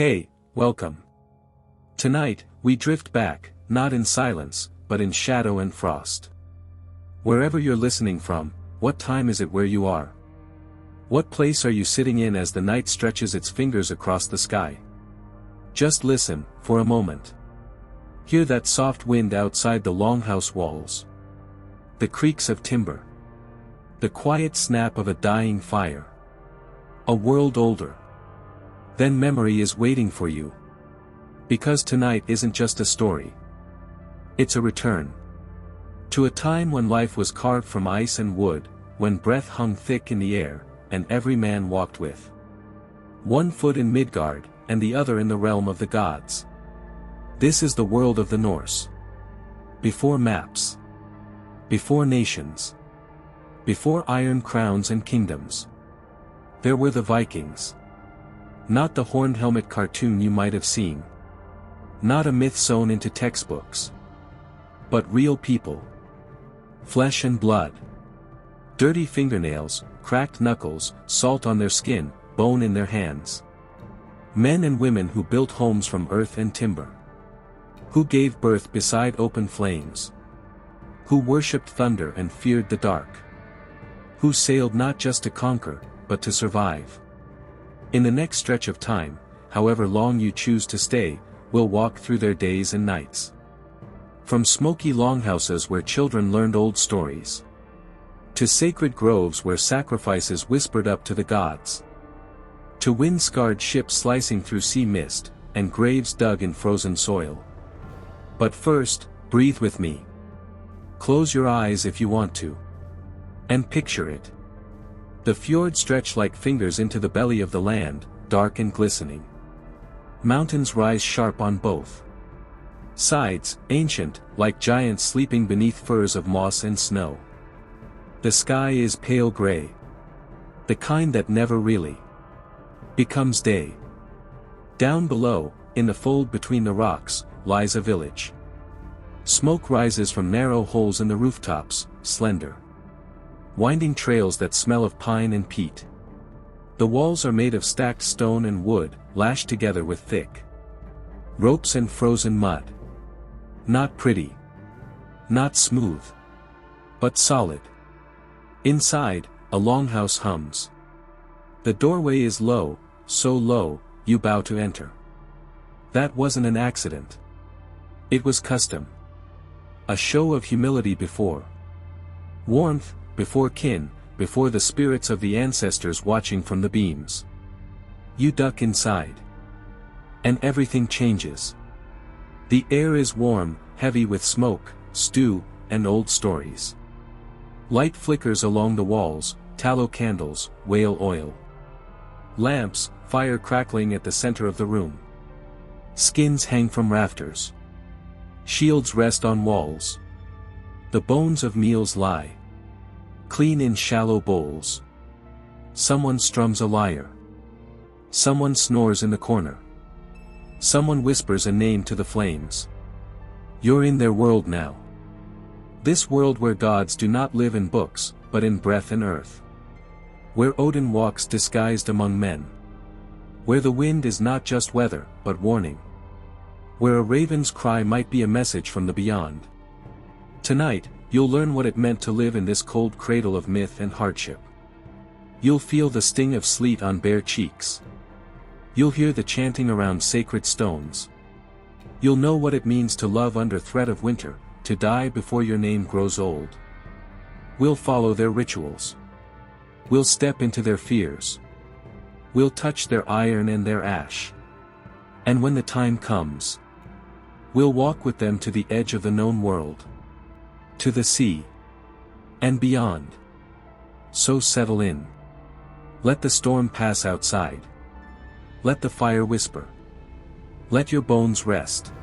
Hey, welcome. Tonight, we drift back, not in silence, but in shadow and frost. Wherever you're listening from, what time is it where you are? What place are you sitting in as the night stretches its fingers across the sky? Just listen, for a moment. Hear that soft wind outside the longhouse walls. The creaks of timber. The quiet snap of a dying fire. A world older. Then memory is waiting for you. Because tonight isn't just a story. It's a return. To a time when life was carved from ice and wood, when breath hung thick in the air, and every man walked with one foot in Midgard, and the other in the realm of the gods. This is the world of the Norse. Before maps. Before nations. Before iron crowns and kingdoms. There were the Vikings. Not the horned helmet cartoon you might have seen. Not a myth sewn into textbooks. But real people. Flesh and blood. Dirty fingernails, cracked knuckles, salt on their skin, bone in their hands. Men and women who built homes from earth and timber. Who gave birth beside open flames. Who worshipped thunder and feared the dark. Who sailed not just to conquer, but to survive. In the next stretch of time, however long you choose to stay, we'll walk through their days and nights. From smoky longhouses where children learned old stories. To sacred groves where sacrifices whispered up to the gods. To wind-scarred ships slicing through sea mist, and graves dug in frozen soil. But first, breathe with me. Close your eyes if you want to. And picture it. The fjords stretch like fingers into the belly of the land, dark and glistening. Mountains rise sharp on both sides, ancient, like giants sleeping beneath furs of moss and snow. The sky is pale gray. The kind that never really becomes day. Down below, in the fold between the rocks, lies a village. Smoke rises from narrow holes in the rooftops, slender. Winding trails that smell of pine and peat. The walls are made of stacked stone and wood, lashed together with thick ropes and frozen mud. Not pretty. Not smooth. But solid. Inside, a longhouse hums. The doorway is low, so low, you bow to enter. That wasn't an accident. It was custom. A show of humility before warmth, before kin, before the spirits of the ancestors watching from the beams. You duck inside. And everything changes. The air is warm, heavy with smoke, stew, and old stories. Light flickers along the walls, tallow candles, whale oil. Lamps, fire crackling at the center of the room. Skins hang from rafters. Shields rest on walls. The bones of meals lie clean in shallow bowls. Someone strums a lyre. Someone snores in the corner. Someone whispers a name to the flames. You're in their world now. This world where gods do not live in books, but in breath and earth. Where Odin walks disguised among men. Where the wind is not just weather, but warning. Where a raven's cry might be a message from the beyond. Tonight, you'll learn what it meant to live in this cold cradle of myth and hardship. You'll feel the sting of sleet on bare cheeks. You'll hear the chanting around sacred stones. You'll know what it means to love under threat of winter, to die before your name grows old. We'll follow their rituals. We'll step into their fears. We'll touch their iron and their ash. And when the time comes, we'll walk with them to the edge of the known world. To the sea. And beyond. So settle in. Let the storm pass outside. Let the fire whisper. Let your bones rest.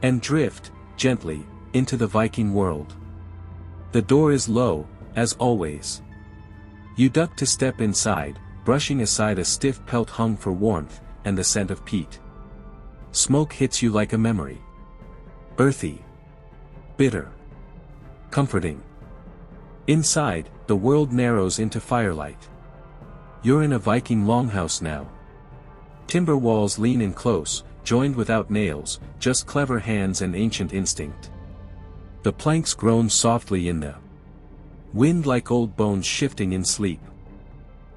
And drift, gently, into the Viking world. The door is low, as always. You duck to step inside, brushing aside a stiff pelt hung for warmth, and the scent of peat. Smoke hits you like a memory. Earthy. Bitter. Comforting. Inside, the world narrows into firelight. You're in a Viking longhouse now. Timber walls lean in close, joined without nails, just clever hands and ancient instinct. The planks groan softly in the wind like old bones shifting in sleep.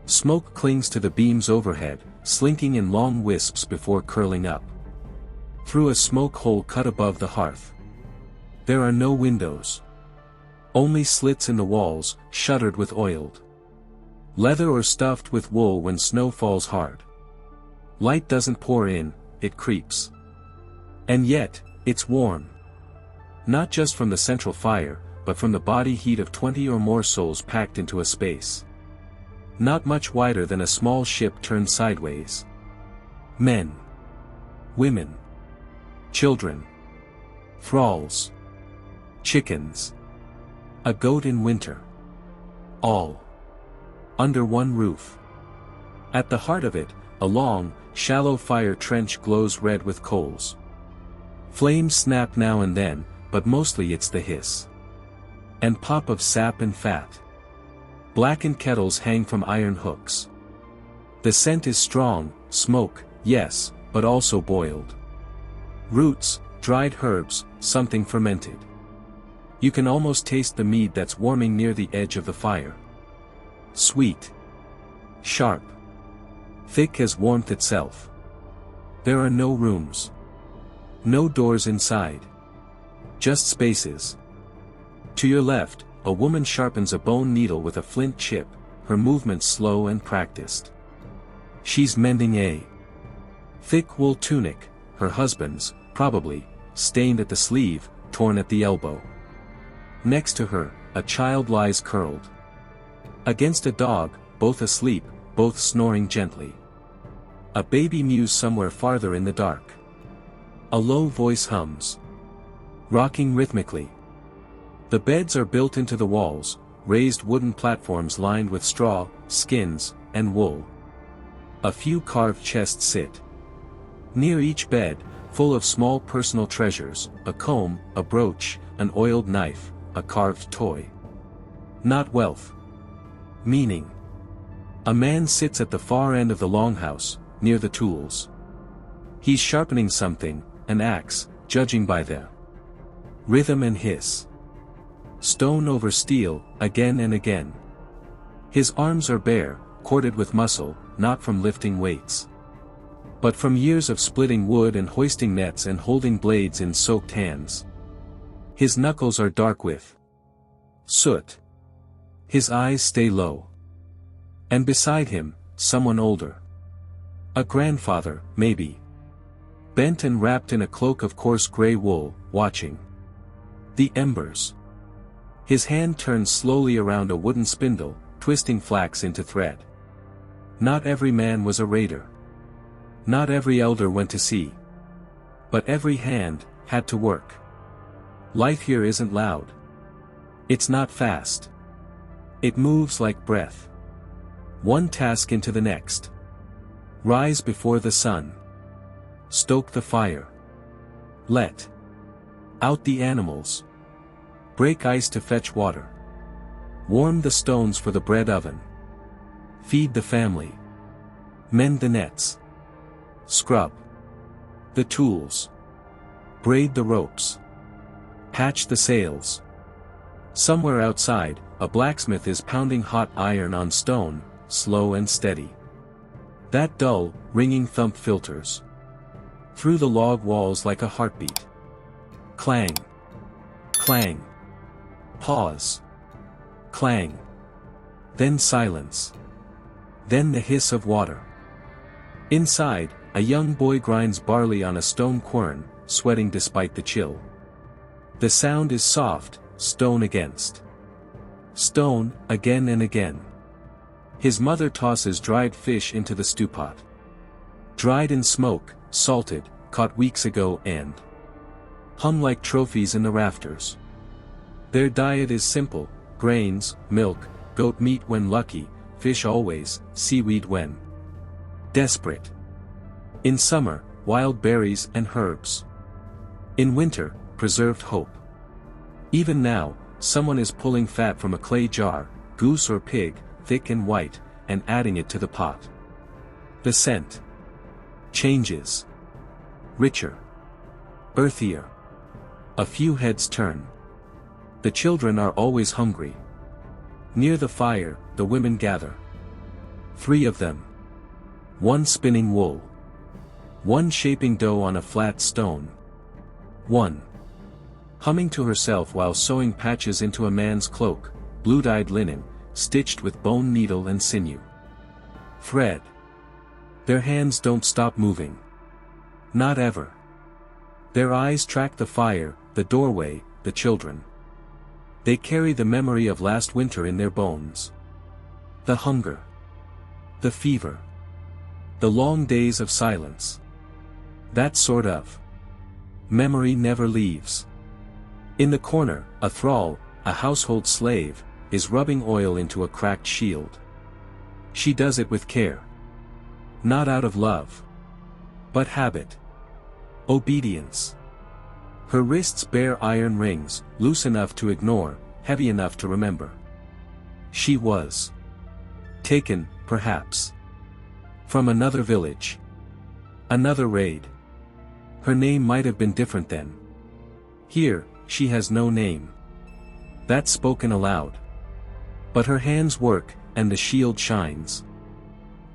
Smoke clings to the beams overhead, slinking in long wisps before curling up. Through a smoke hole cut above the hearth. There are no windows. Only slits in the walls, shuttered with oiled leather or stuffed with wool when snow falls hard. Light doesn't pour in, it creeps. And yet, it's warm. Not just from the central fire, but from the body heat of 20 or more souls packed into a space not much wider than a small ship turned sideways. Men. Women. Children. Thralls. Chickens. A goat in winter. All under one roof. At the heart of it, a long, shallow fire trench glows red with coals. Flames snap now and then, but mostly it's the hiss and pop of sap and fat. Blackened kettles hang from iron hooks. The scent is strong, smoke, yes, but also boiled roots, dried herbs, something fermented. You can almost taste the mead that's warming near the edge of the fire. Sweet. Sharp. Thick as warmth itself. There are no rooms. No doors inside. Just spaces. To your left, a woman sharpens a bone needle with a flint chip, her movements slow and practiced. She's mending a thick wool tunic, her husband's, probably, stained at the sleeve, torn at the elbow. Next to her, a child lies curled against a dog, both asleep, both snoring gently. A baby mews somewhere farther in the dark. A low voice hums, rocking rhythmically. The beds are built into the walls, raised wooden platforms lined with straw, skins, and wool. A few carved chests sit near each bed, full of small personal treasures, a comb, a brooch, an oiled knife, a carved toy. Not wealth. Meaning. A man sits at the far end of the longhouse, near the tools. He's sharpening something, an axe, judging by the rhythm and hiss. Stone over steel, again and again. His arms are bare, corded with muscle, not from lifting weights, but from years of splitting wood and hoisting nets and holding blades in soaked hands. His knuckles are dark with soot. His eyes stay low. And beside him, someone older. A grandfather, maybe. Bent and wrapped in a cloak of coarse gray wool, watching the embers. His hand turns slowly around a wooden spindle, twisting flax into thread. Not every man was a raider. Not every elder went to sea. But every hand had to work. Life here isn't loud. It's not fast. It moves like breath. One task into the next. Rise before the sun. Stoke the fire. Let out the animals. Break ice to fetch water. Warm the stones for the bread oven. Feed the family. Mend the nets. Scrub the tools. Braid the ropes. Patch the sails. Somewhere outside, a blacksmith is pounding hot iron on stone, slow and steady. That dull, ringing thump filters through the log walls like a heartbeat. Clang. Clang. Pause. Clang. Then silence. Then the hiss of water. Inside, a young boy grinds barley on a stone quern, sweating despite the chill. The sound is soft, stone against stone, again and again. His mother tosses dried fish into the stewpot. Dried in smoke, salted, caught weeks ago and hung like trophies in the rafters. Their diet is simple, grains, milk, goat meat when lucky, fish always, seaweed when desperate. In summer, wild berries and herbs. In winter, preserved hope. Even now, someone is pulling fat from a clay jar, goose or pig, thick and white, and adding it to the pot. The scent. changes. Richer. Earthier. A few heads turn. The children are always hungry. Near the fire, the women gather. 3 of them. One spinning wool. One shaping dough on a flat stone. One humming to herself while sewing patches into a man's cloak, blue-dyed linen, stitched with bone, needle and sinew. Thread. Their hands don't stop moving. Not ever. Their eyes track the fire, the doorway, the children. They carry the memory of last winter in their bones. The hunger. The fever. The long days of silence. That sort of memory never leaves. In the corner, a thrall, a household slave, is rubbing oil into a cracked shield. She does it with care. Not out of love. But habit. Obedience. Her wrists bear iron rings, loose enough to ignore, heavy enough to remember. She was taken, perhaps, from another village. Another raid. Her name might have been different then. Here, she has no name. That's spoken aloud. But her hands work, and the shield shines.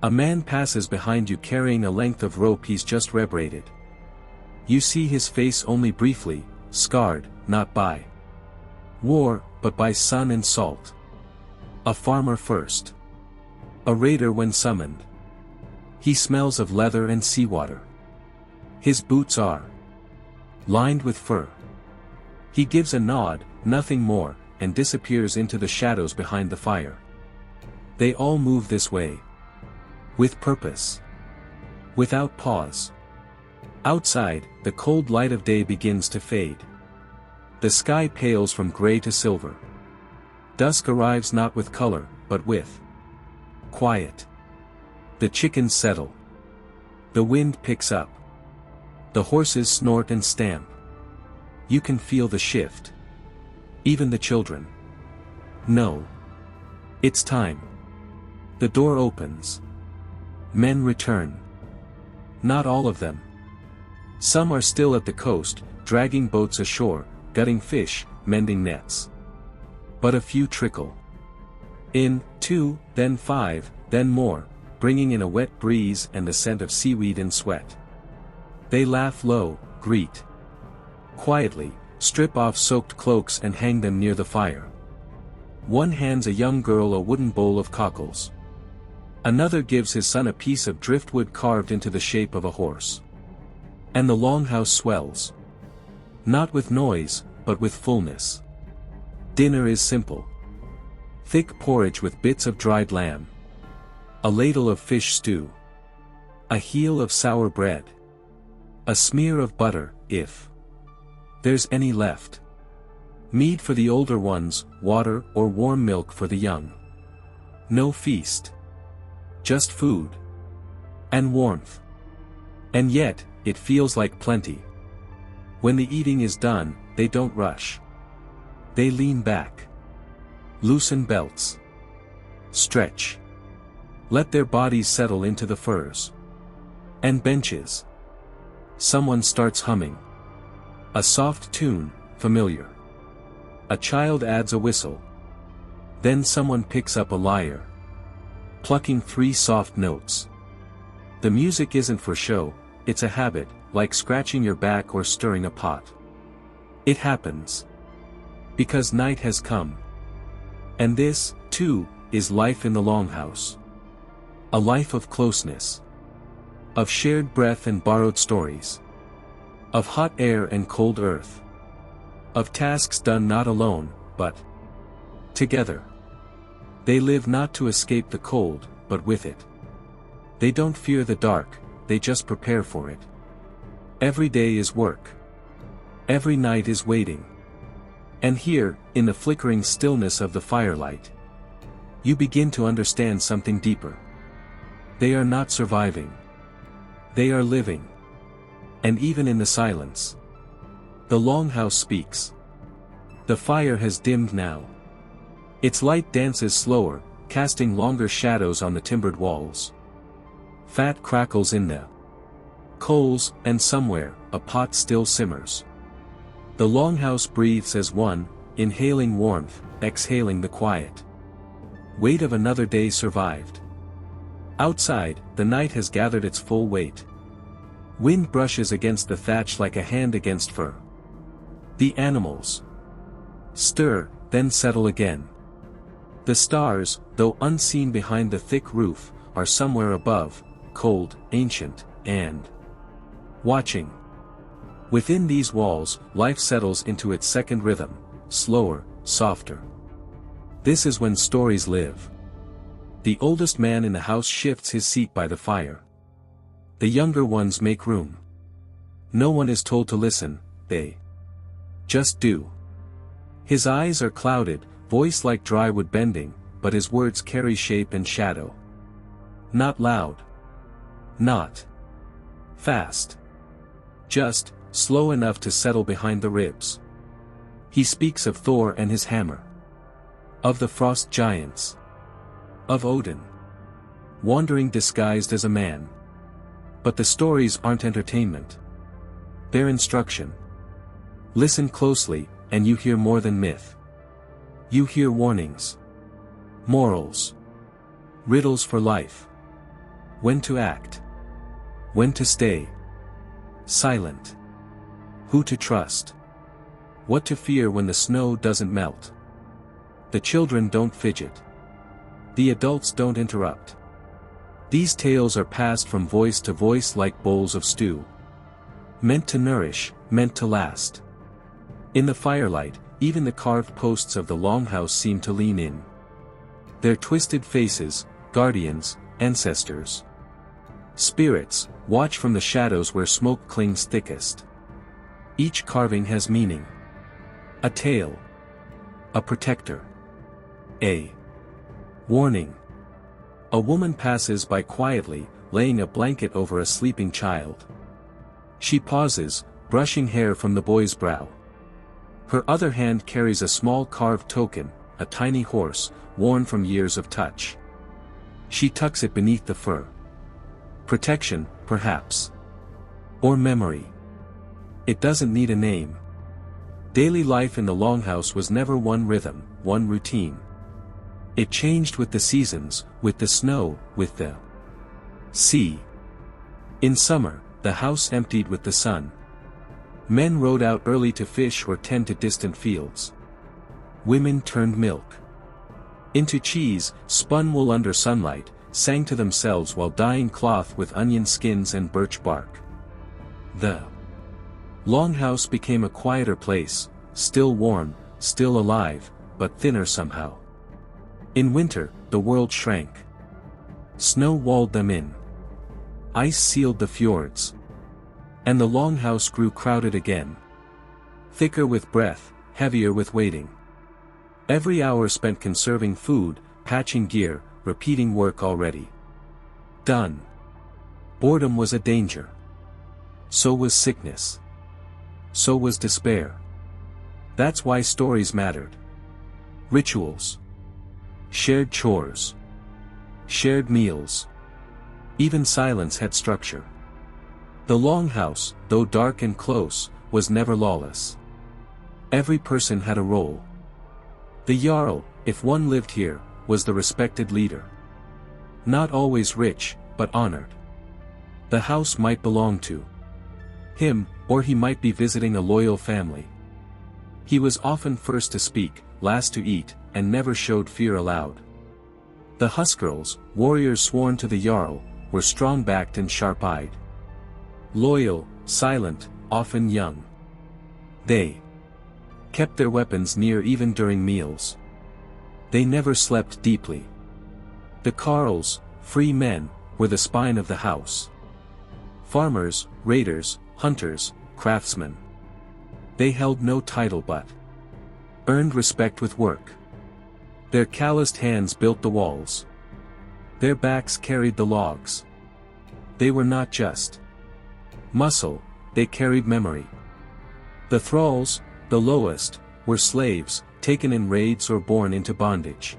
A man passes behind you carrying a length of rope he's just rebraided. You see his face only briefly, scarred, not by war, but by sun and salt. A farmer first. A raider when summoned. He smells of leather and seawater. His boots are lined with fur. He gives a nod, nothing more, and disappears into the shadows behind the fire. They all move this way. With purpose. Without pause. Outside, the cold light of day begins to fade. The sky pales from gray to silver. Dusk arrives not with color, but with quiet. The chickens settle. The wind picks up. The horses snort and stamp. You can feel the shift. Even the children know. It's time. The door opens. Men return. Not all of them. Some are still at the coast, dragging boats ashore, gutting fish, mending nets. But a few trickle in, 2, then 5, then more, bringing in a wet breeze and the scent of seaweed and sweat. They laugh low, greet quietly, strip off soaked cloaks and hang them near the fire. One hands a young girl a wooden bowl of cockles. Another gives his son a piece of driftwood carved into the shape of a horse. And the longhouse swells. Not with noise, but with fullness. Dinner is simple. Thick porridge with bits of dried lamb. A ladle of fish stew. A heel of sour bread. A smear of butter, if there's any left. Mead for the older ones, water or warm milk for the young. No feast. Just food. And warmth. And yet, it feels like plenty. When the eating is done, they don't rush. They lean back. Loosen belts. Stretch. Let their bodies settle into the furs. And benches. Someone starts humming. A soft tune, familiar. A child adds a whistle. Then someone picks up a lyre. Plucking 3 soft notes. The music isn't for show, it's a habit, like scratching your back or stirring a pot. It happens. Because night has come. And this, too, is life in the longhouse. A life of closeness. Of shared breath and borrowed stories. Of hot air and cold earth. Of tasks done not alone, but together. They live not to escape the cold, but with it. They don't fear the dark, they just prepare for it. Every day is work. Every night is waiting. And here, in the flickering stillness of the firelight, you begin to understand something deeper. They are not surviving. They are living. And even in the silence, the longhouse speaks. The fire has dimmed now. Its light dances slower, casting longer shadows on the timbered walls. Fat crackles in the Coals, and somewhere, a pot still simmers. The longhouse breathes as one, inhaling warmth, exhaling the quiet weight of another day survived. Outside, the night has gathered its full weight. Wind brushes against the thatch like a hand against fur. The animals stir, then settle again. The stars, though unseen behind the thick roof, are somewhere above, cold, ancient, and watching. Within these walls, life settles into its second rhythm, slower, softer. This is when stories live. The oldest man in the house shifts his seat by the fire. The younger ones make room. No one is told to listen, they just do. His eyes are clouded, voice like dry wood bending, but his words carry shape and shadow. Not loud. Not fast. Just, slow enough to settle behind the ribs. He speaks of Thor and his hammer. Of the frost giants. Of Odin. Wandering disguised as a man. But the stories aren't entertainment. They're instruction. Listen closely, and you hear more than myth. You hear warnings. Morals. Riddles for life. When to act. When to stay silent. Who to trust. What to fear when the snow doesn't melt. The children don't fidget. The adults don't interrupt. These tales are passed from voice to voice like bowls of stew. Meant to nourish, meant to last. In the firelight, even the carved posts of the longhouse seem to lean in. Their twisted faces, guardians, ancestors. Spirits, watch from the shadows where smoke clings thickest. Each carving has meaning. A tale. A protector. A warning. A woman passes by quietly, laying a blanket over a sleeping child. She pauses, brushing hair from the boy's brow. Her other hand carries a small carved token, a tiny horse, worn from years of touch. She tucks it beneath the fur. Protection, perhaps. Or memory. It doesn't need a name. Daily life in the longhouse was never one rhythm, one routine. It changed with the seasons, with the snow, with the sea. In summer, the house emptied with the sun. Men rode out early to fish or tend to distant fields. Women turned milk into cheese, spun wool under sunlight, sang to themselves while dyeing cloth with onion skins and birch bark. The longhouse became a quieter place, still warm, still alive, but thinner somehow. In winter, the world shrank. Snow walled them in. Ice sealed the fjords. And the longhouse grew crowded again. Thicker with breath, heavier with waiting. Every hour spent conserving food, patching gear, repeating work already done. Boredom was a danger. So was sickness. So was despair. That's why stories mattered. Rituals. Shared chores. Shared meals. Even silence had structure. The longhouse, though dark and close, was never lawless. Every person had a role. The Jarl, if one lived here, was the respected leader. Not always rich, but honored. The house might belong to him, or he might be visiting a loyal family. He was often first to speak, last to eat, and never showed fear aloud. The Huskarls, warriors sworn to the Jarl, were strong-backed and sharp-eyed. Loyal, silent, often young. They kept their weapons near even during meals. They never slept deeply. The Carls, free men, were the spine of the house. Farmers, raiders, hunters, craftsmen. They held no title but earned respect with work. Their calloused hands built the walls. Their backs carried the logs. They were not just muscle, they carried memory. The thralls, the lowest, were slaves, taken in raids or born into bondage.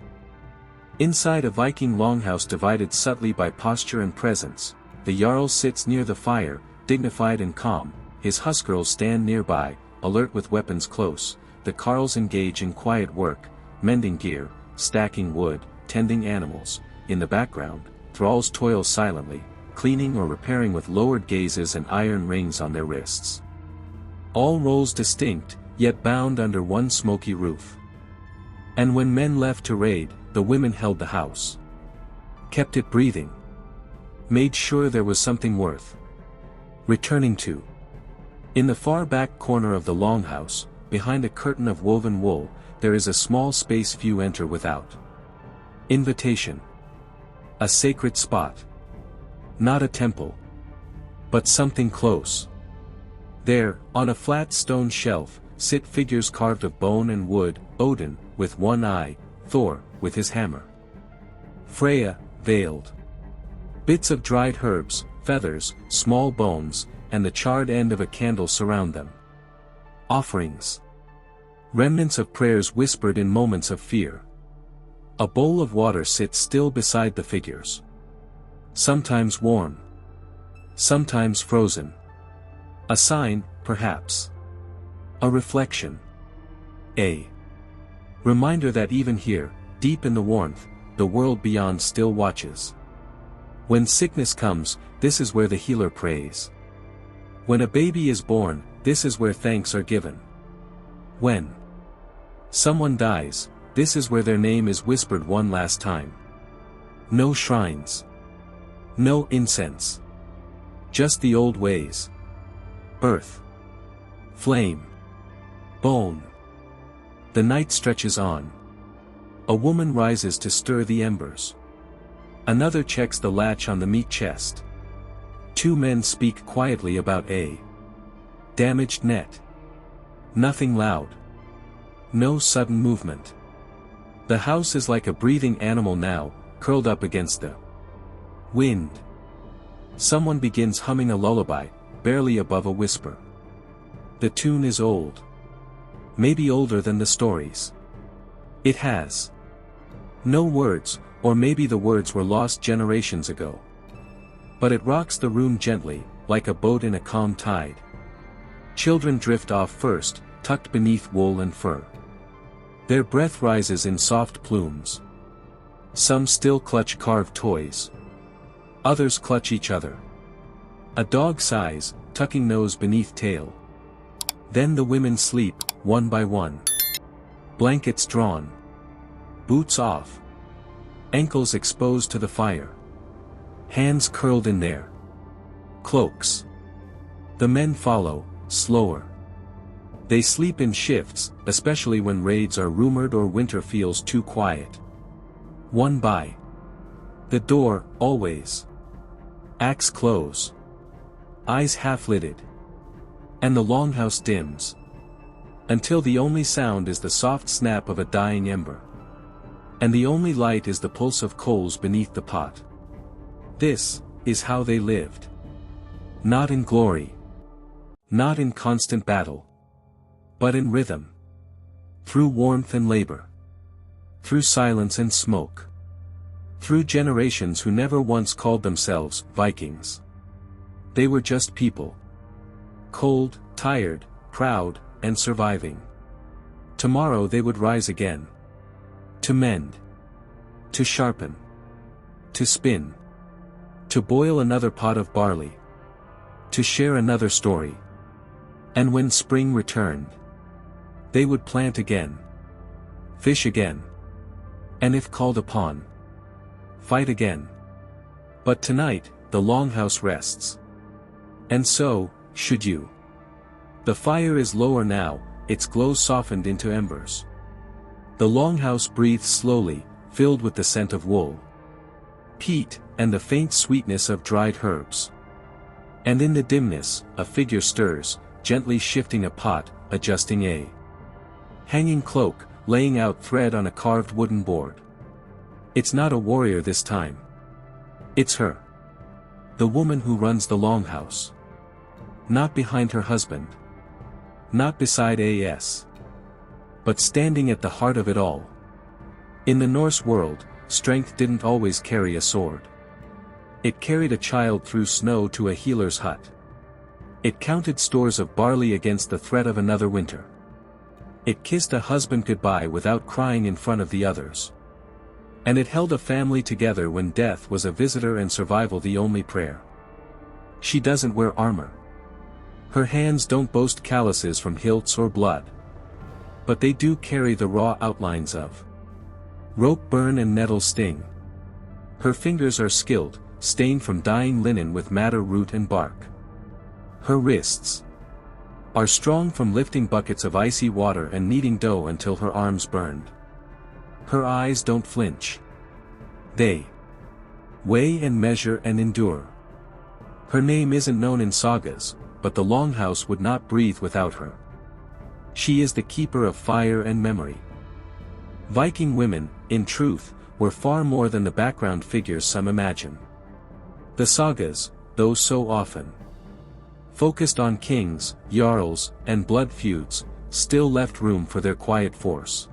Inside a Viking longhouse divided subtly by posture and presence, the Jarl sits near the fire, dignified and calm, his husgirls stand nearby, alert with weapons close, the carls engage in quiet work, mending gear, stacking wood, tending animals. In the background, thralls toil silently, cleaning or repairing with lowered gazes and iron rings on their wrists. All roles distinct, yet bound under one smoky roof. And when men left to raid, the women held the house. Kept it breathing. Made sure there was something worth returning to. In the far back corner of the longhouse, behind a curtain of woven wool, there is a small space few enter without invitation. A sacred spot. Not a temple. But something close. There, on a flat stone shelf, sit figures carved of bone and wood, Odin, with one eye, Thor, with his hammer. Freya, veiled. Bits of dried herbs, feathers, small bones, and the charred end of a candle surround them. Offerings. Remnants of prayers whispered in moments of fear. A bowl of water sits still beside the figures. Sometimes warm. Sometimes frozen. A sign, perhaps. A reflection. A reminder that even here, deep in the warmth, the world beyond still watches. When sickness comes, this is where the healer prays. When a baby is born, this is where thanks are given. When someone dies, this is where their name is whispered one last time. No shrines. No incense. Just the old ways. Earth. Flame. Bone. The night stretches on. A woman rises to stir the embers. Another checks the latch on the meat chest. Two men speak quietly about a damaged net. Nothing loud. No sudden movement. The house is like a breathing animal now, curled up against the wind. Someone begins humming a lullaby, barely above a whisper. The tune is old. Maybe older than the stories. It has no words, or maybe the words were lost generations ago. But it rocks the room gently, like a boat in a calm tide. Children drift off first, tucked beneath wool and fur. Their breath rises in soft plumes. Some still clutch carved toys. Others clutch each other. A dog sighs, tucking nose beneath tail. Then the women sleep, one by one. Blankets drawn. Boots off. Ankles exposed to the fire. Hands curled in their cloaks. The men follow, slower. They sleep in shifts, especially when raids are rumored or winter feels too quiet. One by the door, always. Axe close. Eyes half-lidded. And the longhouse dims. Until the only sound is the soft snap of a dying ember. And the only light is the pulse of coals beneath the pot. This is how they lived. Not in glory. Not in constant battle. But in rhythm. Through warmth and labor. Through silence and smoke. Through generations who never once called themselves Vikings. They were just people. Cold, tired, proud, and surviving. Tomorrow they would rise again. To mend. To sharpen. To spin. To boil another pot of barley. To share another story. And when spring returned, they would plant again. Fish again. And if called upon, fight again. But tonight, the longhouse rests. And so, should you. The fire is lower now, its glow softened into embers. The longhouse breathes slowly, filled with the scent of wool, peat, and the faint sweetness of dried herbs. And in the dimness, a figure stirs, gently shifting a pot, adjusting a hanging cloak, laying out thread on a carved wooden board. It's not a warrior this time. It's her. The woman who runs the longhouse. Not behind her husband. Not beside A.S. But standing at the heart of it all. In the Norse world, strength didn't always carry a sword. It carried a child through snow to a healer's hut. It counted stores of barley against the threat of another winter. It kissed a husband goodbye without crying in front of the others. And it held a family together when death was a visitor and survival the only prayer. She doesn't wear armor. Her hands don't boast calluses from hilts or blood. But they do carry the raw outlines of rope burn and nettle sting. Her fingers are skilled, stained from dyeing linen with madder root and bark. Her wrists are strong from lifting buckets of icy water and kneading dough until her arms burned. Her eyes don't flinch. They weigh and measure and endure. Her name isn't known in sagas, but the longhouse would not breathe without her. She is the keeper of fire and memory. Viking women, in truth, were far more than the background figures some imagine. The sagas, though so often focused on kings, jarls, and blood feuds, still left room for their quiet force.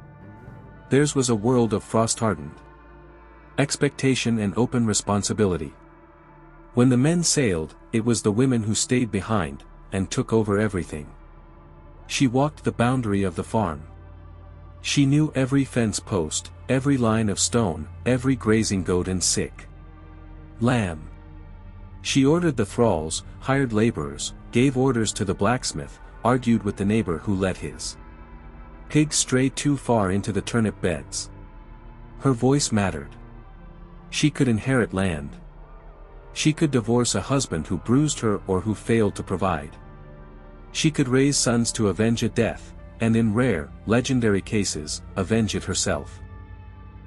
Theirs was a world of frost-hardened expectation and open responsibility. When the men sailed, it was the women who stayed behind, and took over everything. She walked the boundary of the farm. She knew every fence post, every line of stone, every grazing goat and sick lamb. She ordered the thralls, hired laborers, gave orders to the blacksmith, argued with the neighbor who let his pigs stray too far into the turnip beds. Her voice mattered. She could inherit land. She could divorce a husband who bruised her or who failed to provide. She could raise sons to avenge a death, and in rare, legendary cases, avenge it herself.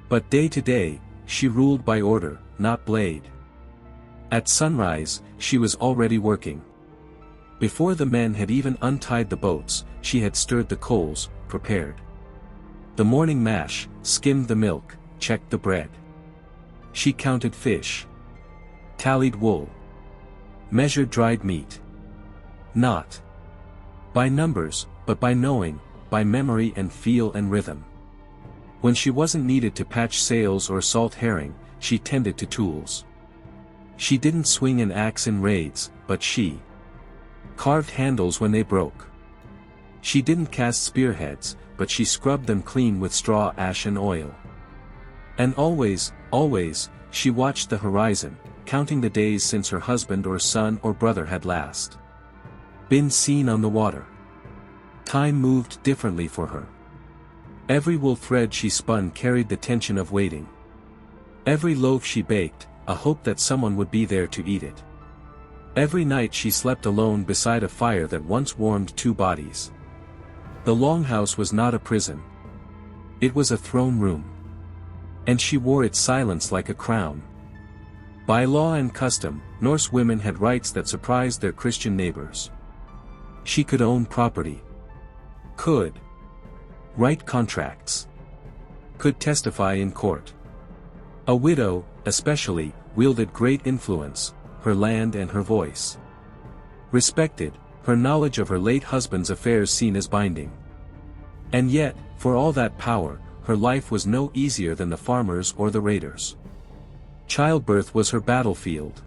But day to day, she ruled by order, not blade. At sunrise, she was already working. Before the men had even untied the boats, she had stirred the coals, prepared the morning mash, skimmed the milk, checked the bread. She counted fish, tallied wool, measured dried meat. Not by numbers, but by knowing, by memory and feel and rhythm. When she wasn't needed to patch sails or salt herring, she tended to tools. She didn't swing an axe in raids, but she carved handles when they broke. She didn't cast spearheads, but she scrubbed them clean with straw, ash and oil. And always, always, she watched the horizon, counting the days since her husband or son or brother had last been seen on the water. Time moved differently for her. Every wool thread she spun carried the tension of waiting. Every loaf she baked, a hope that someone would be there to eat it. Every night she slept alone beside a fire that once warmed two bodies. The longhouse was not a prison. It was a throne room. And she wore its silence like a crown. By law and custom, Norse women had rights that surprised their Christian neighbors. She could own property. Could write contracts. Could testify in court. A widow, especially, wielded great influence, her land and her voice respected, her knowledge of her late husband's affairs seen as binding. And yet, for all that power, her life was no easier than the farmers or the raiders. Childbirth was her battlefield.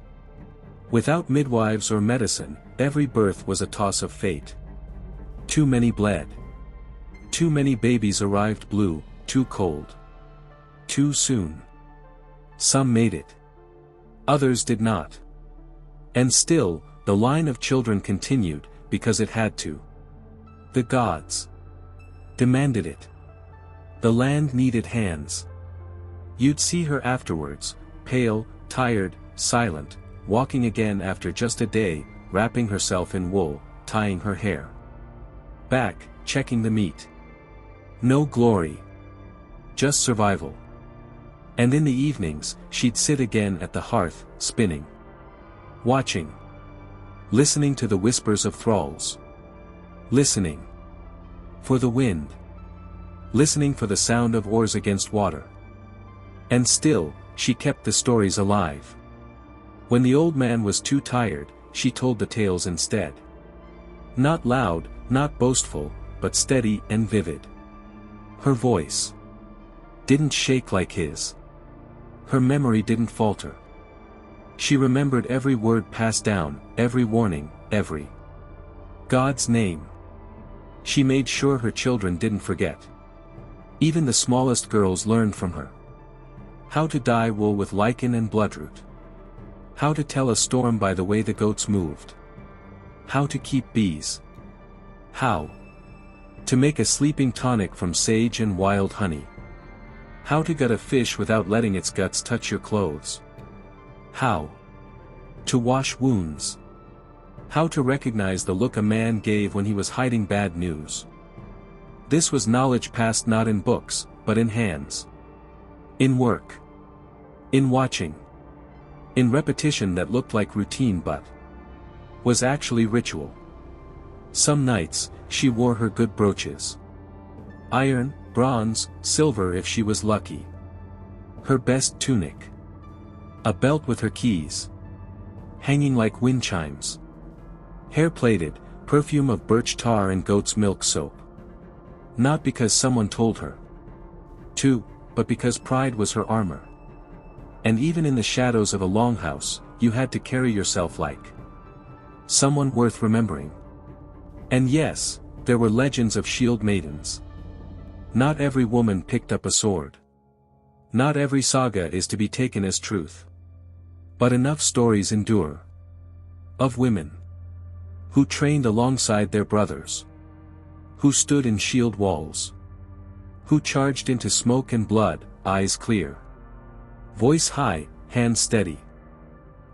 Without midwives or medicine, every birth was a toss of fate. Too many bled. Too many babies arrived blue, too cold. Too soon. Some made it. Others did not. And still, the line of children continued, because it had to. The gods demanded it. The land needed hands. You'd see her afterwards, pale, tired, silent, walking again after just a day, wrapping herself in wool, tying her hair back, checking the meat. No glory. Just survival. And in the evenings, she'd sit again at the hearth, spinning. Watching. Listening to the whispers of thralls. Listening for the wind. Listening for the sound of oars against water. And still, she kept the stories alive. When the old man was too tired, she told the tales instead. Not loud, not boastful, but steady and vivid. Her voice didn't shake like his. Her memory didn't falter. She remembered every word passed down, every warning, every God's name. She made sure her children didn't forget. Even the smallest girls learned from her. How to dye wool with lichen and bloodroot. How to tell a storm by the way the goats moved. How to keep bees. How to make a sleeping tonic from sage and wild honey. How to gut a fish without letting its guts touch your clothes. How to wash wounds. How to recognize the look a man gave when he was hiding bad news. This was knowledge passed not in books, but in hands. In work. In watching. In repetition that looked like routine but was actually ritual. Some nights, she wore her good brooches. Iron, bronze, silver if she was lucky. Her best tunic. A belt with her keys. Hanging like wind chimes. Hair plaited, perfume of birch tar and goat's milk soap. Not because someone told her to, but because pride was her armor. And even in the shadows of a longhouse, you had to carry yourself like someone worth remembering. And yes, there were legends of shield maidens. Not every woman picked up a sword. Not every saga is to be taken as truth. But enough stories endure. Of women who trained alongside their brothers. Who stood in shield walls. Who charged into smoke and blood, eyes clear. Voice high, hand steady.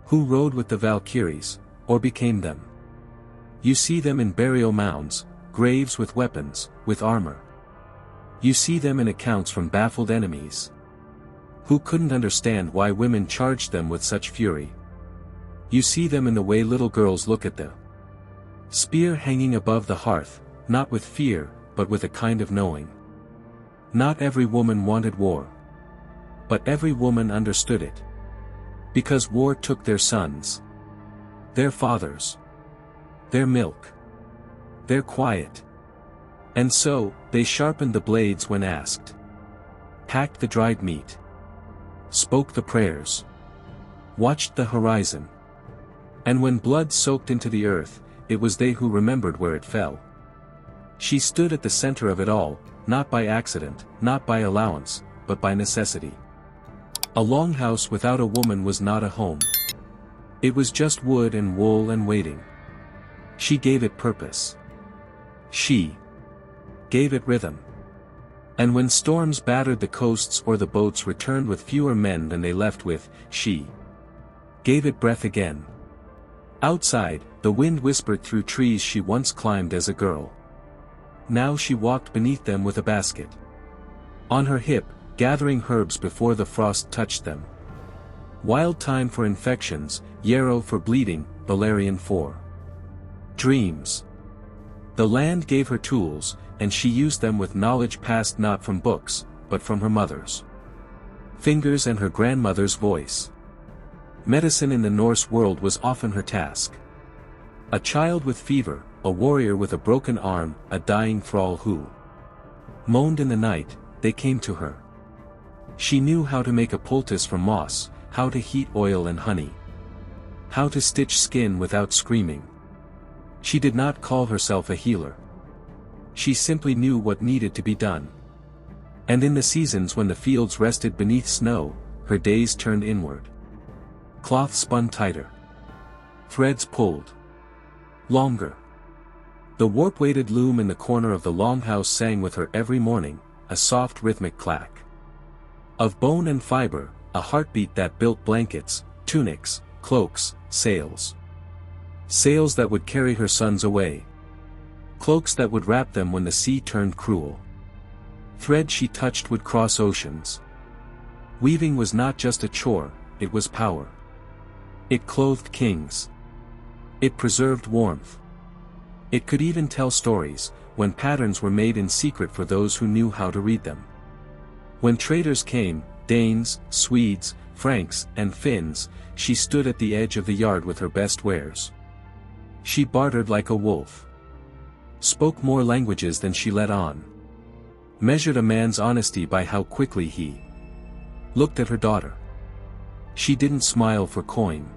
Who rode with the Valkyries, or became them. You see them in burial mounds, graves with weapons, with armor. You see them in accounts from baffled enemies. Who couldn't understand why women charged them with such fury. You see them in the way little girls look at the spear hanging above the hearth, not with fear, but with a kind of knowing. Not every woman wanted war. But every woman understood it. Because war took their sons. Their fathers. Their milk. Their quiet. And so, they sharpened the blades when asked. Packed the dried meat. Spoke the prayers. Watched the horizon. And when blood soaked into the earth, it was they who remembered where it fell. She stood at the center of it all, not by accident, not by allowance, but by necessity. A longhouse without a woman was not a home. It was just wood and wool and waiting. She gave it purpose. She gave it rhythm. And when storms battered the coasts or the boats returned with fewer men than they left with, she gave it breath again. Outside, the wind whispered through trees she once climbed as a girl. Now she walked beneath them with a basket on her hip, gathering herbs before the frost touched them. Wild thyme for infections, yarrow for bleeding, valerian for dreams. The land gave her tools, and she used them with knowledge passed not from books, but from her mother's fingers and her grandmother's voice. Medicine in the Norse world was often her task. A child with fever, a warrior with a broken arm, a dying thrall who moaned in the night, they came to her. She knew how to make a poultice from moss, how to heat oil and honey. How to stitch skin without screaming. She did not call herself a healer. She simply knew what needed to be done. And in the seasons when the fields rested beneath snow, her days turned inward. Cloth spun tighter. Threads pulled longer. The warp-weighted loom in the corner of the longhouse sang with her every morning, a soft rhythmic clack. Of bone and fiber, a heartbeat that built blankets, tunics, cloaks, sails. Sails that would carry her sons away. Cloaks that would wrap them when the sea turned cruel. Thread she touched would cross oceans. Weaving was not just a chore, it was power. It clothed kings. It preserved warmth. It could even tell stories, when patterns were made in secret for those who knew how to read them. When traders came, Danes, Swedes, Franks, and Finns, she stood at the edge of the yard with her best wares. She bartered like a wolf. Spoke more languages than she let on. Measured a man's honesty by how quickly he looked at her daughter. She didn't smile for coin.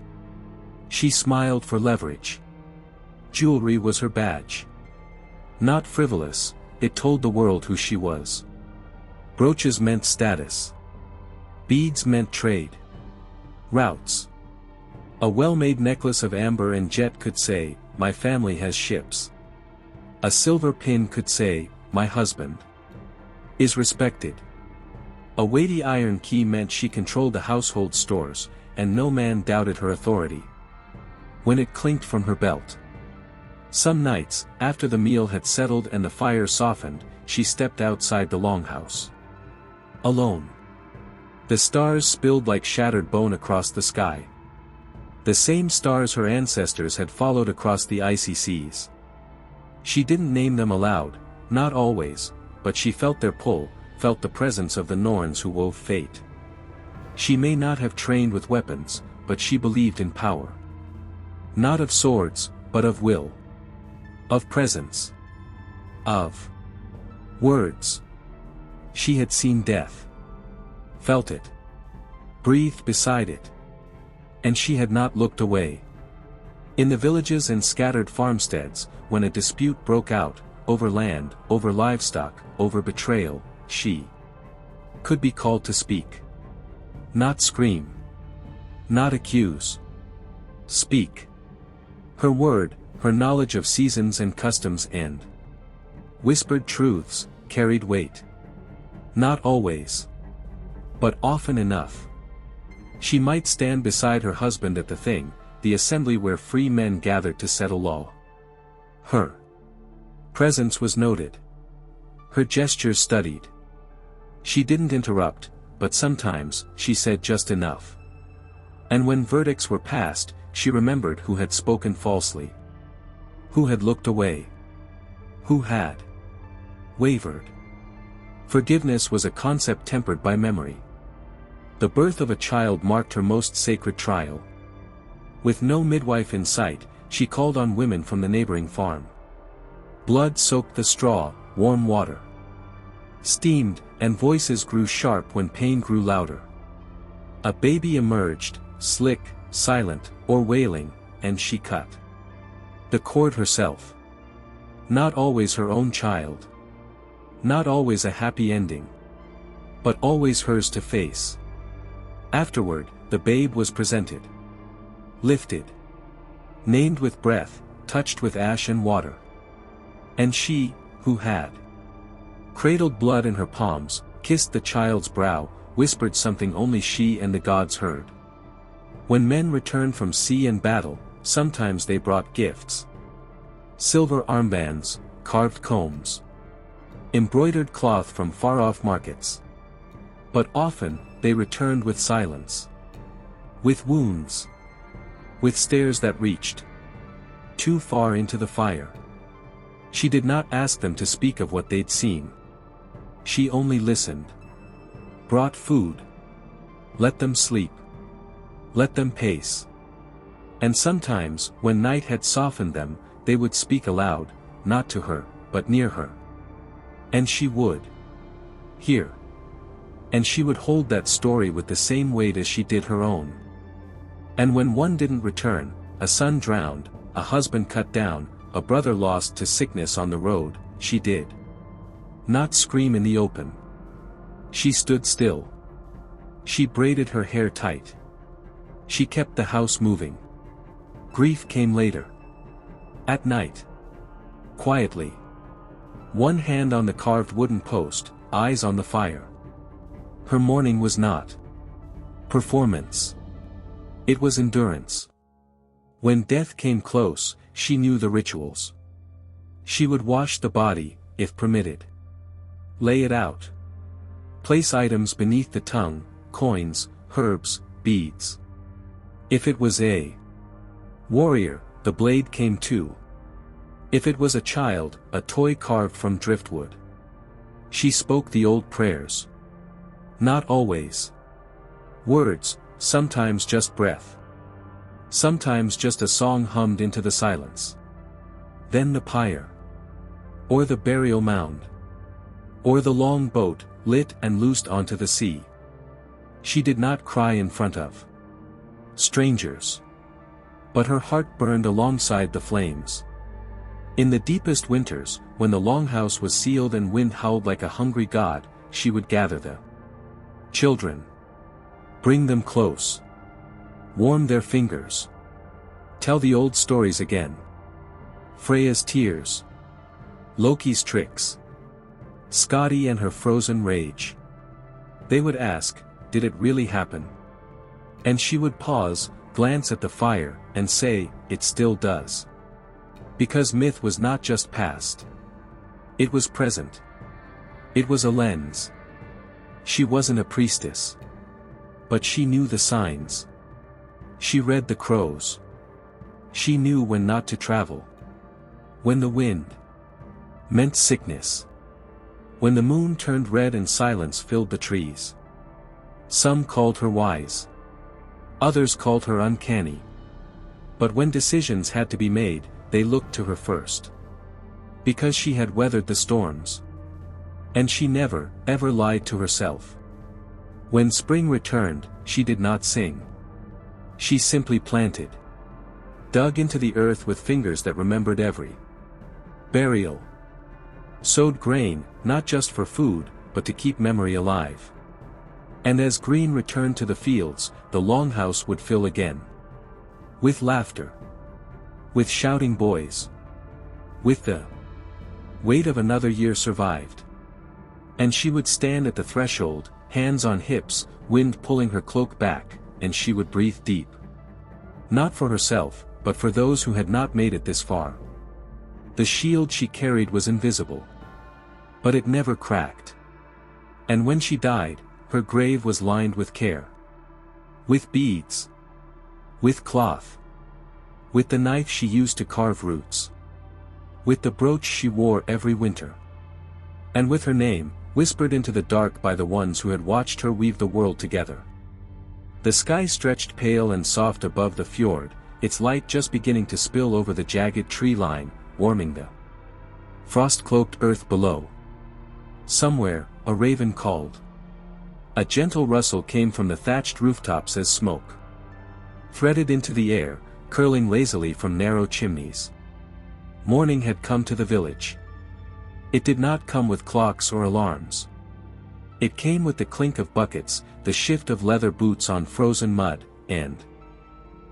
She smiled for leverage. Jewelry was her badge. Not frivolous, it told the world who she was. Brooches meant status. Beads meant trade. Routes. A well-made necklace of amber and jet could say, "My family has ships." A silver pin could say, "My husband is respected." A weighty iron key meant she controlled the household stores, and no man doubted her authority. When it clinked from her belt. Some nights, after the meal had settled and the fire softened, she stepped outside the longhouse. Alone. The stars spilled like shattered bone across the sky. The same stars her ancestors had followed across the icy seas. She didn't name them aloud, not always, but she felt their pull, felt the presence of the Norns who wove fate. She may not have trained with weapons, but she believed in power. Not of swords, but of will. Of presence. Of words. She had seen death. Felt it. Breathed beside it. And she had not looked away. In the villages and scattered farmsteads, when a dispute broke out, over land, over livestock, over betrayal, she could be called to speak. Not scream. Not accuse. Speak. Her word, her knowledge of seasons and customs and whispered truths, carried weight. Not always. But often enough. She might stand beside her husband at the thing, the assembly where free men gathered to settle law. Her presence was noted. Her gestures studied. She didn't interrupt, but sometimes, she said just enough. And when verdicts were passed, she remembered who had spoken falsely. Who had looked away. Who had wavered. Forgiveness was a concept tempered by memory. The birth of a child marked her most sacred trial. With no midwife in sight, she called on women from the neighboring farm. Blood soaked the straw, warm water steamed, and voices grew sharp when pain grew louder. A baby emerged, slick, silent, or wailing, and she cut the cord herself. Not always her own child. Not always a happy ending. But always hers to face. Afterward, the babe was presented. Lifted. Named with breath, touched with ash and water. And she, who had cradled blood in her palms, kissed the child's brow, whispered something only she and the gods heard. When men returned from sea and battle, sometimes they brought gifts. Silver armbands, carved combs. Embroidered cloth from far-off markets. But often, they returned with silence. With wounds. With stares that reached too far into the fire. She did not ask them to speak of what they'd seen. She only listened. Brought food. Let them sleep. Let them pace. And sometimes, when night had softened them, they would speak aloud, not to her, but near her. And she would hear. And she would hold that story with the same weight as she did her own. And when one didn't return, a son drowned, a husband cut down, a brother lost to sickness on the road, she did not scream in the open. She stood still. She braided her hair tight. She kept the house moving. Grief came later. At night. Quietly. One hand on the carved wooden post, eyes on the fire. Her mourning was not performance. It was endurance. When death came close, she knew the rituals. She would wash the body, if permitted. Lay it out. Place items beneath the tongue, coins, herbs, beads. If it was a warrior, the blade came too. If it was a child, a toy carved from driftwood. She spoke the old prayers. Not always words, sometimes just breath. Sometimes just a song hummed into the silence. Then the pyre. Or the burial mound. Or the long boat, lit and loosed onto the sea. She did not cry in front of strangers. But her heart burned alongside the flames. In the deepest winters, when the longhouse was sealed and wind howled like a hungry god, she would gather the children. Bring them close. Warm their fingers. Tell the old stories again. Freya's tears. Loki's tricks. Skadi and her frozen rage. They would ask, did it really happen? And she would pause, glance at the fire, and say, it still does. Because myth was not just past. It was present. It was a lens. She wasn't a priestess. But she knew the signs. She read the crows. She knew when not to travel. When the wind meant sickness. When the moon turned red and silence filled the trees. Some called her wise. Others called her uncanny. But when decisions had to be made, they looked to her first. Because she had weathered the storms. And she never, ever lied to herself. When spring returned, she did not sing. She simply planted. Dug into the earth with fingers that remembered every burial. Sowed grain, not just for food, but to keep memory alive. And as green returned to the fields, the longhouse would fill again. With laughter. With shouting boys. With the weight of another year survived. And she would stand at the threshold, hands on hips, wind pulling her cloak back, and she would breathe deep. Not for herself, but for those who had not made it this far. The shield she carried was invisible. But it never cracked. And when she died, her grave was lined with care. With beads. With cloth. With the knife she used to carve roots. With the brooch she wore every winter. And with her name, whispered into the dark by the ones who had watched her weave the world together. The sky stretched pale and soft above the fjord, its light just beginning to spill over the jagged tree line, warming the frost-cloaked earth below. Somewhere, a raven called. A gentle rustle came from the thatched rooftops as smoke threaded into the air, curling lazily from narrow chimneys. Morning had come to the village. It did not come with clocks or alarms. It came with the clink of buckets, the shift of leather boots on frozen mud, and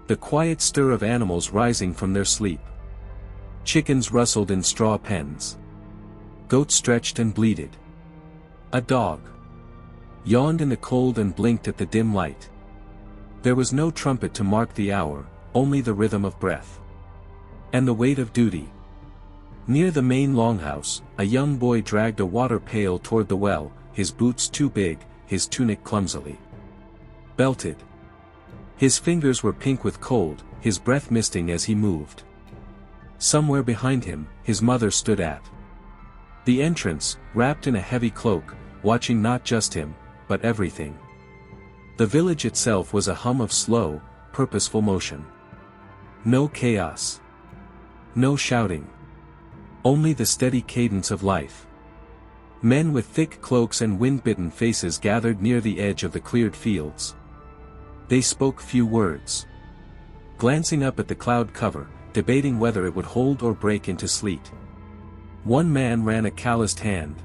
the quiet stir of animals rising from their sleep. Chickens rustled in straw pens. Goats stretched and bleated. A dog yawned in the cold and blinked at the dim light. There was no trumpet to mark the hour, only the rhythm of breath. And the weight of duty. Near the main longhouse, a young boy dragged a water pail toward the well, his boots too big, his tunic clumsily belted. His fingers were pink with cold, his breath misting as he moved. Somewhere behind him, his mother stood at the entrance, wrapped in a heavy cloak, watching not just him, but everything. The village itself was a hum of slow, purposeful motion. No chaos. No shouting. Only the steady cadence of life. Men with thick cloaks and wind-bitten faces gathered near the edge of the cleared fields. They spoke few words. Glancing up at the cloud cover, debating whether it would hold or break into sleet. One man ran a calloused hand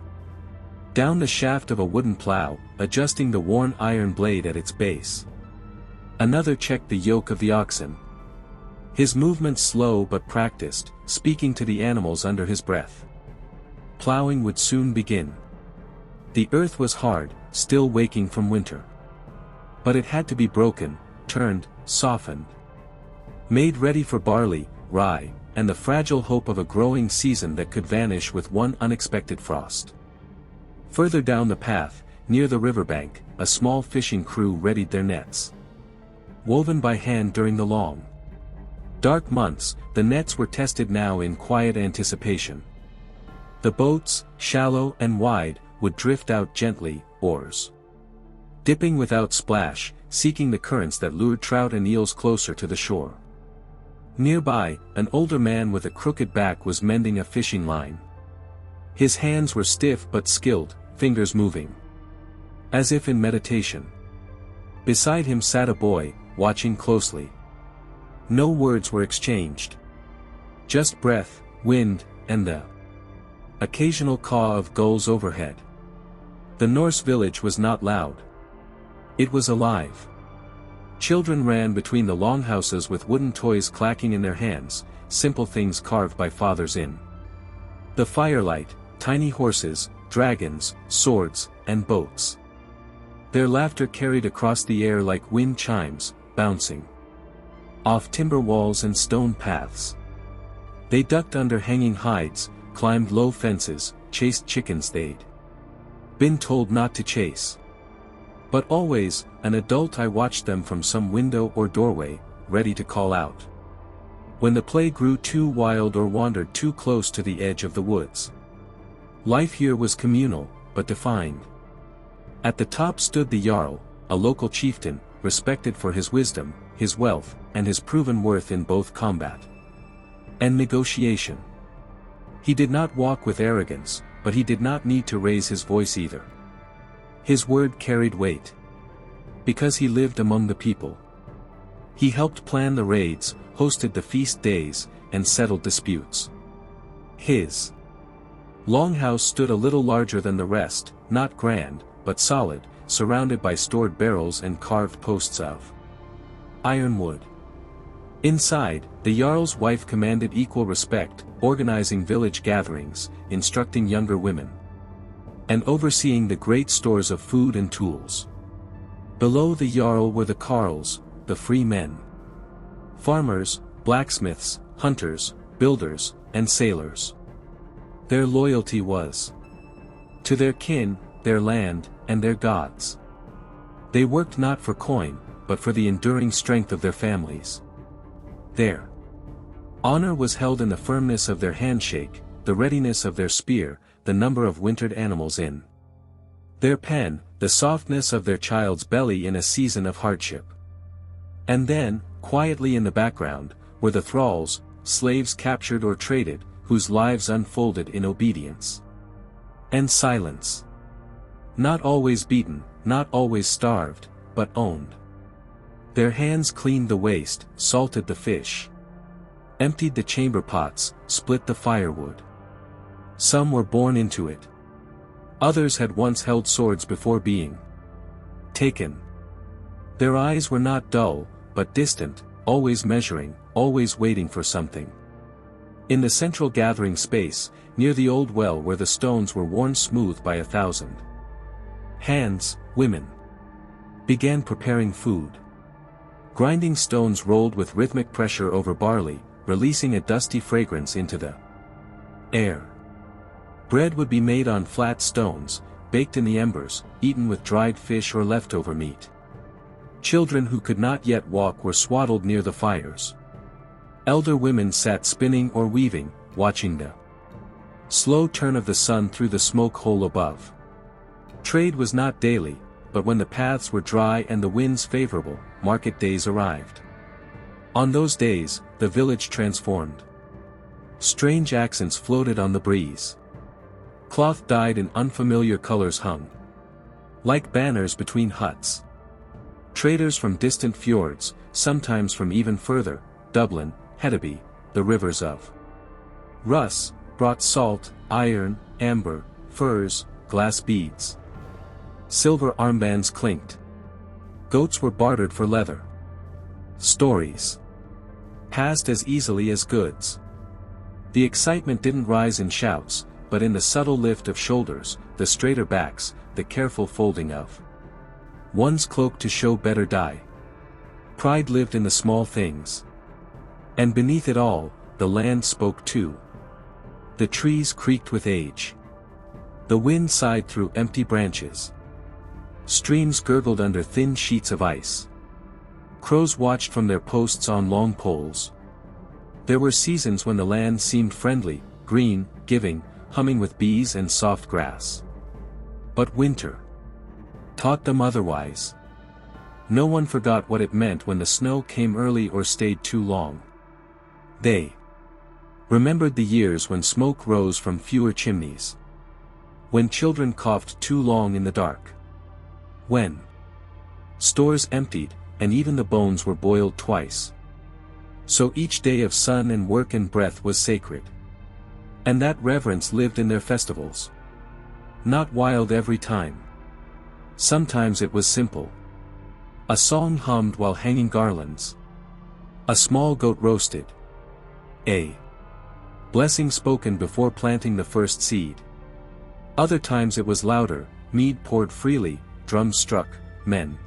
down the shaft of a wooden plow, adjusting the worn iron blade at its base. Another checked the yoke of the oxen. His movements slow but practiced, speaking to the animals under his breath. Plowing would soon begin. The earth was hard, still waking from winter. But it had to be broken, turned, softened. Made ready for barley, rye, and the fragile hope of a growing season that could vanish with one unexpected frost. Further down the path, near the riverbank, a small fishing crew readied their nets. Woven by hand during the long, dark months, the nets were tested now in quiet anticipation. The boats, shallow and wide, would drift out gently, oars dipping without splash, seeking the currents that lured trout and eels closer to the shore. Nearby, an older man with a crooked back was mending a fishing line. His hands were stiff but skilled, fingers moving as if in meditation. Beside him sat a boy, watching closely. No words were exchanged. Just breath, wind, and the occasional caw of gulls overhead. The Norse village was not loud. It was alive. Children ran between the longhouses with wooden toys clacking in their hands, simple things carved by fathers in the firelight, tiny horses, dragons, swords, and boats. Their laughter carried across the air like wind chimes, bouncing off timber walls and stone paths. They ducked under hanging hides, climbed low fences, chased chickens they'd been told not to chase. But always, an adult, I watched them from some window or doorway, ready to call out when the play grew too wild or wandered too close to the edge of the woods. Life here was communal, but defined. At the top stood the Jarl, a local chieftain, respected for his wisdom, his wealth, and his proven worth in both combat and negotiation. He did not walk with arrogance, but he did not need to raise his voice either. His word carried weight. Because he lived among the people. He helped plan the raids, hosted the feast days, and settled disputes. His longhouse stood a little larger than the rest, not grand, but solid, surrounded by stored barrels and carved posts of ironwood. Inside, the Jarl's wife commanded equal respect, organizing village gatherings, instructing younger women, and overseeing the great stores of food and tools. Below the Jarl were the carls, the free men. Farmers, blacksmiths, hunters, builders, and sailors. Their loyalty was to their kin, their land, and their gods. They worked not for coin, but for the enduring strength of their families. Their honor was held in the firmness of their handshake, the readiness of their spear, the number of wintered animals in their pen, the softness of their child's belly in a season of hardship. And then, quietly in the background, were the thralls, slaves captured or traded, whose lives unfolded in obedience and silence. Not always beaten, not always starved, but owned. Their hands cleaned the waste, salted the fish, emptied the chamber pots, split the firewood. Some were born into it. Others had once held swords before being taken. Their eyes were not dull, but distant, always measuring, always waiting for something. In the central gathering space, near the old well where the stones were worn smooth by 1,000 hands, women began preparing food. Grinding stones rolled with rhythmic pressure over barley, releasing a dusty fragrance into the air. Bread would be made on flat stones, baked in the embers, eaten with dried fish or leftover meat. Children who could not yet walk were swaddled near the fires. Elder women sat spinning or weaving, watching the slow turn of the sun through the smoke hole above. Trade was not daily, but when the paths were dry and the winds favorable, market days arrived. On those days, the village transformed. Strange accents floated on the breeze. Cloth dyed in unfamiliar colors hung like banners between huts. Traders from distant fjords, sometimes from even further, Dublin, Hedeby, the rivers of Russ, brought salt, iron, amber, furs, glass beads. Silver armbands clinked. Goats were bartered for leather. Stories passed as easily as goods. The excitement didn't rise in shouts, but in the subtle lift of shoulders, the straighter backs, the careful folding of one's cloak to show better dye. Pride lived in the small things. And beneath it all, the land spoke too. The trees creaked with age. The wind sighed through empty branches. Streams gurgled under thin sheets of ice. Crows watched from their posts on long poles. There were seasons when the land seemed friendly, green, giving, humming with bees and soft grass. But winter taught them otherwise. No one forgot what it meant when the snow came early or stayed too long. They remembered the years when smoke rose from fewer chimneys. When children coughed too long in the dark. When stores emptied, and even the bones were boiled twice. So each day of sun and work and breath was sacred. And that reverence lived in their festivals. Not wild every time. Sometimes it was simple. A song hummed while hanging garlands. A small goat roasted. A blessing spoken before planting the first seed. Other times it was louder, mead poured freely, drums struck, men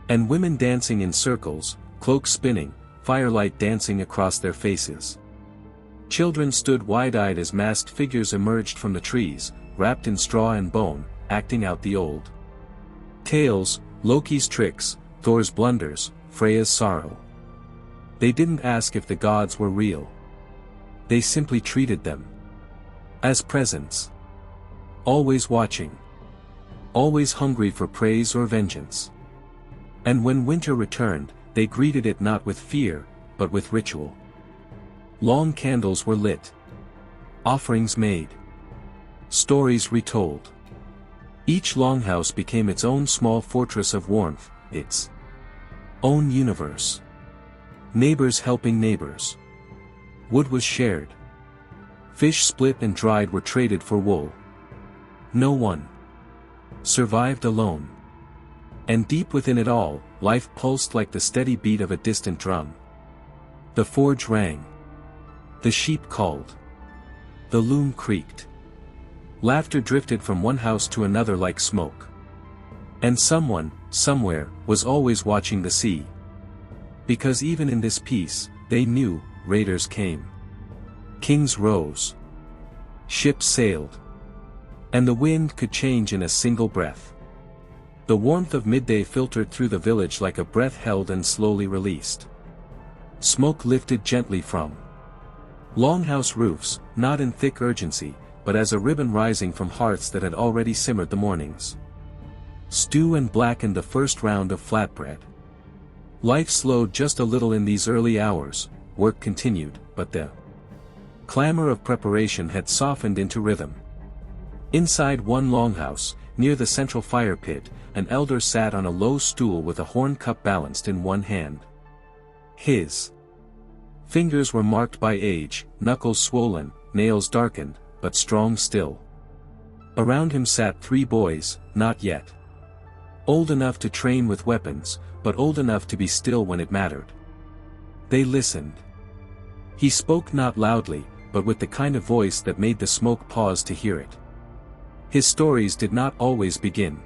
and women dancing in circles, cloaks spinning, firelight dancing across their faces. Children stood wide-eyed as masked figures emerged from the trees, wrapped in straw and bone, acting out the old tales, Loki's tricks, Thor's blunders, Freya's sorrow. They didn't ask if the gods were real. They simply treated them as presents. Always watching. Always hungry for praise or vengeance. And when winter returned, they greeted it not with fear, but with ritual. Long candles were lit. Offerings made. Stories retold. Each longhouse became its own small fortress of warmth, its own universe. Neighbors helping neighbors. Wood was shared. Fish split and dried were traded for wool. No one survived alone. And deep within it all, life pulsed like the steady beat of a distant drum. The forge rang. The sheep called. The loom creaked. Laughter drifted from one house to another like smoke. And someone, somewhere, was always watching the sea. Because even in this peace, they knew, raiders came. Kings rose. Ships sailed. And the wind could change in a single breath. The warmth of midday filtered through the village like a breath held and slowly released. Smoke lifted gently from longhouse roofs, not in thick urgency, but as a ribbon rising from hearths that had already simmered the mornings. Stew and blackened the first round of flatbread. Life slowed just a little in these early hours, work continued, but the clamor of preparation had softened into rhythm. Inside one longhouse, near the central fire pit, an elder sat on a low stool with a horn cup balanced in one hand. His fingers were marked by age, knuckles swollen, nails darkened, but strong still. Around him sat 3 boys, not yet old enough to train with weapons, but old enough to be still when it mattered. They listened. He spoke not loudly, but with the kind of voice that made the smoke pause to hear it. His stories did not always begin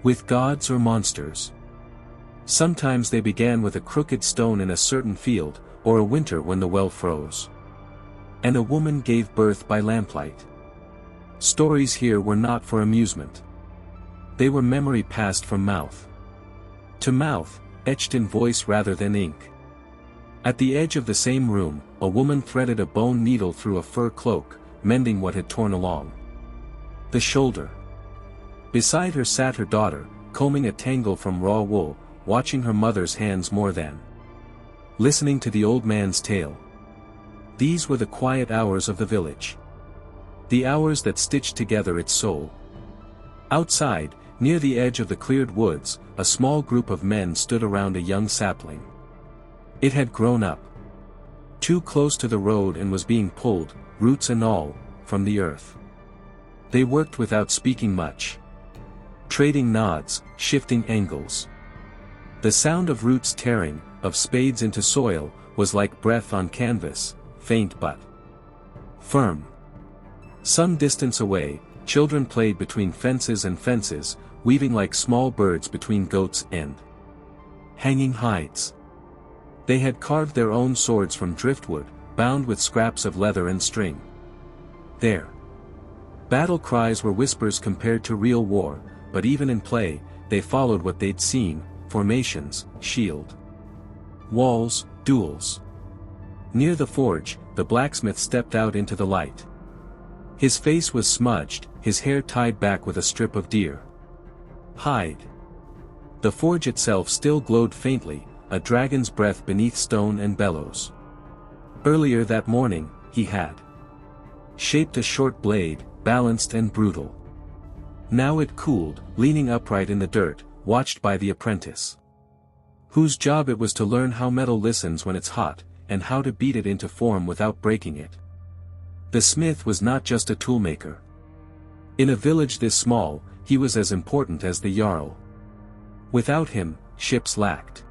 with gods or monsters. Sometimes they began with a crooked stone in a certain field, or a winter when the well froze. And a woman gave birth by lamplight. Stories here were not for amusement. They were memory passed from mouth to mouth, etched in voice rather than ink. At the edge of the same room, a woman threaded a bone needle through a fur cloak, mending what had torn along the shoulder. Beside her sat her daughter, combing a tangle from raw wool, watching her mother's hands more than listening to the old man's tale. These were the quiet hours of the village. The hours that stitched together its soul. Outside, near the edge of the cleared woods, a small group of men stood around a young sapling. It had grown up too close to the road and was being pulled, roots and all, from the earth. They worked without speaking much. Trading nods, shifting angles. The sound of roots tearing, of spades into soil, was like breath on canvas, faint but firm. Some distance away, children played between fences and fences, weaving like small birds between goats and hanging hides. They had carved their own swords from driftwood, bound with scraps of leather and string. Their battle cries were whispers compared to real war, but even in play, they followed what they'd seen: formations, shield walls, duels. Near the forge, the blacksmith stepped out into the light. His face was smudged, his hair tied back with a strip of deer hide. The forge itself still glowed faintly, a dragon's breath beneath stone and bellows. Earlier that morning, he had shaped a short blade, balanced and brutal. Now it cooled, leaning upright in the dirt, watched by the apprentice, whose job it was to learn how metal listens when it's hot, and how to beat it into form without breaking it. The smith was not just a toolmaker. In a village this small, he was as important as the jarl. Without him, ships lacked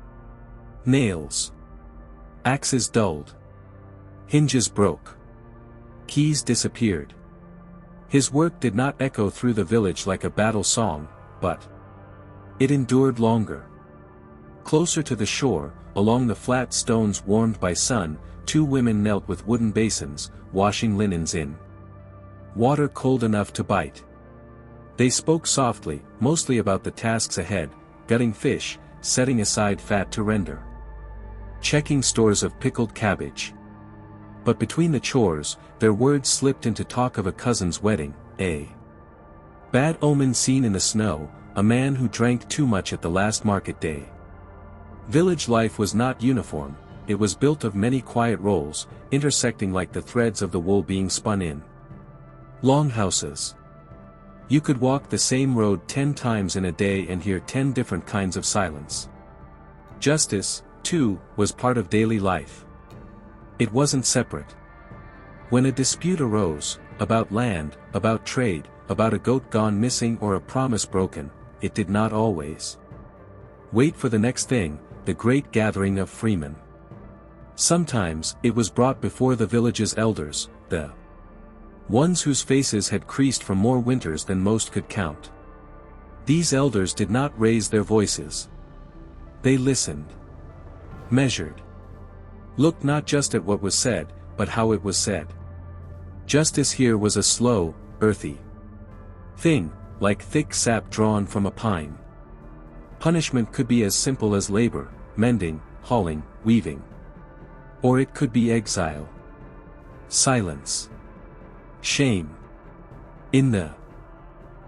nails. Axes dulled. Hinges broke. Keys disappeared. His work did not echo through the village like a battle song, but it endured longer. Closer to the shore, along the flat stones warmed by sun, two women knelt with wooden basins, washing linens in water cold enough to bite. They spoke softly, mostly about the tasks ahead, gutting fish, setting aside fat to render, checking stores of pickled cabbage. But between the chores, their words slipped into talk of a cousin's wedding, a bad omen seen in the snow, a man who drank too much at the last market day. Village life was not uniform, it was built of many quiet roles, intersecting like the threads of the wool being spun in longhouses. You could walk the same road 10 times in a day and hear 10 different kinds of silence. Justice, too, was part of daily life. It wasn't separate. When a dispute arose, about land, about trade, about a goat gone missing or a promise broken, it did not always wait for the next thing, the great gathering of freemen. Sometimes, it was brought before the village's elders, the ones whose faces had creased from more winters than most could count. These elders did not raise their voices. They listened, measured, looked not just at what was said, but how it was said. Justice here was a slow, earthy thing, like thick sap drawn from a pine. Punishment could be as simple as labor, mending, hauling, weaving. Or it could be exile, silence, shame. In the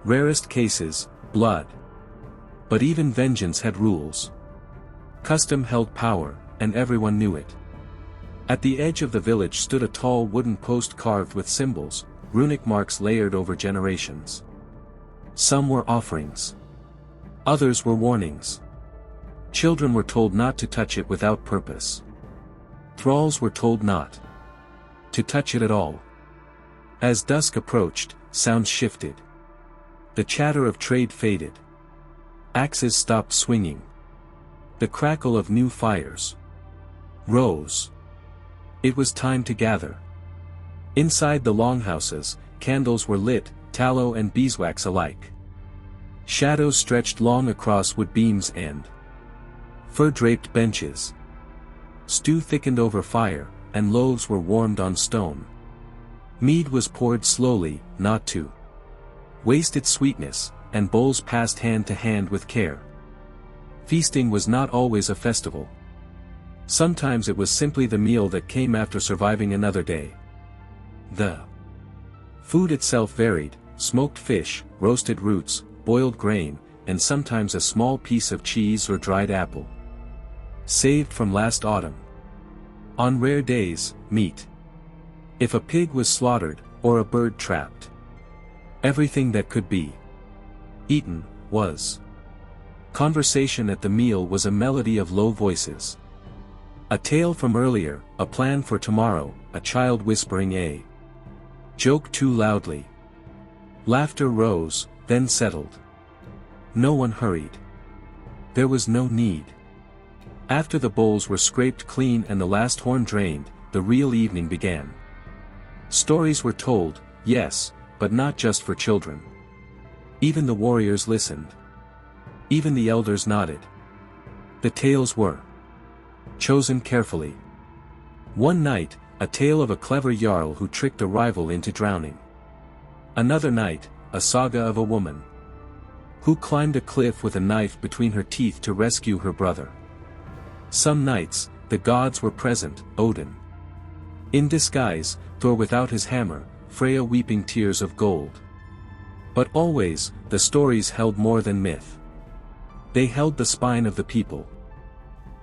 rarest cases, blood. But even vengeance had rules. Custom held power, and everyone knew it. At the edge of the village stood a tall wooden post carved with symbols, runic marks layered over generations. Some were offerings. Others were warnings. Children were told not to touch it without purpose. Thralls were told not to touch it at all. As dusk approached, sounds shifted. The chatter of trade faded. Axes stopped swinging. The crackle of new fires rose. It was time to gather. Inside the longhouses, candles were lit, tallow and beeswax alike. Shadows stretched long across wood beams and fur-draped benches. Stew thickened over fire, and loaves were warmed on stone. Mead was poured slowly, not to waste its sweetness, and bowls passed hand to hand with care. Feasting was not always a festival. Sometimes it was simply the meal that came after surviving another day. The food itself varied: smoked fish, roasted roots, boiled grain, and sometimes a small piece of cheese or dried apple, saved from last autumn. On rare days, meat. If a pig was slaughtered, or a bird trapped, everything that could be eaten was. Conversation at the meal was a melody of low voices. A tale from earlier, a plan for tomorrow, a child whispering a joke too loudly. Laughter rose, then settled. No one hurried. There was no need. After the bowls were scraped clean and the last horn drained, the real evening began. Stories were told, yes, but not just for children. Even the warriors listened. Even the elders nodded. The tales were chosen carefully. One night, a tale of a clever jarl who tricked a rival into drowning. Another night, a saga of a woman who climbed a cliff with a knife between her teeth to rescue her brother. Some nights, the gods were present: Odin in disguise, Thor without his hammer, Freya weeping tears of gold. But always, the stories held more than myth. They held the spine of the people.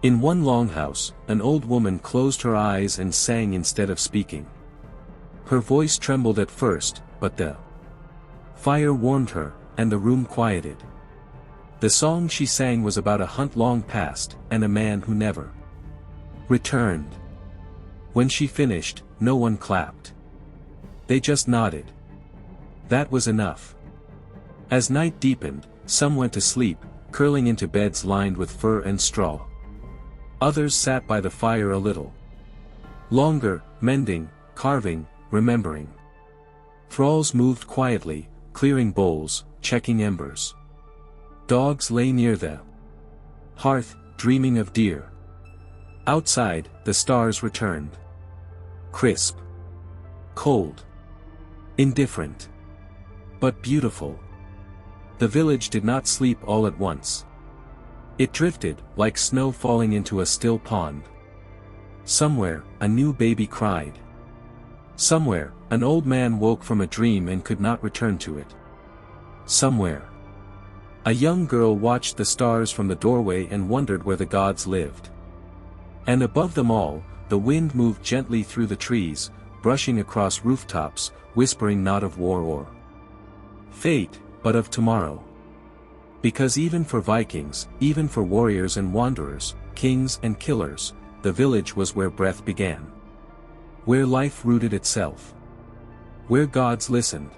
In one longhouse, an old woman closed her eyes and sang instead of speaking. Her voice trembled at first, but the fire warmed her, and the room quieted. The song she sang was about a hunt long past, and a man who never returned. When she finished, no one clapped. They just nodded. That was enough. As night deepened, some went to sleep, curling into beds lined with fur and straw. Others sat by the fire a little longer, mending, carving, remembering. Thralls moved quietly, clearing bowls, checking embers. Dogs lay near the hearth, dreaming of deer. Outside, the stars returned. Crisp. Cold. Indifferent. But beautiful. The village did not sleep all at once. It drifted, like snow falling into a still pond. Somewhere, a new baby cried. Somewhere, an old man woke from a dream and could not return to it. Somewhere, a young girl watched the stars from the doorway and wondered where the gods lived. And above them all, the wind moved gently through the trees, brushing across rooftops, whispering not of war or fate, but of tomorrow. Because even for Vikings, even for warriors and wanderers, kings and killers, the village was where breath began. Where life rooted itself. Where gods listened.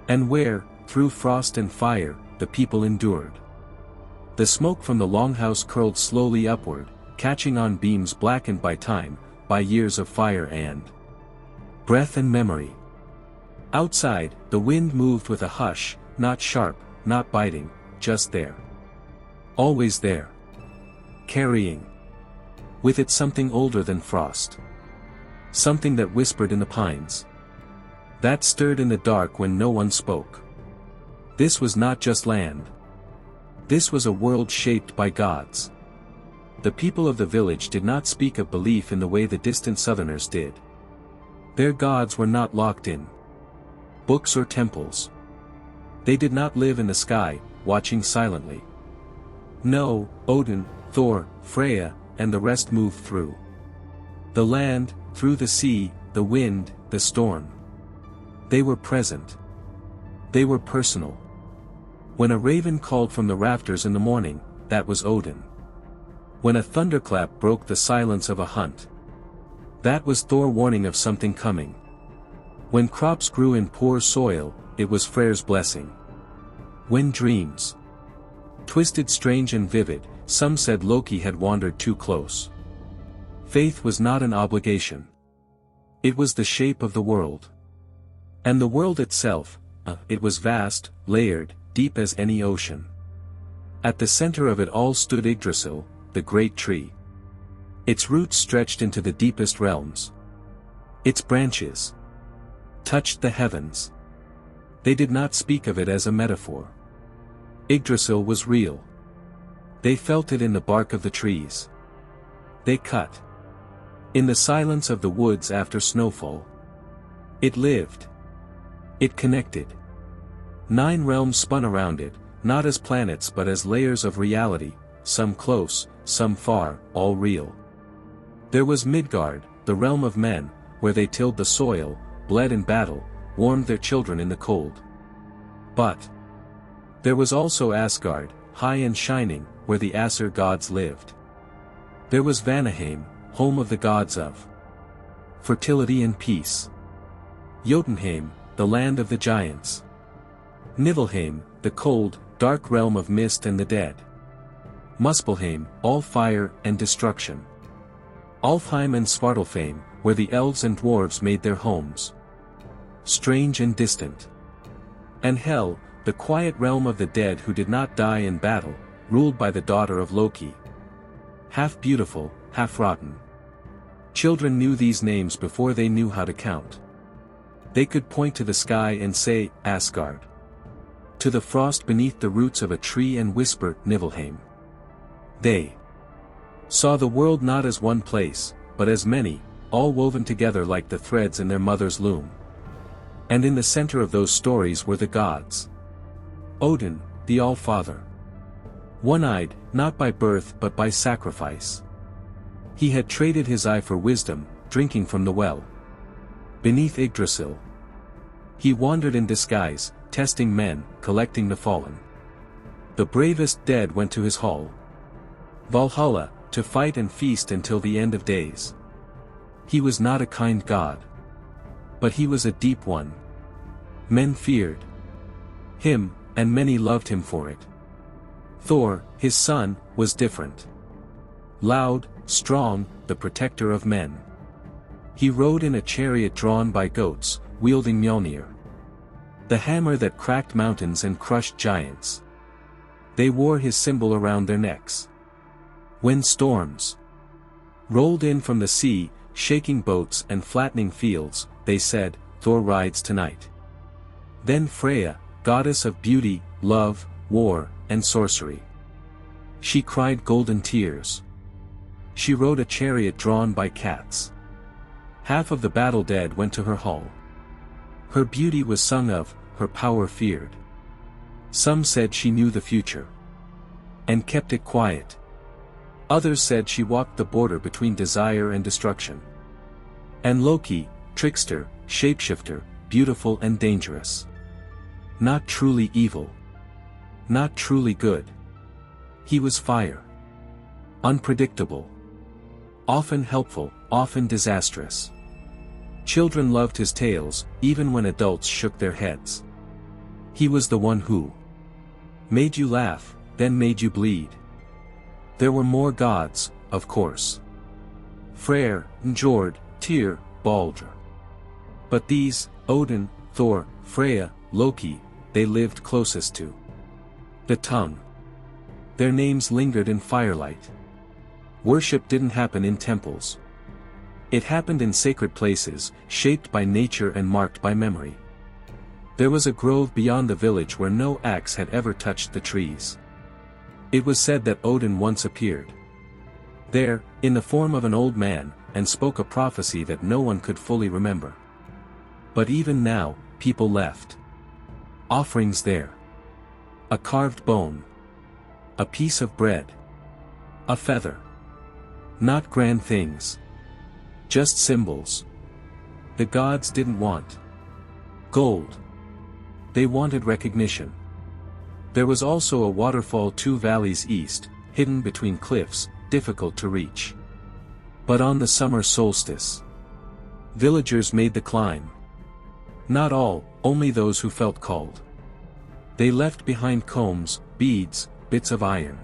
And where, through frost and fire, the people endured. The smoke from the longhouse curled slowly upward, catching on beams blackened by time, by years of fire and breath and memory. Outside, the wind moved with a hush, not sharp, not biting, just there. Always there. Carrying with it something older than frost. Something that whispered in the pines. That stirred in the dark when no one spoke. This was not just land. This was a world shaped by gods. The people of the village did not speak of belief in the way the distant southerners did. Their gods were not locked in books or temples. They did not live in the sky, watching silently. No, Odin, Thor, Freya, and the rest moved through the land, through the sea, the wind, the storm. They were present. They were personal. When a raven called from the rafters in the morning, that was Odin. When a thunderclap broke the silence of a hunt, that was Thor warning of something coming. When crops grew in poor soil, it was Freyr's blessing. When dreams twisted strange and vivid, some said Loki had wandered too close. Faith was not an obligation. It was the shape of the world. And the world itself, it was vast, layered, deep as any ocean. At the center of it all stood Yggdrasil, the great tree. Its roots stretched into the deepest realms. Its branches touched the heavens. They did not speak of it as a metaphor. Yggdrasil was real. They felt it in the bark of the trees. They cut in the silence of the woods after snowfall. It lived. It connected. 9 realms spun around it, not as planets but as layers of reality, some close, some far, all real. There was Midgard, the realm of men, where they tilled the soil, bled in battle, warmed their children in the cold. But there was also Asgard, high and shining, where the Aesir gods lived. There was Vanaheim, home of the gods of fertility and peace. Jotunheim, the land of the giants. Niflheim, the cold, dark realm of mist and the dead. Muspelheim, all fire and destruction. Alfheim and Svartalfheim, where the elves and dwarves made their homes. Strange and distant. And Hel, the quiet realm of the dead who did not die in battle, ruled by the daughter of Loki. Half beautiful, half rotten. Children knew these names before they knew how to count. They could point to the sky and say, Asgard. To the frost beneath the roots of a tree and whisper, Niflheim. They saw the world not as one place, but as many, all woven together like the threads in their mother's loom. And in the center of those stories were the gods. Odin, the All-Father. One-eyed, not by birth but by sacrifice. He had traded his eye for wisdom, drinking from the well. Beneath Yggdrasil. He wandered in disguise, testing men, collecting the fallen. The bravest dead went to his hall. Valhalla, to fight and feast until the end of days. He was not a kind god. But he was a deep one. Men feared him, and many loved him for it. Thor, his son, was different. Loud, strong, the protector of men. He rode in a chariot drawn by goats, wielding Mjolnir, the hammer that cracked mountains and crushed giants. They wore his symbol around their necks. When storms rolled in from the sea, shaking boats and flattening fields, they said, "Thor rides tonight." Then Freya, goddess of beauty, love, war, and sorcery. She cried golden tears. She rode a chariot drawn by cats. Half of the battle dead went to her hull. Her beauty was sung of, her power feared. Some said she knew the future and kept it quiet. Others said she walked the border between desire and destruction. And Loki, trickster, shapeshifter, beautiful and dangerous. Not truly evil. Not truly good. He was fire. Unpredictable. Often helpful, often disastrous. Children loved his tales, even when adults shook their heads. He was the one who made you laugh, then made you bleed. There were more gods, of course. Freyr, Njord, Tyr, Baldr. But these, Odin, Thor, Freya, Loki, they lived closest to the tongue. Their names lingered in firelight. Worship didn't happen in temples. It happened in sacred places, shaped by nature and marked by memory. There was a grove beyond the village where no axe had ever touched the trees. It was said that Odin once appeared there, in the form of an old man, and spoke a prophecy that no one could fully remember. But even now, people left offerings there. A carved bone. A piece of bread. A feather. Not grand things. Just symbols. The gods didn't want gold. They wanted recognition. There was also a waterfall 2 valleys east, hidden between cliffs, difficult to reach. But on the summer solstice, villagers made the climb. Not all, only those who felt called. They left behind combs, beads, bits of iron.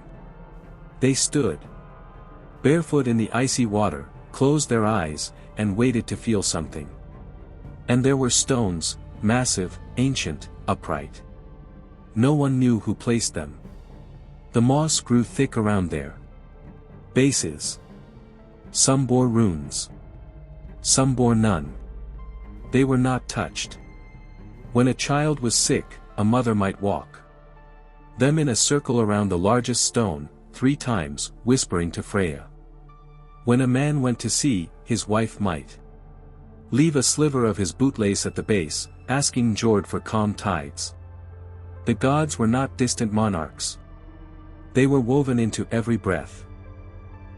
They stood barefoot in the icy water, closed their eyes, and waited to feel something. And there were stones, massive, ancient, upright. No one knew who placed them. The moss grew thick around their bases. Some bore runes. Some bore none. They were not touched. When a child was sick, a mother might walk them in a circle around the largest stone, 3 times, whispering to Freya. When a man went to sea, his wife might leave a sliver of his bootlace at the base, asking Njord for calm tides. The gods were not distant monarchs. They were woven into every breath.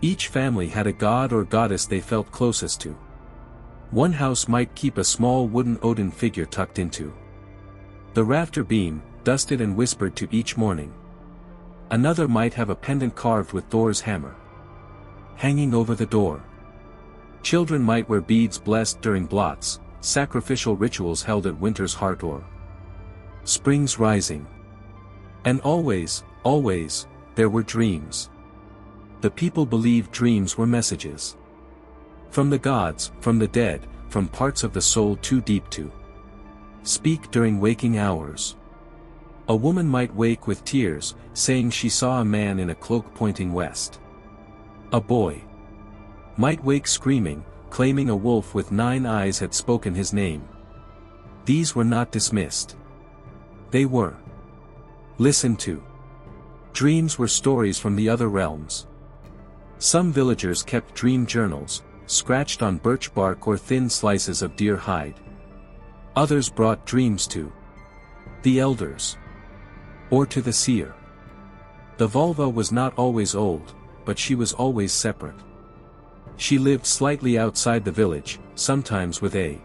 Each family had a god or goddess they felt closest to. One house might keep a small wooden Odin figure tucked into the rafter beam, dusted and whispered to each morning. Another might have a pendant carved with Thor's hammer hanging over the door. Children might wear beads blessed during blots, sacrificial rituals held at winter's heart or spring's rising. And always, always, there were dreams. The people believed dreams were messages from the gods, from the dead, from parts of the soul too deep to speak during waking hours. A woman might wake with tears, saying she saw a man in a cloak pointing west. A boy might wake screaming, claiming a wolf with 9 eyes had spoken his name. These were not dismissed. They were listened to. Dreams were stories from the other realms. Some villagers kept dream journals, scratched on birch bark or thin slices of deer hide. Others brought dreams to the elders or to the seer. The vulva was not always old, but she was always separate. She lived slightly outside the village, sometimes with a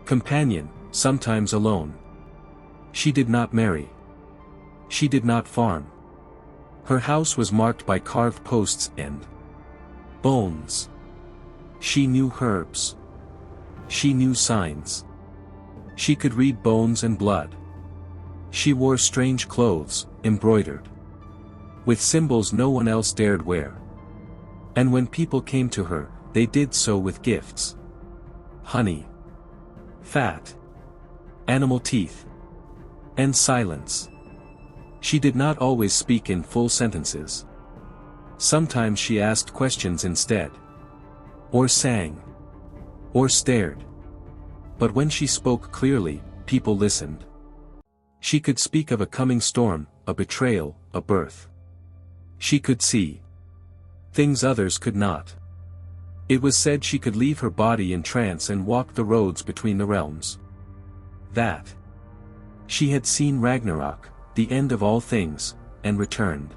companion, sometimes alone. She did not marry. She did not farm. Her house was marked by carved posts and bones. She knew herbs. She knew signs. She could read bones and blood. She wore strange clothes, embroidered with symbols no one else dared wear. And when people came to her, they did so with gifts. Honey, fat, animal teeth, and silence. She did not always speak in full sentences. Sometimes she asked questions instead. Or sang. Or stared. But when she spoke clearly, people listened. She could speak of a coming storm, a betrayal, a birth. She could see things others could not. It was said she could leave her body in trance and walk the roads between the realms. That she had seen Ragnarok, the end of all things, and returned.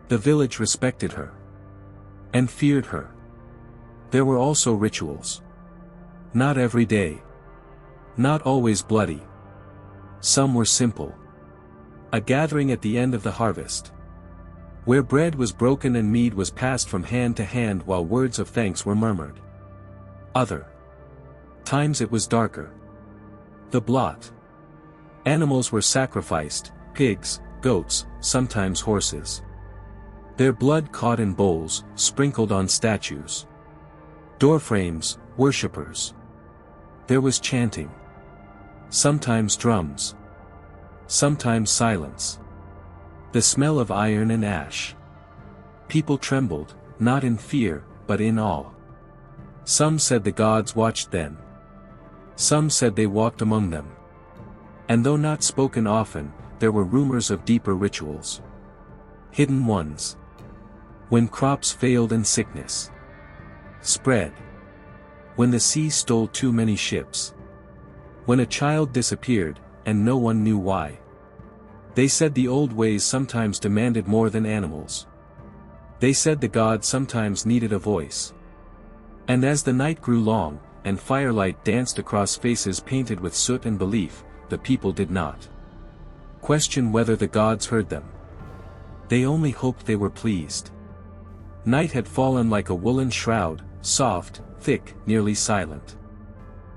The village respected her. And feared her. There were also rituals. Not every day. Not always bloody. Some were simple. A gathering at the end of the harvest, where bread was broken and mead was passed from hand to hand while words of thanks were murmured. Other times it was darker. The blot. Animals were sacrificed, pigs, goats, sometimes horses. Their blood caught in bowls, sprinkled on statues. Doorframes, worshippers. There was chanting. Sometimes drums. Sometimes silence. The smell of iron and ash. People trembled, not in fear, but in awe. Some said the gods watched them. Some said they walked among them. And though not spoken often, there were rumors of deeper rituals. Hidden ones. When crops failed and sickness spread. When the sea stole too many ships. When a child disappeared, and no one knew why. They said the old ways sometimes demanded more than animals. They said the gods sometimes needed a voice. And as the night grew long, and firelight danced across faces painted with soot and belief, the people did not question whether the gods heard them. They only hoped they were pleased. Night had fallen like a woolen shroud, soft, thick, nearly silent.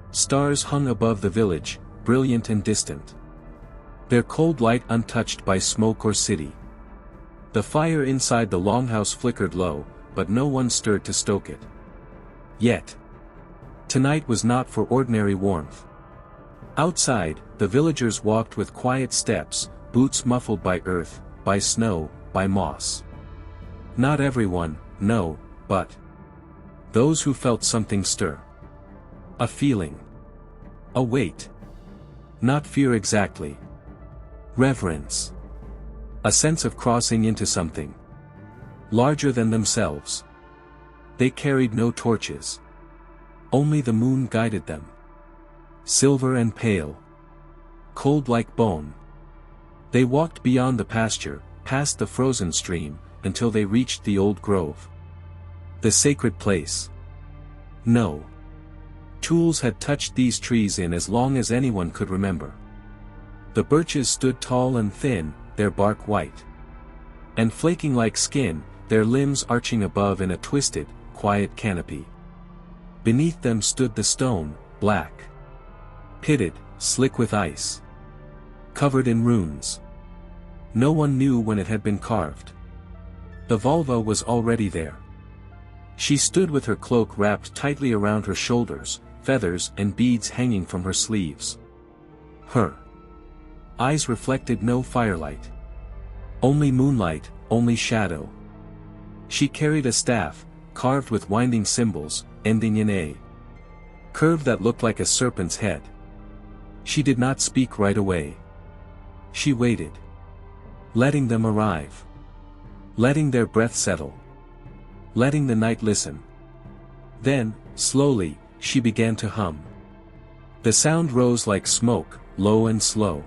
Stars hung above the village, brilliant and distant. Their cold light untouched by smoke or city. The fire inside the longhouse flickered low, but no one stirred to stoke it. Yet tonight was not for ordinary warmth. Outside, the villagers walked with quiet steps, boots muffled by earth, by snow, by moss. Not everyone, no, but those who felt something stir. A feeling. A weight. Not fear exactly. Reverence. A sense of crossing into something larger than themselves. They carried no torches. Only the moon guided them. Silver and pale. Cold like bone. They walked beyond the pasture, past the frozen stream, until they reached the old grove. The sacred place. No tools had touched these trees in as long as anyone could remember. The birches stood tall and thin, their bark white and flaking like skin, their limbs arching above in a twisted, quiet canopy. Beneath them stood the stone, black, pitted, slick with ice, covered in runes. No one knew when it had been carved. The vulva was already there. She stood with her cloak wrapped tightly around her shoulders, feathers and beads hanging from her sleeves. Her eyes reflected no firelight. Only moonlight, only shadow. She carried a staff, carved with winding symbols, ending in a curve that looked like a serpent's head. She did not speak right away. She waited. Letting them arrive. Letting their breath settle. Letting the night listen. Then, slowly, she began to hum. The sound rose like smoke, low and slow.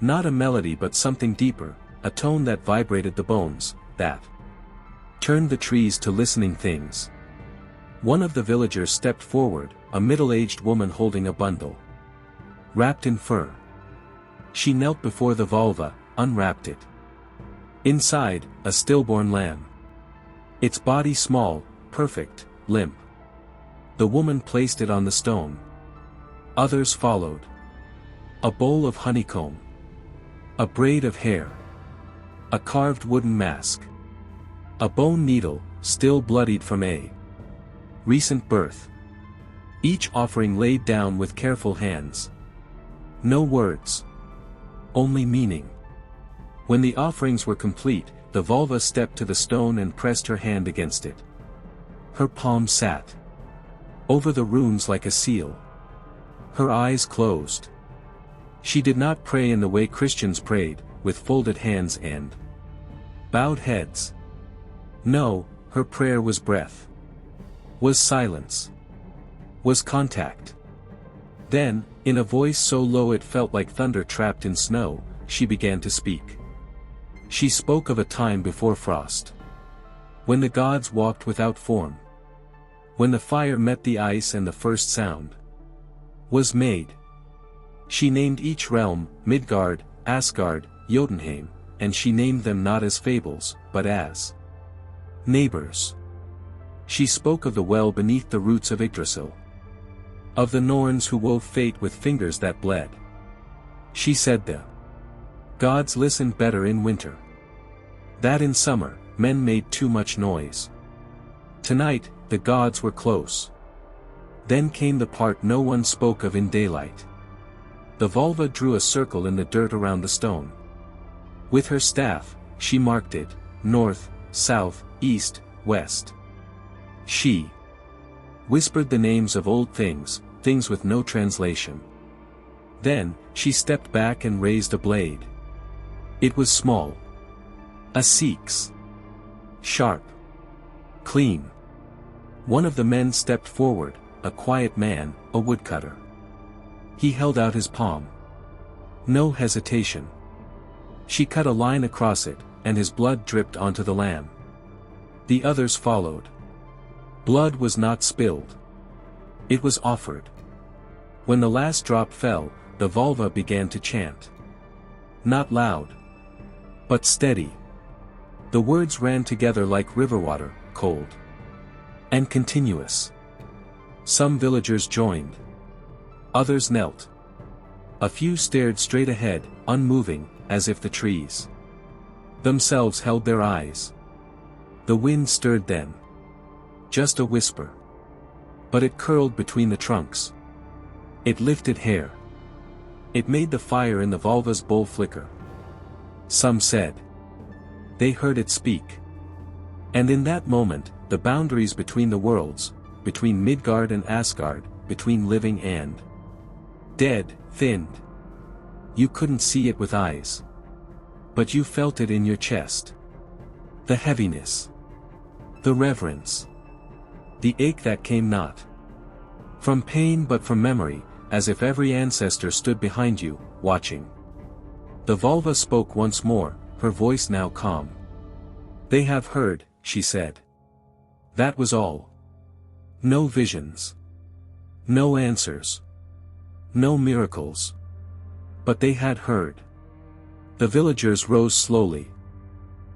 Not a melody but something deeper, a tone that vibrated the bones, that turned the trees to listening things. One of the villagers stepped forward, a middle-aged woman holding a bundle wrapped in fur. She knelt before the vulva, unwrapped it. Inside, a stillborn lamb. Its body small, perfect, limp. The woman placed it on the stone. Others followed. A bowl of honeycomb. A braid of hair. A carved wooden mask. A bone needle, still bloodied from a recent birth. Each offering laid down with careful hands. No words. Only meaning. When the offerings were complete, the vulva stepped to the stone and pressed her hand against it. Her palm sat over the runes like a seal. Her eyes closed. She did not pray in the way Christians prayed, with folded hands and bowed heads. No, her prayer was breath. Was silence. Was contact. Then, in a voice so low it felt like thunder trapped in snow, she began to speak. She spoke of a time before frost. When the gods walked without form. When the fire met the ice and the first sound was made. She named each realm, Midgard, Asgard, Jotunheim, and she named them not as fables, but as neighbors. She spoke of the well beneath the roots of Yggdrasil. Of the Norns who wove fate with fingers that bled. She said the gods listened better in winter. That in summer, men made too much noise. Tonight, the gods were close. Then came the part no one spoke of in daylight. The vulva drew a circle in the dirt around the stone. With her staff, she marked it, north, south, east, west. She whispered the names of old things, things with no translation. Then, she stepped back and raised a blade. It was small. A seek's. Sharp. Clean. One of the men stepped forward, a quiet man, a woodcutter. He held out his palm. No hesitation. She cut a line across it, and his blood dripped onto the lamb. The others followed. Blood was not spilled. It was offered. When the last drop fell, the vulva began to chant. Not loud. But steady. The words ran together like river water, cold. And continuous. Some villagers joined. Others knelt. A few stared straight ahead, unmoving, as if the trees themselves held their eyes. The wind stirred them. Just a whisper. But it curled between the trunks. It lifted hair. It made the fire in the vulva's bowl flicker. Some said they heard it speak. And in that moment, the boundaries between the worlds, between Midgard and Asgard, between living and dead, thinned. You couldn't see it with eyes. But you felt it in your chest. The heaviness. The reverence. The ache that came not from pain but from memory, as if every ancestor stood behind you, watching. The vulva spoke once more, her voice now calm. They have heard, she said. That was all. No visions. No answers. No miracles. But they had heard. The villagers rose slowly.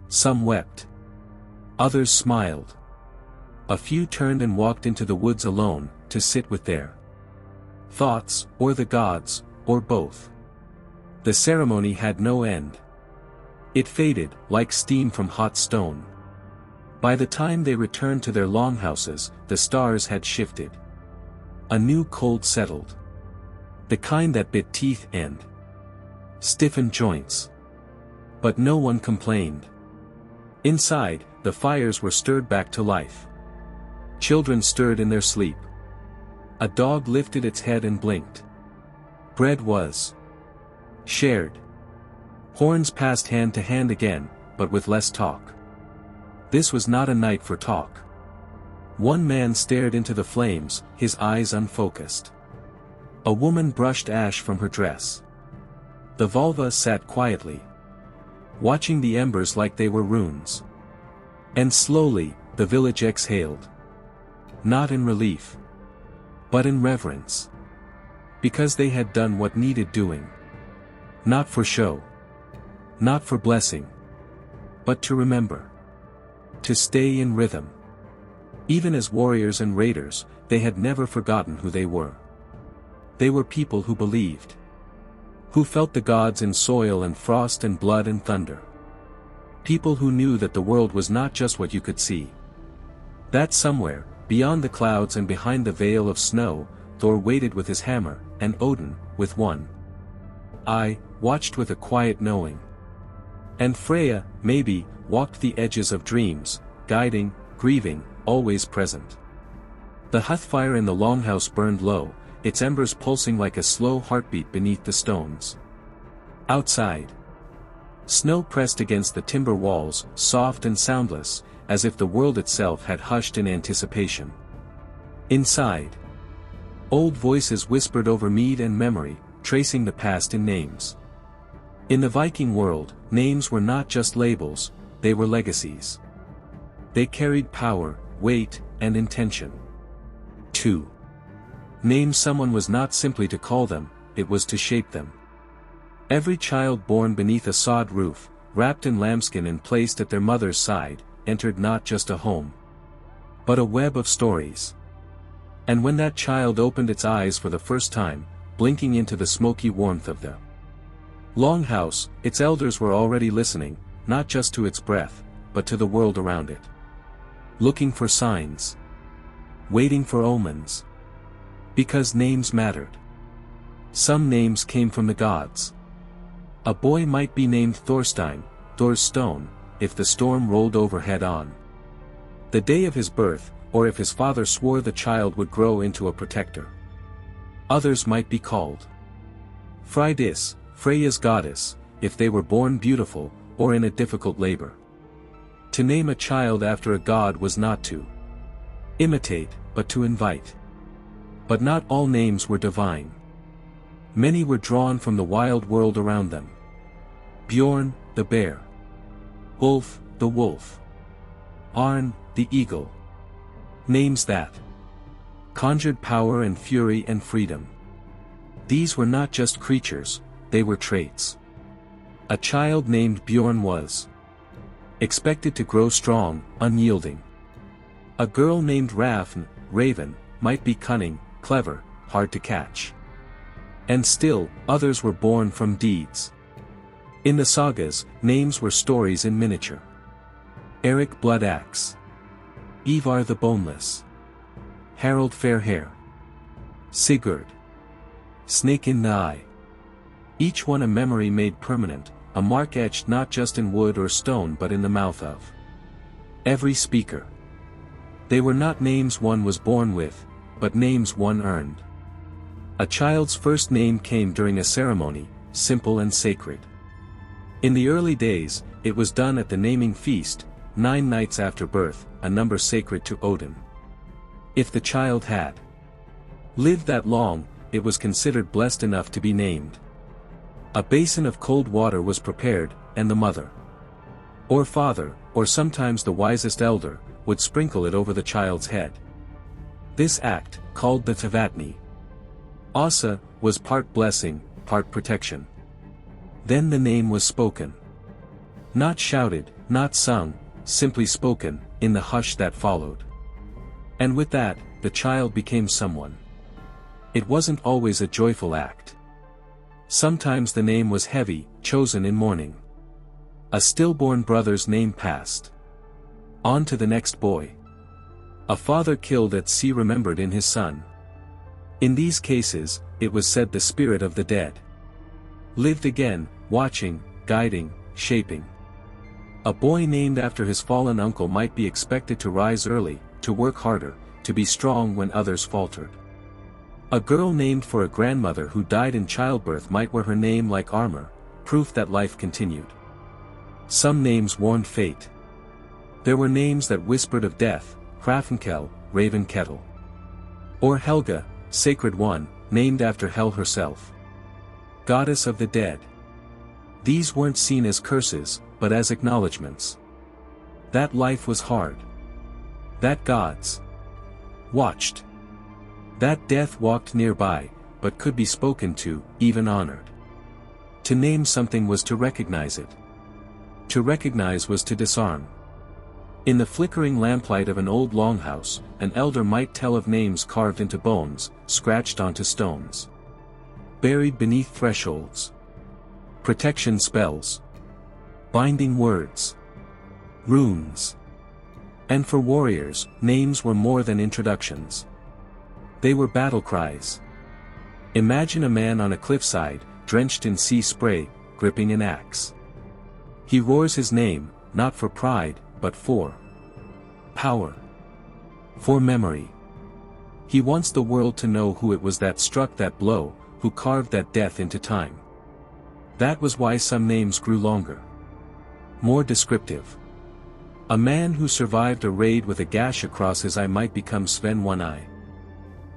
Some wept. Others smiled. A few turned and walked into the woods alone, to sit with their thoughts, or the gods, or both. The ceremony had no end. It faded, like steam from hot stone. By the time they returned to their longhouses, the stars had shifted. A new cold settled. The kind that bit teeth and stiffened joints. But no one complained. Inside, the fires were stirred back to life. Children stirred in their sleep. A dog lifted its head and blinked. Bread was shared. Horns passed hand to hand again, but with less talk. This was not a night for talk. One man stared into the flames, his eyes unfocused. A woman brushed ash from her dress. The vulva sat quietly, watching the embers like they were runes. And slowly, the village exhaled. Not in relief, but in reverence. Because they had done what needed doing. Not for show. Not for blessing. But to remember. To stay in rhythm. Even as warriors and raiders, they had never forgotten who they were. They were people who believed. Who felt the gods in soil and frost and blood and thunder. People who knew that the world was not just what you could see. That somewhere, beyond the clouds and behind the veil of snow, Thor waited with his hammer, and Odin, with one eye, watched with a quiet knowing. And Freya, maybe, walked the edges of dreams, guiding, grieving, always present. The hearth fire in the longhouse burned low, its embers pulsing like a slow heartbeat beneath the stones. Outside, snow pressed against the timber walls, soft and soundless, as if the world itself had hushed in anticipation. Inside, old voices whispered over mead and memory, tracing the past in names. In the Viking world, names were not just labels, they were legacies. They carried power, weight, and intention. 2. Name someone was not simply to call them, it was to shape them. Every child born beneath a sod roof, wrapped in lambskin and placed at their mother's side, entered not just a home, but a web of stories. And when that child opened its eyes for the first time, blinking into the smoky warmth of the longhouse, its elders were already listening, not just to its breath, but to the world around it. Looking for signs. Waiting for omens. Because names mattered. Some names came from the gods. A boy might be named Thorstein, Thor's stone, if the storm rolled overhead on the day of his birth, or if his father swore the child would grow into a protector. Others might be called Freydis, Freya's goddess, if they were born beautiful, or in a difficult labor. To name a child after a god was not to imitate, but to invite. But not all names were divine. Many were drawn from the wild world around them. Bjorn, the bear. Ulf, the wolf. Arn, the eagle. Names that conjured power and fury and freedom. These were not just creatures, they were traits. A child named Bjorn was expected to grow strong, unyielding. A girl named Rafn, Raven, might be cunning, clever, hard to catch. And still, others were born from deeds. In the sagas, names were stories in miniature. Eric Bloodaxe. Ivar the Boneless. Harold Fairhair. Sigurd. Snake in the Eye. Each one a memory made permanent, a mark etched not just in wood or stone but in the mouth of every speaker. They were not names one was born with, but names one earned. A child's first name came during a ceremony, simple and sacred. In the early days, it was done at the naming feast, 9 nights after birth, a number sacred to Odin. If the child had lived that long, it was considered blessed enough to be named. A basin of cold water was prepared, and the mother, or father, or sometimes the wisest elder, would sprinkle it over the child's head. This act, called the Tavatni Asa, was part blessing, part protection. Then the name was spoken. Not shouted, not sung, simply spoken, in the hush that followed. And with that, the child became someone. It wasn't always a joyful act. Sometimes the name was heavy, chosen in mourning. A stillborn brother's name passed on to the next boy. A father killed at sea remembered in his son. In these cases, it was said the spirit of the dead lived again, watching, guiding, shaping. A boy named after his fallen uncle might be expected to rise early, to work harder, to be strong when others faltered. A girl named for a grandmother who died in childbirth might wear her name like armor, proof that life continued. Some names warned fate. There were names that whispered of death, Hrafnkel, Raven Kettle. Or Helga, Sacred One, named after Hel herself. Goddess of the dead. These weren't seen as curses, but as acknowledgments. That life was hard. That gods watched. That death walked nearby, but could be spoken to, even honored. To name something was to recognize it. To recognize was to disarm. In the flickering lamplight of an old longhouse, an elder might tell of names carved into bones, scratched onto stones, buried beneath thresholds. Protection spells, binding words, runes. And for warriors, names were more than introductions. They were battle cries. Imagine a man on a cliffside, drenched in sea spray, gripping an axe. He roars his name, not for pride, but for power. For memory. He wants the world to know who it was that struck that blow, who carved that death into time. That was why some names grew longer, more descriptive. A man who survived a raid with a gash across his eye might become Sven One-Eye.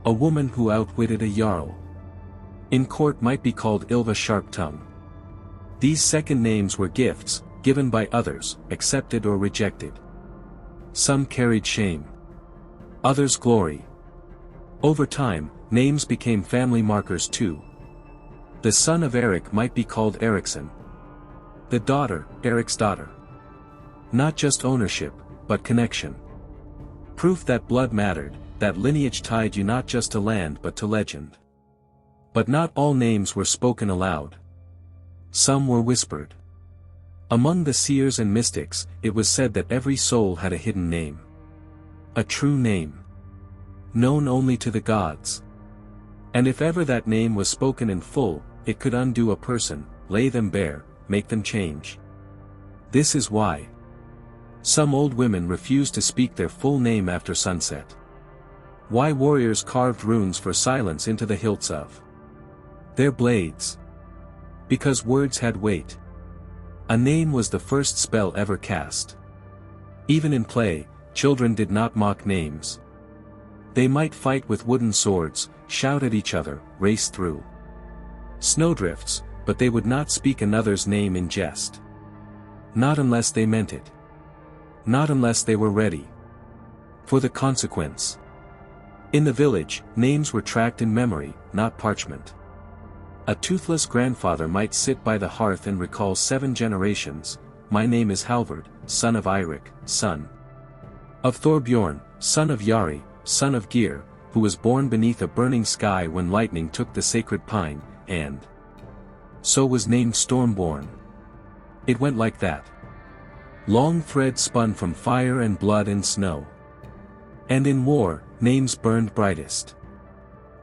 A woman who outwitted a Jarl in court might be called Ylva Sharp-Tongue. These second names were gifts, given by others, accepted or rejected. Some carried shame, others glory. Over time, names became family markers too. The son of Eric might be called Ericsson. The daughter, Eric's daughter. Not just ownership, but connection. Proof that blood mattered, that lineage tied you not just to land but to legend. But not all names were spoken aloud. Some were whispered. Among the seers and mystics, it was said that every soul had a hidden name. A true name. Known only to the gods. And if ever that name was spoken in full, it could undo a person, lay them bare, make them change. This is why some old women refuse to speak their full name after sunset. Why warriors carved runes for silence into the hilts of their blades. Because words had weight. A name was the first spell ever cast. Even in play, children did not mock names. They might fight with wooden swords, shout at each other, race through snowdrifts, but they would not speak another's name in jest. Not unless they meant it. Not unless they were ready for the consequence. In the village, names were tracked in memory, not parchment. A toothless grandfather might sit by the hearth and recall 7 generations. My name is Halvard, son of Eirik, son of Thorbjorn, son of Jari, son of Geir, who was born beneath a burning sky when lightning took the sacred pine, and so was named Stormborn. It went like that. Long threads spun from fire and blood and snow. And in war, names burned brightest.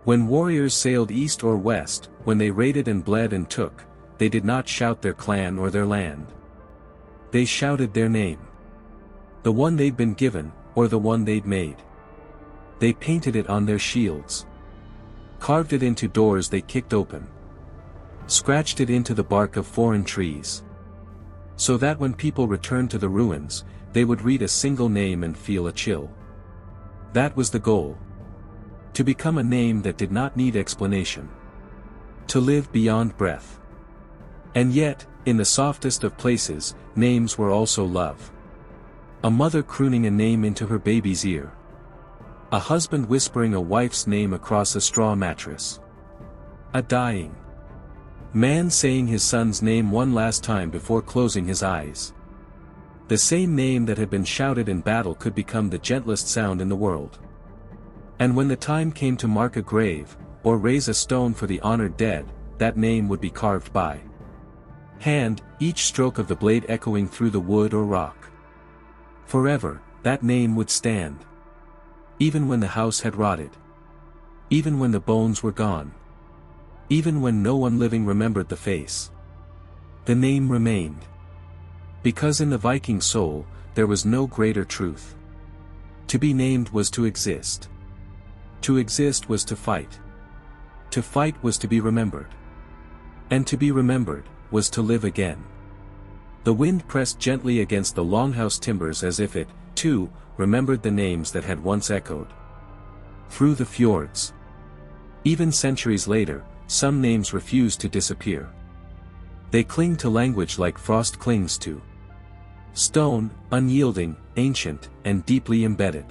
When warriors sailed east or west, when they raided and bled and took, they did not shout their clan or their land. They shouted their name. The one they'd been given, or the one they'd made. They painted it on their shields. Carved it into doors they kicked open. Scratched it into the bark of foreign trees. So that when people returned to the ruins, they would read a single name and feel a chill. That was the goal. To become a name that did not need explanation. To live beyond breath. And yet, in the softest of places, names were also love. A mother crooning a name into her baby's ear. A husband whispering a wife's name across a straw mattress. A dying man saying his son's name one last time before closing his eyes. The same name that had been shouted in battle could become the gentlest sound in the world. And when the time came to mark a grave, or raise a stone for the honored dead, that name would be carved by hand, each stroke of the blade echoing through the wood or rock. Forever, that name would stand. Even when the house had rotted. Even when the bones were gone. Even when no one living remembered the face. The name remained. Because in the Viking soul, there was no greater truth. To be named was to exist. To exist was to fight. To fight was to be remembered. And to be remembered, was to live again. The wind pressed gently against the longhouse timbers as if it, too, remembered the names that had once echoed through the fjords. Even centuries later, some names refuse to disappear. They cling to language like frost clings to stone, unyielding, ancient, and deeply embedded.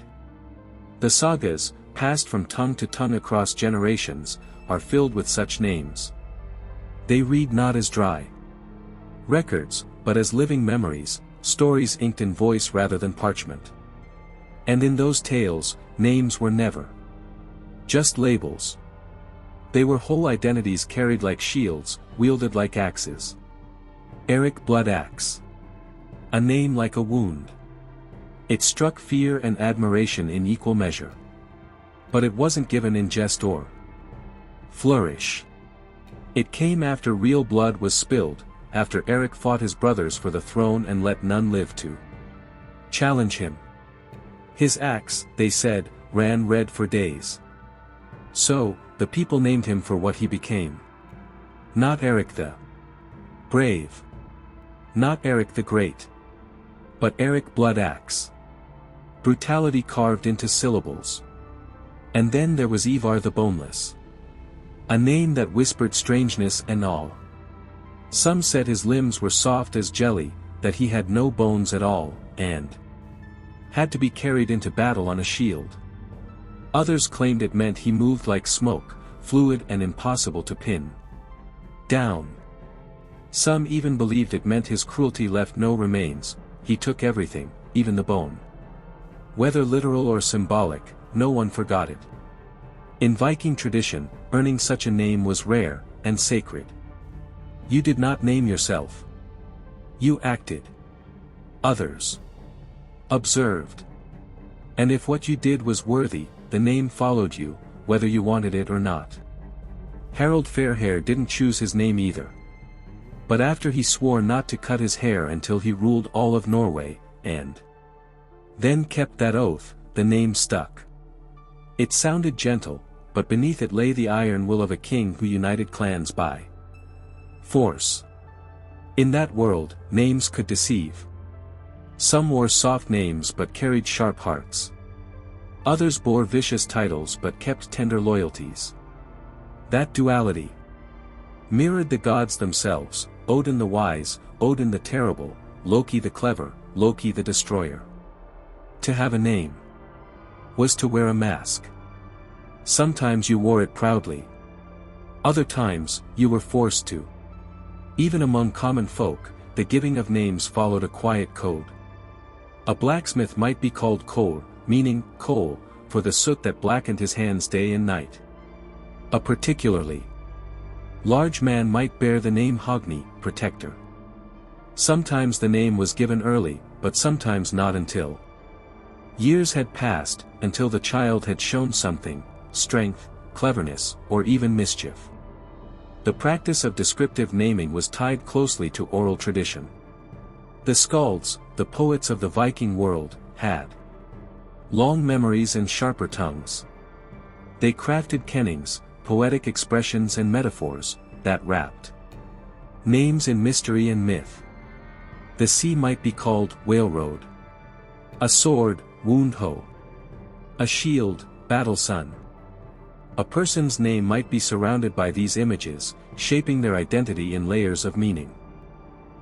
The sagas, passed from tongue to tongue across generations, are filled with such names. They read not as dry records, but as living memories, stories inked in voice rather than parchment. And in those tales, names were never just labels. They were whole identities carried like shields, wielded like axes. Eric Blood Axe. A name like a wound. It struck fear and admiration in equal measure. But it wasn't given in jest or flourish. It came after real blood was spilled, after Eric fought his brothers for the throne and let none live to challenge him. His axe, they said, ran red for days. So, the people named him for what he became. Not Eric the Brave. Not Eric the Great. But Eric Blood Axe. Brutality carved into syllables. And then there was Ivar the Boneless. A name that whispered strangeness and awe. Some said his limbs were soft as jelly, that he had no bones at all, and had to be carried into battle on a shield. Others claimed it meant he moved like smoke, fluid and impossible to pin down. Some even believed it meant his cruelty left no remains, he took everything, even the bone. Whether literal or symbolic, no one forgot it. In Viking tradition, earning such a name was rare, and sacred. You did not name yourself. You acted. Others observed. And if what you did was worthy, the name followed you, whether you wanted it or not. Harald Fairhair didn't choose his name either. But after he swore not to cut his hair until he ruled all of Norway, and then kept that oath, the name stuck. It sounded gentle, but beneath it lay the iron will of a king who united clans by force. In that world, names could deceive. Some wore soft names but carried sharp hearts. Others bore vicious titles but kept tender loyalties. That duality mirrored the gods themselves, Odin the wise, Odin the terrible, Loki the clever, Loki the destroyer. To have a name was to wear a mask. Sometimes you wore it proudly. Other times, you were forced to. Even among common folk, the giving of names followed a quiet code. A blacksmith might be called Kol, meaning coal, for the soot that blackened his hands day and night. A particularly large man might bear the name Hogni, protector. Sometimes the name was given early, but sometimes not until years had passed, until the child had shown something, strength, cleverness, or even mischief. The practice of descriptive naming was tied closely to oral tradition. The skalds, the poets of the Viking world, had long memories and sharper tongues. They crafted kennings, poetic expressions and metaphors, that wrapped names in mystery and myth. The sea might be called Whale Road. A sword, Wound Ho. A shield, Battle Sun. A person's name might be surrounded by these images, shaping their identity in layers of meaning.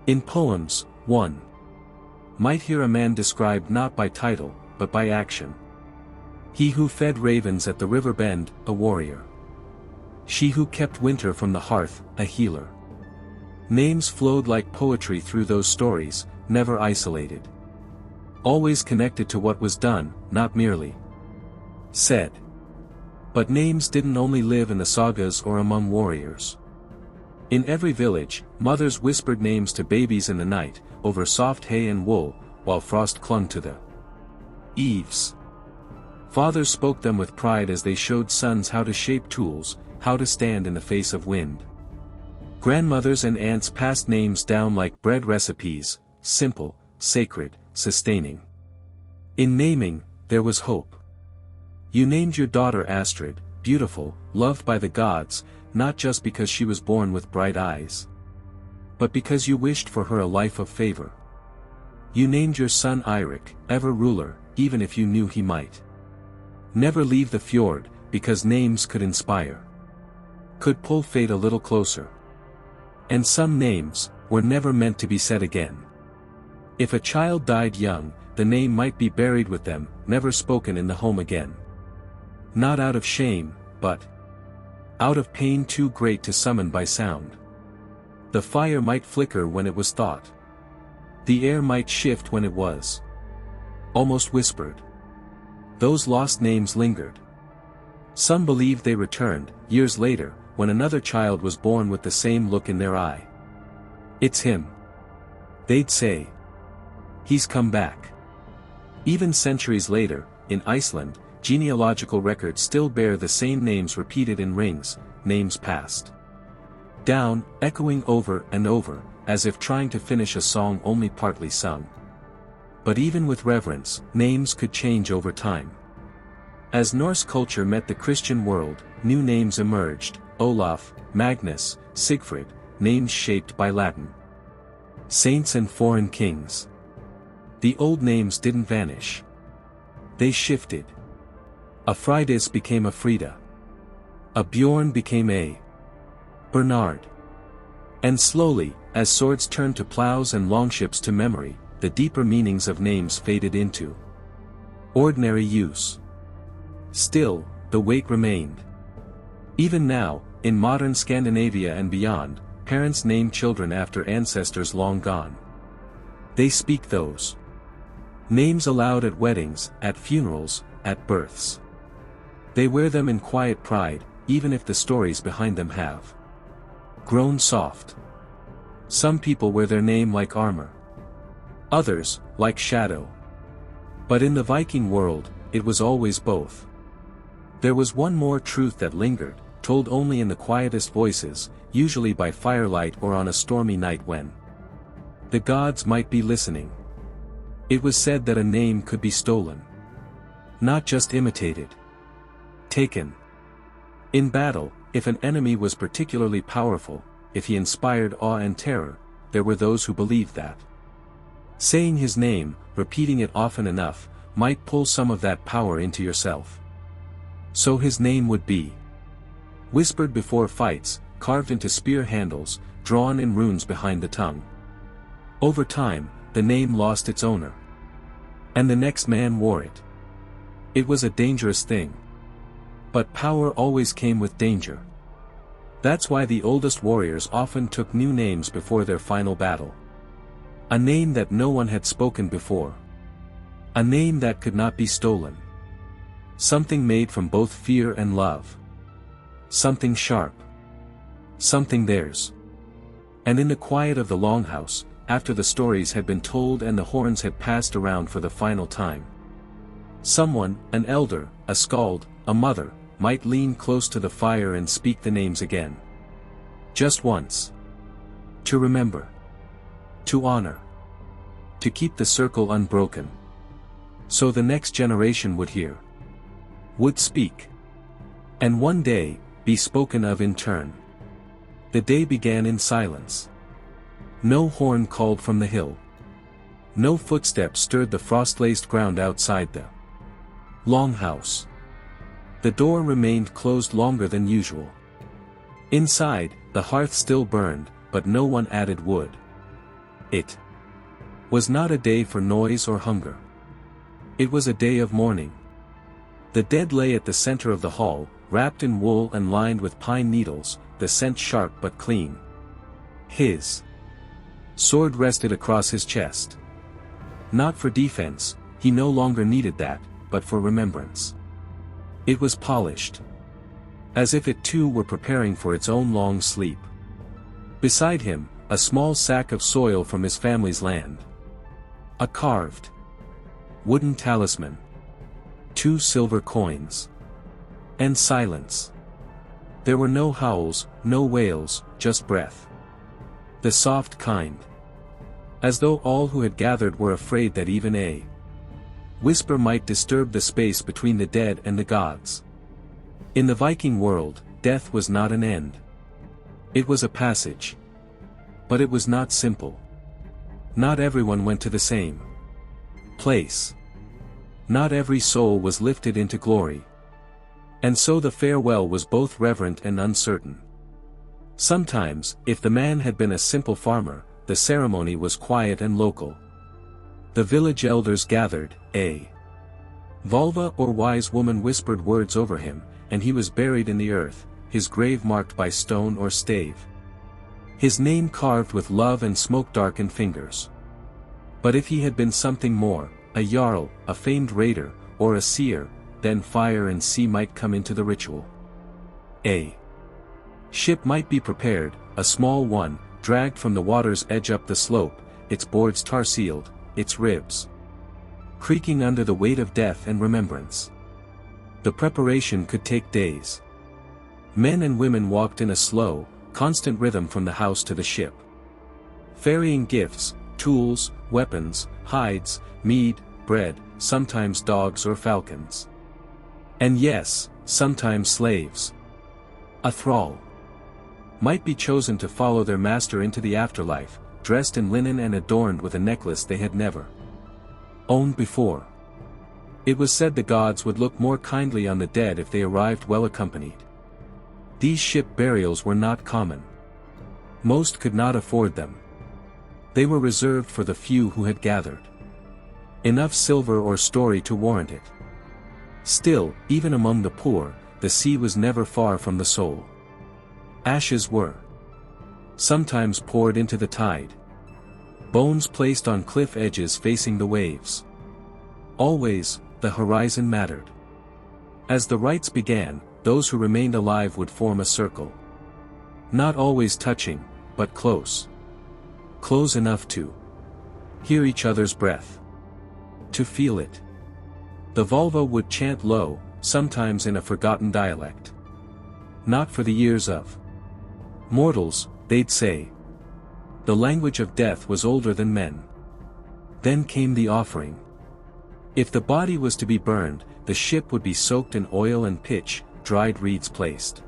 In poems, one might hear a man described not by title, but by action. He who fed ravens at the river bend, a warrior. She who kept winter from the hearth, a healer. Names flowed like poetry through those stories, never isolated. Always connected to what was done, not merely said. But names didn't only live in the sagas or among warriors. In every village, mothers whispered names to babies in the night, over soft hay and wool, while frost clung to the eaves. Fathers spoke them with pride as they showed sons how to shape tools, how to stand in the face of wind. Grandmothers and aunts passed names down like bread recipes, simple, sacred, sustaining. In naming, there was hope. You named your daughter Astrid, beautiful, loved by the gods, not just because she was born with bright eyes, but because you wished for her a life of favor. You named your son Eirik, ever ruler, even if you knew he might never leave the fjord, because names could inspire, could pull fate a little closer. And some names were never meant to be said again. If a child died young, the name might be buried with them, never spoken in the home again. Not out of shame, but out of pain too great to summon by sound. The fire might flicker when it was thought The air might shift when it was almost whispered. Those lost names lingered. Some believed they returned, years later, when another child was born with the same look in their eye. "It's him," they'd say. "He's come back." Even centuries later, in Iceland, genealogical records still bear the same names repeated in rings, names passed down, echoing over and over, as if trying to finish a song only partly sung. But even with reverence, names could change over time. As Norse culture met the Christian world, new names emerged: Olaf, Magnus, Siegfried, names shaped by Latin saints and foreign kings. The old names didn't vanish. They shifted. A Freydis became a Frida. A Bjorn became a Bernard. And slowly, as swords turned to plows and longships to memory, the deeper meanings of names faded into ordinary use. Still, the weight remained. Even now, in modern Scandinavia and beyond, parents name children after ancestors long gone. They speak those names aloud at weddings, at funerals, at births. They wear them in quiet pride, even if the stories behind them have grown soft. Some people wear their name like armor. Others, like shadow. But in the Viking world, it was always both. There was one more truth that lingered, told only in the quietest voices, usually by firelight or on a stormy night when the gods might be listening. It was said that a name could be stolen. Not just imitated. Taken. In battle, if an enemy was particularly powerful, if he inspired awe and terror, there were those who believed that saying his name, repeating it often enough, might pull some of that power into yourself. So his name would be whispered before fights, carved into spear handles, drawn in runes behind the tongue. Over time, the name lost its owner. And the next man wore it. It was a dangerous thing. But power always came with danger. That's why the oldest warriors often took new names before their final battle. A name that no one had spoken before. A name that could not be stolen. Something made from both fear and love. Something sharp. Something theirs. And in the quiet of the longhouse, after the stories had been told and the horns had passed around for the final time, someone, an elder, a skald, a mother, might lean close to the fire and speak the names again. Just once. To remember. To honor. To keep the circle unbroken. So the next generation would hear. Would speak. And one day, be spoken of in turn. The day began in silence. No horn called from the hill. No footsteps stirred the frost-laced ground outside the longhouse. The door remained closed longer than usual. Inside, the hearth still burned, but no one added wood. It was not a day for noise or hunger. It was a day of mourning. The dead lay at the center of the hall, wrapped in wool and lined with pine needles, the scent sharp but clean. His sword rested across his chest. Not for defense, he no longer needed that, but for remembrance. It was polished. As if it too were preparing for its own long sleep. Beside him, a small sack of soil from his family's land. A carved wooden talisman. 2 silver coins. And silence. There were no howls, no wails, just breath. The soft kind. As though all who had gathered were afraid that even a whisper might disturb the space between the dead and the gods. In the Viking world, death was not an end. It was a passage. But it was not simple. Not everyone went to the same place. Not every soul was lifted into glory. And so the farewell was both reverent and uncertain. Sometimes, if the man had been a simple farmer, the ceremony was quiet and local. The village elders gathered, a vulva or wise woman whispered words over him, and he was buried in the earth, his grave marked by stone or stave. His name carved with love and smoke-darkened fingers. But if he had been something more, a jarl, a famed raider, or a seer, then fire and sea might come into the ritual. A ship might be prepared, a small one, dragged from the water's edge up the slope, its boards tar-sealed, its ribs creaking under the weight of death and remembrance. The preparation could take days. Men and women walked in a slow, constant rhythm from the house to the ship, ferrying gifts, tools, weapons, hides, mead, bread, sometimes dogs or falcons. And yes, sometimes slaves. A thrall might be chosen to follow their master into the afterlife, dressed in linen and adorned with a necklace they had never owned before. It was said the gods would look more kindly on the dead if they arrived well accompanied. These ship burials were not common. Most could not afford them. They were reserved for the few who had gathered enough silver or story to warrant it. Still, even among the poor, the sea was never far from the soul. Ashes were sometimes poured into the tide. Bones placed on cliff edges facing the waves. Always, the horizon mattered. As the rites began, those who remained alive would form a circle. Not always touching, but close. Close enough to hear each other's breath. To feel it. The vulva would chant low, sometimes in a forgotten dialect. Not for the ears of mortals, they'd say. The language of death was older than men. Then came the offering. If the body was to be burned, the ship would be soaked in oil and pitch, dried reeds placed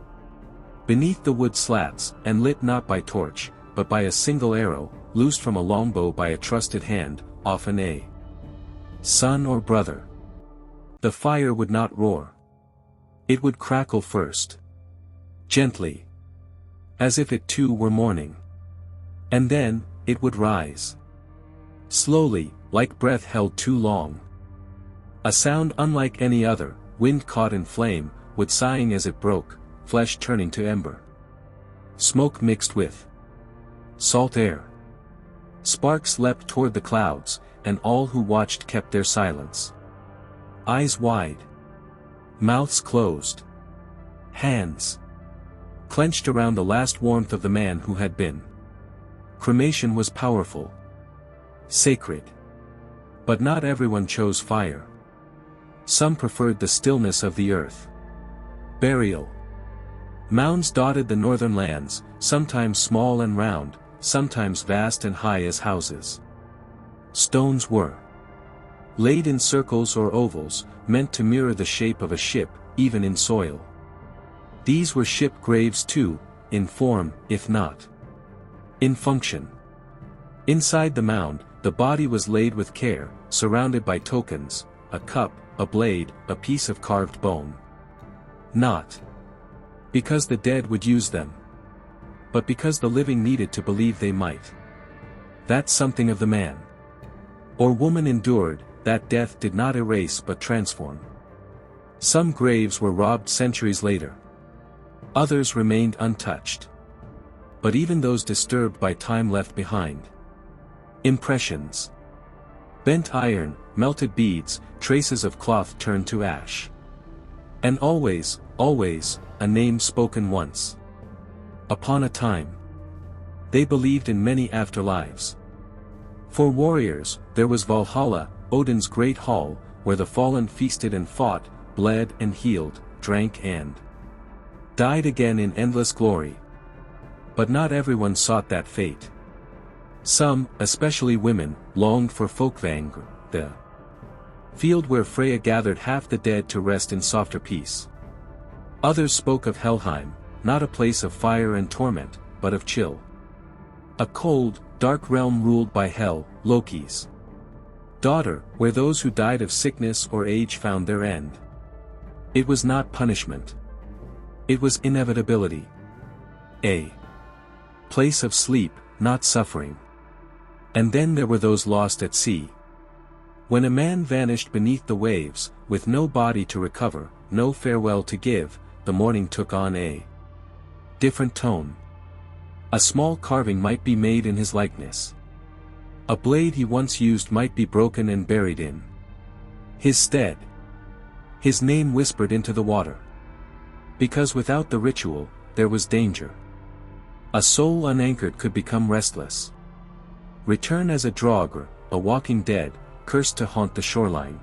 beneath the wood slats, and lit not by torch, but by a single arrow, loosed from a longbow by a trusted hand, often a son or brother. The fire would not roar. It would crackle first. Gently. As if it too were mourning. And then, it would rise. Slowly, like breath held too long. A sound unlike any other, wind caught in flame, would sighing as it broke, flesh turning to ember. Smoke mixed with salt air. Sparks leapt toward the clouds, and all who watched kept their silence. Eyes wide. Mouths closed. Hands clenched around the last warmth of the man who had been. Cremation was powerful. Sacred. But not everyone chose fire. Some preferred the stillness of the earth. Burial. Mounds dotted the northern lands, sometimes small and round, sometimes vast and high as houses. Stones were laid in circles or ovals, meant to mirror the shape of a ship, even in soil. These were ship graves too, in form, if not in function. Inside the mound, the body was laid with care, surrounded by tokens, a cup, a blade, a piece of carved bone. Not because the dead would use them, but because the living needed to believe they might. That something of the man or woman endured, that death did not erase but transform. Some graves were robbed centuries later. Others remained untouched. But even those disturbed by time left behind impressions. Bent iron, melted beads, traces of cloth turned to ash. And always, always, a name spoken once. Upon a time. They believed in many afterlives. For warriors, there was Valhalla, Odin's great hall, where the fallen feasted and fought, bled and healed, drank and died again in endless glory. But not everyone sought that fate. Some, especially women, longed for Folkvang, the field where Freya gathered half the dead to rest in softer peace. Others spoke of Helheim, not a place of fire and torment, but of chill. A cold, dark realm ruled by Hel, Loki's daughter, where those who died of sickness or age found their end. It was not punishment. It was inevitability. A place of sleep, not suffering. And then there were those lost at sea. When a man vanished beneath the waves, with no body to recover, no farewell to give, the mourning took on a different tone. A small carving might be made in his likeness. A blade he once used might be broken and buried in his stead. His name whispered into the water. Because without the ritual, there was danger. A soul unanchored could become restless. Return as a draugr, a walking dead, cursed to haunt the shoreline.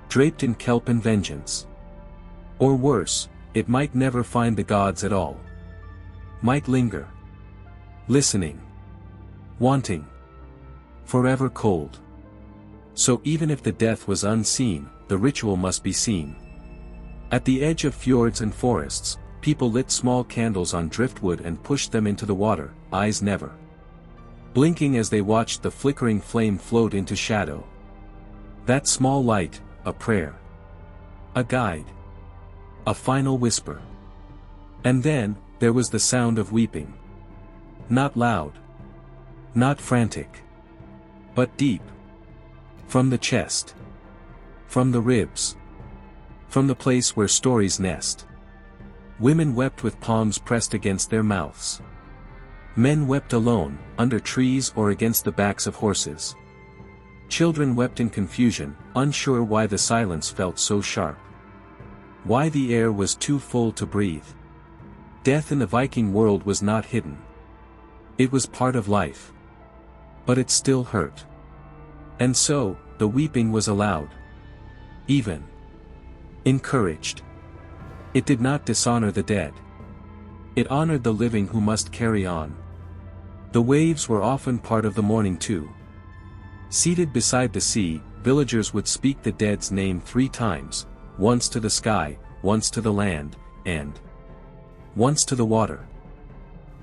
Draped in kelp and vengeance. Or worse, it might never find the gods at all. Might linger. Listening. Wanting. Forever cold. So even if the death was unseen, the ritual must be seen. At the edge of fjords and forests, people lit small candles on driftwood and pushed them into the water, eyes never blinking as they watched the flickering flame float into shadow. That small light, a prayer. A guide. A final whisper. And then, there was the sound of weeping. Not loud. Not frantic. But deep. From the chest. From the ribs. From the place where stories nest. Women wept with palms pressed against their mouths. Men wept alone, under trees or against the backs of horses. Children wept in confusion, unsure why the silence felt so sharp. Why the air was too full to breathe. Death in the Viking world was not hidden. It was part of life. But it still hurt. And so, the weeping was allowed. Even. Encouraged. It did not dishonor the dead. It honored the living who must carry on. The waves were often part of the mourning too. Seated beside the sea, villagers would speak the dead's name 3 times, once to the sky, once to the land, and once to the water.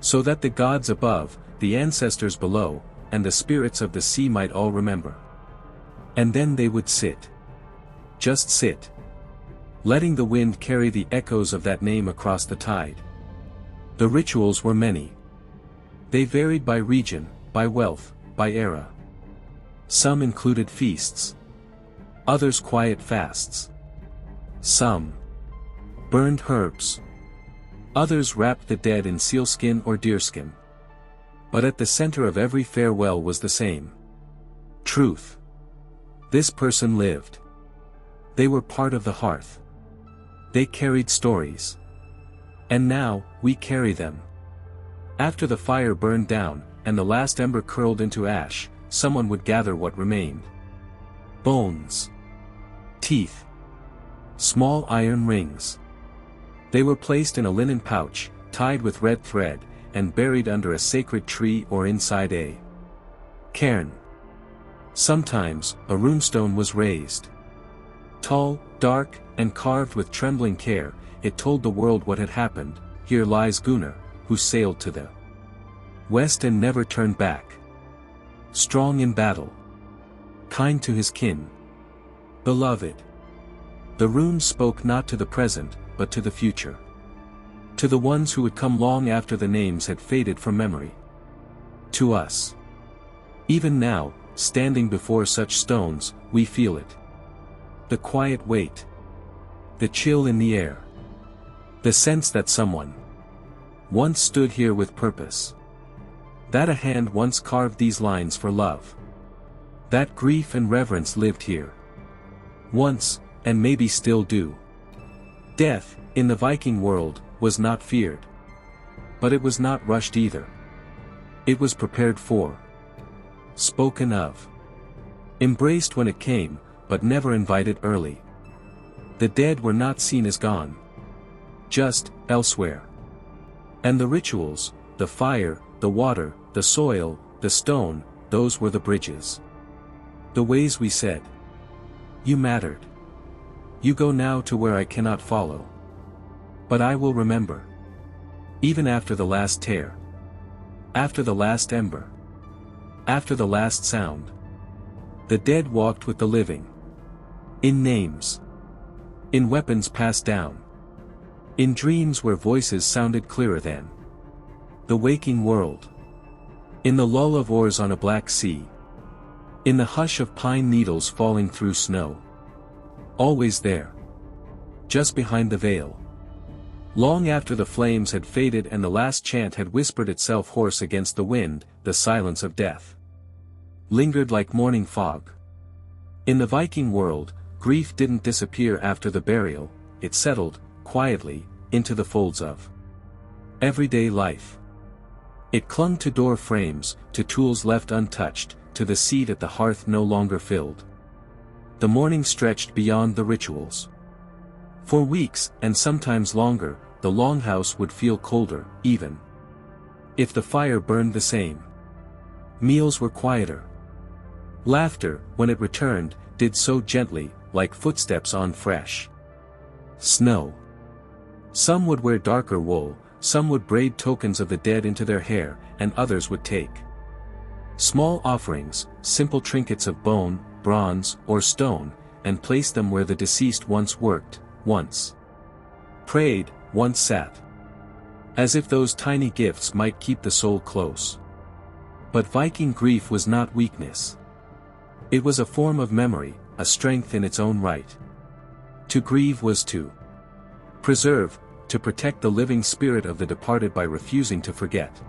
So that the gods above, the ancestors below, and the spirits of the sea might all remember. And then they would sit. Just sit. Letting the wind carry the echoes of that name across the tide. The rituals were many. They varied by region, by wealth, by era. Some included feasts. Others quiet fasts. Some burned herbs. Others wrapped the dead in sealskin or deerskin. But at the center of every farewell was the same. Truth. This person lived. They were part of the hearth. They carried stories. And now, we carry them. After the fire burned down, and the last ember curled into ash, someone would gather what remained. Bones. Teeth. Small iron rings. They were placed in a linen pouch, tied with red thread, and buried under a sacred tree or inside a cairn. Sometimes, a runestone was raised. Tall, dark, and carved with trembling care, it told the world what had happened. Here lies Gunnar, who sailed to the west and never turned back. Strong in battle. Kind to his kin. Beloved. The runes spoke not to the present, but to the future. To the ones who would come long after the names had faded from memory. To us. Even now, standing before such stones, we feel it. The quiet weight. The chill in the air. The sense that someone once stood here with purpose. That a hand once carved these lines for love. That grief and reverence lived here. Once, and maybe still do. Death, in the Viking world, was not feared. But it was not rushed either. It was prepared for. Spoken of. Embraced when it came, but never invited early. The dead were not seen as gone. Just, elsewhere. And the rituals, the fire, the water, the soil, the stone, those were the bridges. The ways we said. You mattered. You go now to where I cannot follow. But I will remember. Even after the last tear. After the last ember. After the last sound. The dead walked with the living. In names. In weapons passed down. In dreams where voices sounded clearer than the waking world. In the lull of oars on a black sea. In the hush of pine needles falling through snow. Always there. Just behind the veil. Long after the flames had faded and the last chant had whispered itself hoarse against the wind, the silence of death. lingered like morning fog. In the Viking world, grief didn't disappear after the burial, it settled, quietly, into the folds of everyday life. It clung to door frames, to tools left untouched, to the seat at the hearth no longer filled. The mourning stretched beyond the rituals. For weeks, and sometimes longer, the longhouse would feel colder, even if the fire burned the same. Meals were quieter. Laughter, when it returned, did so gently, like footsteps on fresh snow. Some would wear darker wool, some would braid tokens of the dead into their hair, and others would take small offerings, simple trinkets of bone, bronze, or stone, and place them where the deceased once worked, once prayed, once sat. As if those tiny gifts might keep the soul close. But Viking grief was not weakness. It was a form of memory, a strength in its own right. To grieve was to preserve, to protect the living spirit of the departed by refusing to forget.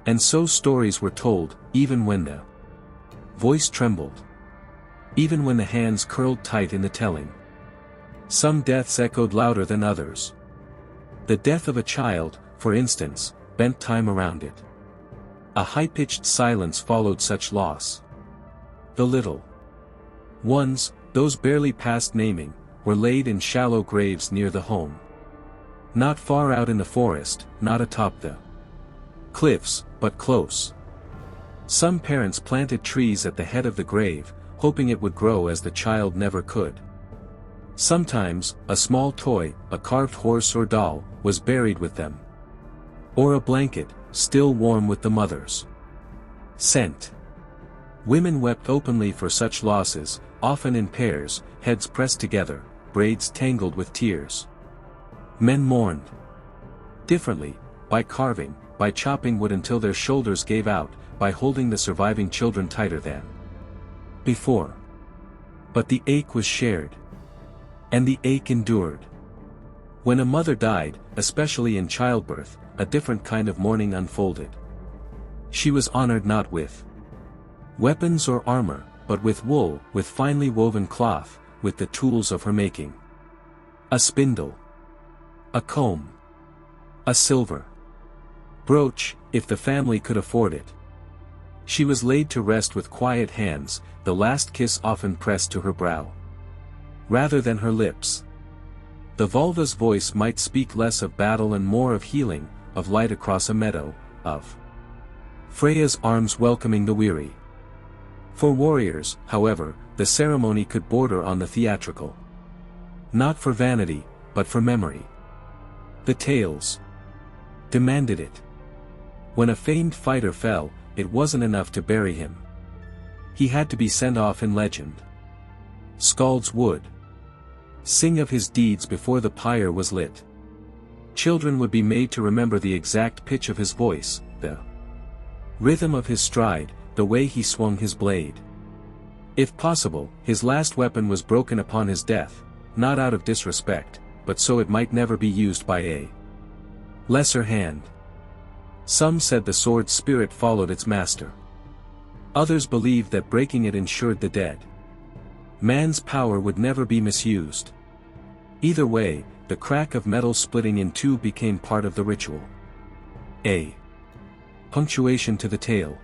And so stories were told, even when the voice trembled. Even when the hands curled tight in the telling. Some deaths echoed louder than others. The death of a child, for instance, bent time around it. A high-pitched silence followed such loss. The little ones, those barely past naming, were laid in shallow graves near the home. Not far out in the forest, not atop the cliffs, but close. Some parents planted trees at the head of the grave, hoping it would grow as the child never could. Sometimes, a small toy, a carved horse or doll, was buried with them. Or a blanket, still warm with the mother's scent. Women wept openly for such losses, often in pairs, heads pressed together, braids tangled with tears. Men mourned differently, by carving, by chopping wood until their shoulders gave out, by holding the surviving children tighter than before. But the ache was shared. And the ache endured. When a mother died, especially in childbirth, a different kind of mourning unfolded. She was honored not with weapons or armor, but with wool, with finely woven cloth, with the tools of her making. A spindle. A comb. A silver brooch, if the family could afford it. She was laid to rest with quiet hands, the last kiss often pressed to her brow, rather than her lips. The vulva's voice might speak less of battle and more of healing, of light across a meadow, of Freya's arms welcoming the weary. For warriors, however, the ceremony could border on the theatrical. Not for vanity, but for memory. The tales demanded it. When a famed fighter fell, it wasn't enough to bury him. He had to be sent off in legend. Skalds would sing of his deeds before the pyre was lit. Children would be made to remember the exact pitch of his voice, the rhythm of his stride, the way he swung his blade. If possible, his last weapon was broken upon his death, not out of disrespect, but so it might never be used by a lesser hand. Some said the sword's spirit followed its master. Others believed that breaking it ensured the dead man's power would never be misused. Either way, the crack of metal splitting in two became part of the ritual. A punctuation to the tale.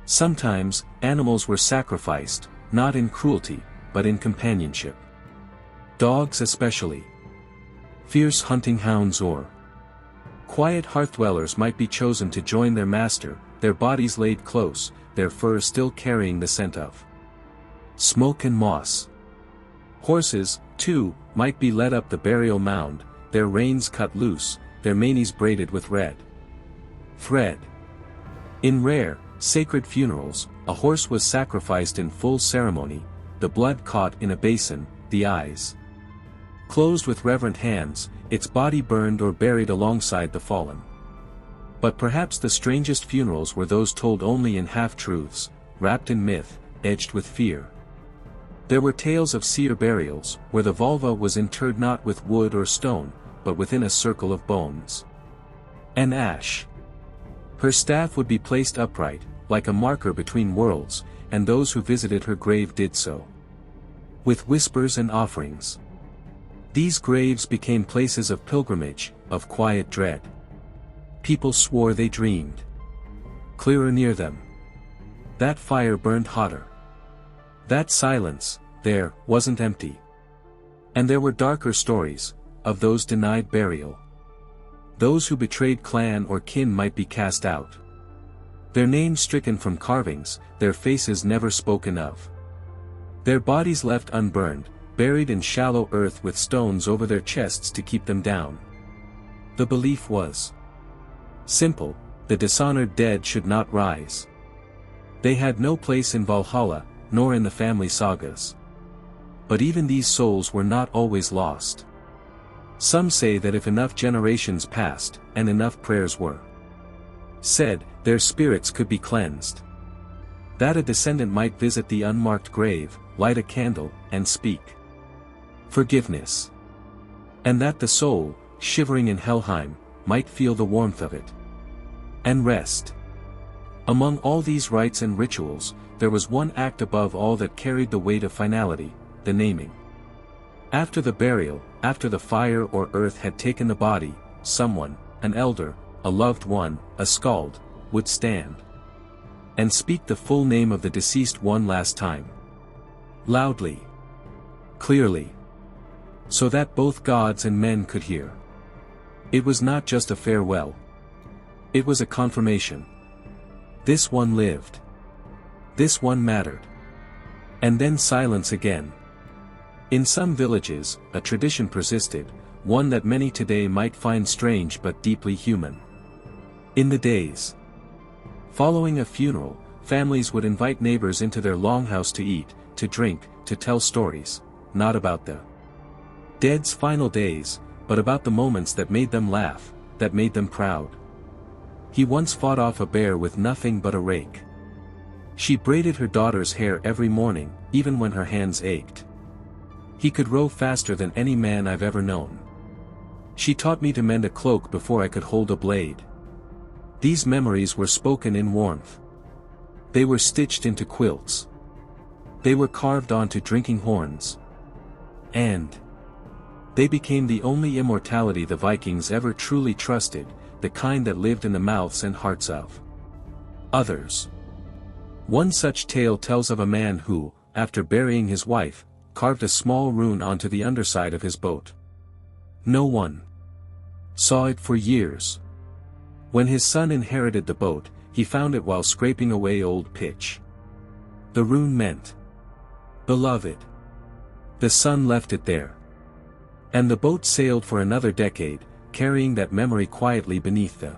Sometimes, animals were sacrificed, not in cruelty, but in companionship. Dogs especially. Fierce hunting hounds or quiet hearth-dwellers might be chosen to join their master, their bodies laid close, their fur still carrying the scent of smoke and moss. Horses, too, might be led up the burial mound, their reins cut loose, their manes braided with red thread. In rare, sacred funerals, a horse was sacrificed in full ceremony, the blood caught in a basin, the eyes closed with reverent hands, its body burned or buried alongside the fallen. But perhaps the strangest funerals were those told only in half-truths, wrapped in myth, edged with fear. There were tales of seer burials, where the vulva was interred not with wood or stone, but within a circle of bones and ash. Her staff would be placed upright, like a marker between worlds, and those who visited her grave did so with whispers and offerings. These graves became places of pilgrimage, of quiet dread. People swore they dreamed clearer near them. That fire burned hotter. That silence, there, wasn't empty. And there were darker stories, of those denied burial. Those who betrayed clan or kin might be cast out. Their names stricken from carvings, their faces never spoken of. Their bodies left unburned, buried in shallow earth with stones over their chests to keep them down. The belief was simple: the dishonored dead should not rise. They had no place in Valhalla, nor in the family sagas. But even these souls were not always lost. Some say that if enough generations passed, and enough prayers were said, their spirits could be cleansed. That a descendant might visit the unmarked grave, light a candle, and speak forgiveness. And that the soul, shivering in Helheim, might feel the warmth of it and rest. Among all these rites and rituals, there was one act above all that carried the weight of finality: the naming. After the burial, after the fire or earth had taken the body, someone, an elder, a loved one, a skald, would stand and speak the full name of the deceased one last time. Loudly. Clearly. So that both gods and men could hear. It was not just a farewell. It was a confirmation. This one lived. This one mattered. And then silence again. In some villages, a tradition persisted, one that many today might find strange but deeply human. In the days following a funeral, families would invite neighbors into their longhouse to eat, to drink, to tell stories, not about the dead's final days, but about the moments that made them laugh, that made them proud. He once fought off a bear with nothing but a rake. She braided her daughter's hair every morning, even when her hands ached. He could row faster than any man I've ever known. She taught me to mend a cloak before I could hold a blade. These memories were spoken in warmth. They were stitched into quilts. They were carved onto drinking horns. And they became the only immortality the Vikings ever truly trusted, the kind that lived in the mouths and hearts of others. One such tale tells of a man who, after burying his wife, carved a small rune onto the underside of his boat. No one saw it for years. When his son inherited the boat, he found it while scraping away old pitch. The rune meant beloved. The son left it there. And the boat sailed for another decade, carrying that memory quietly beneath the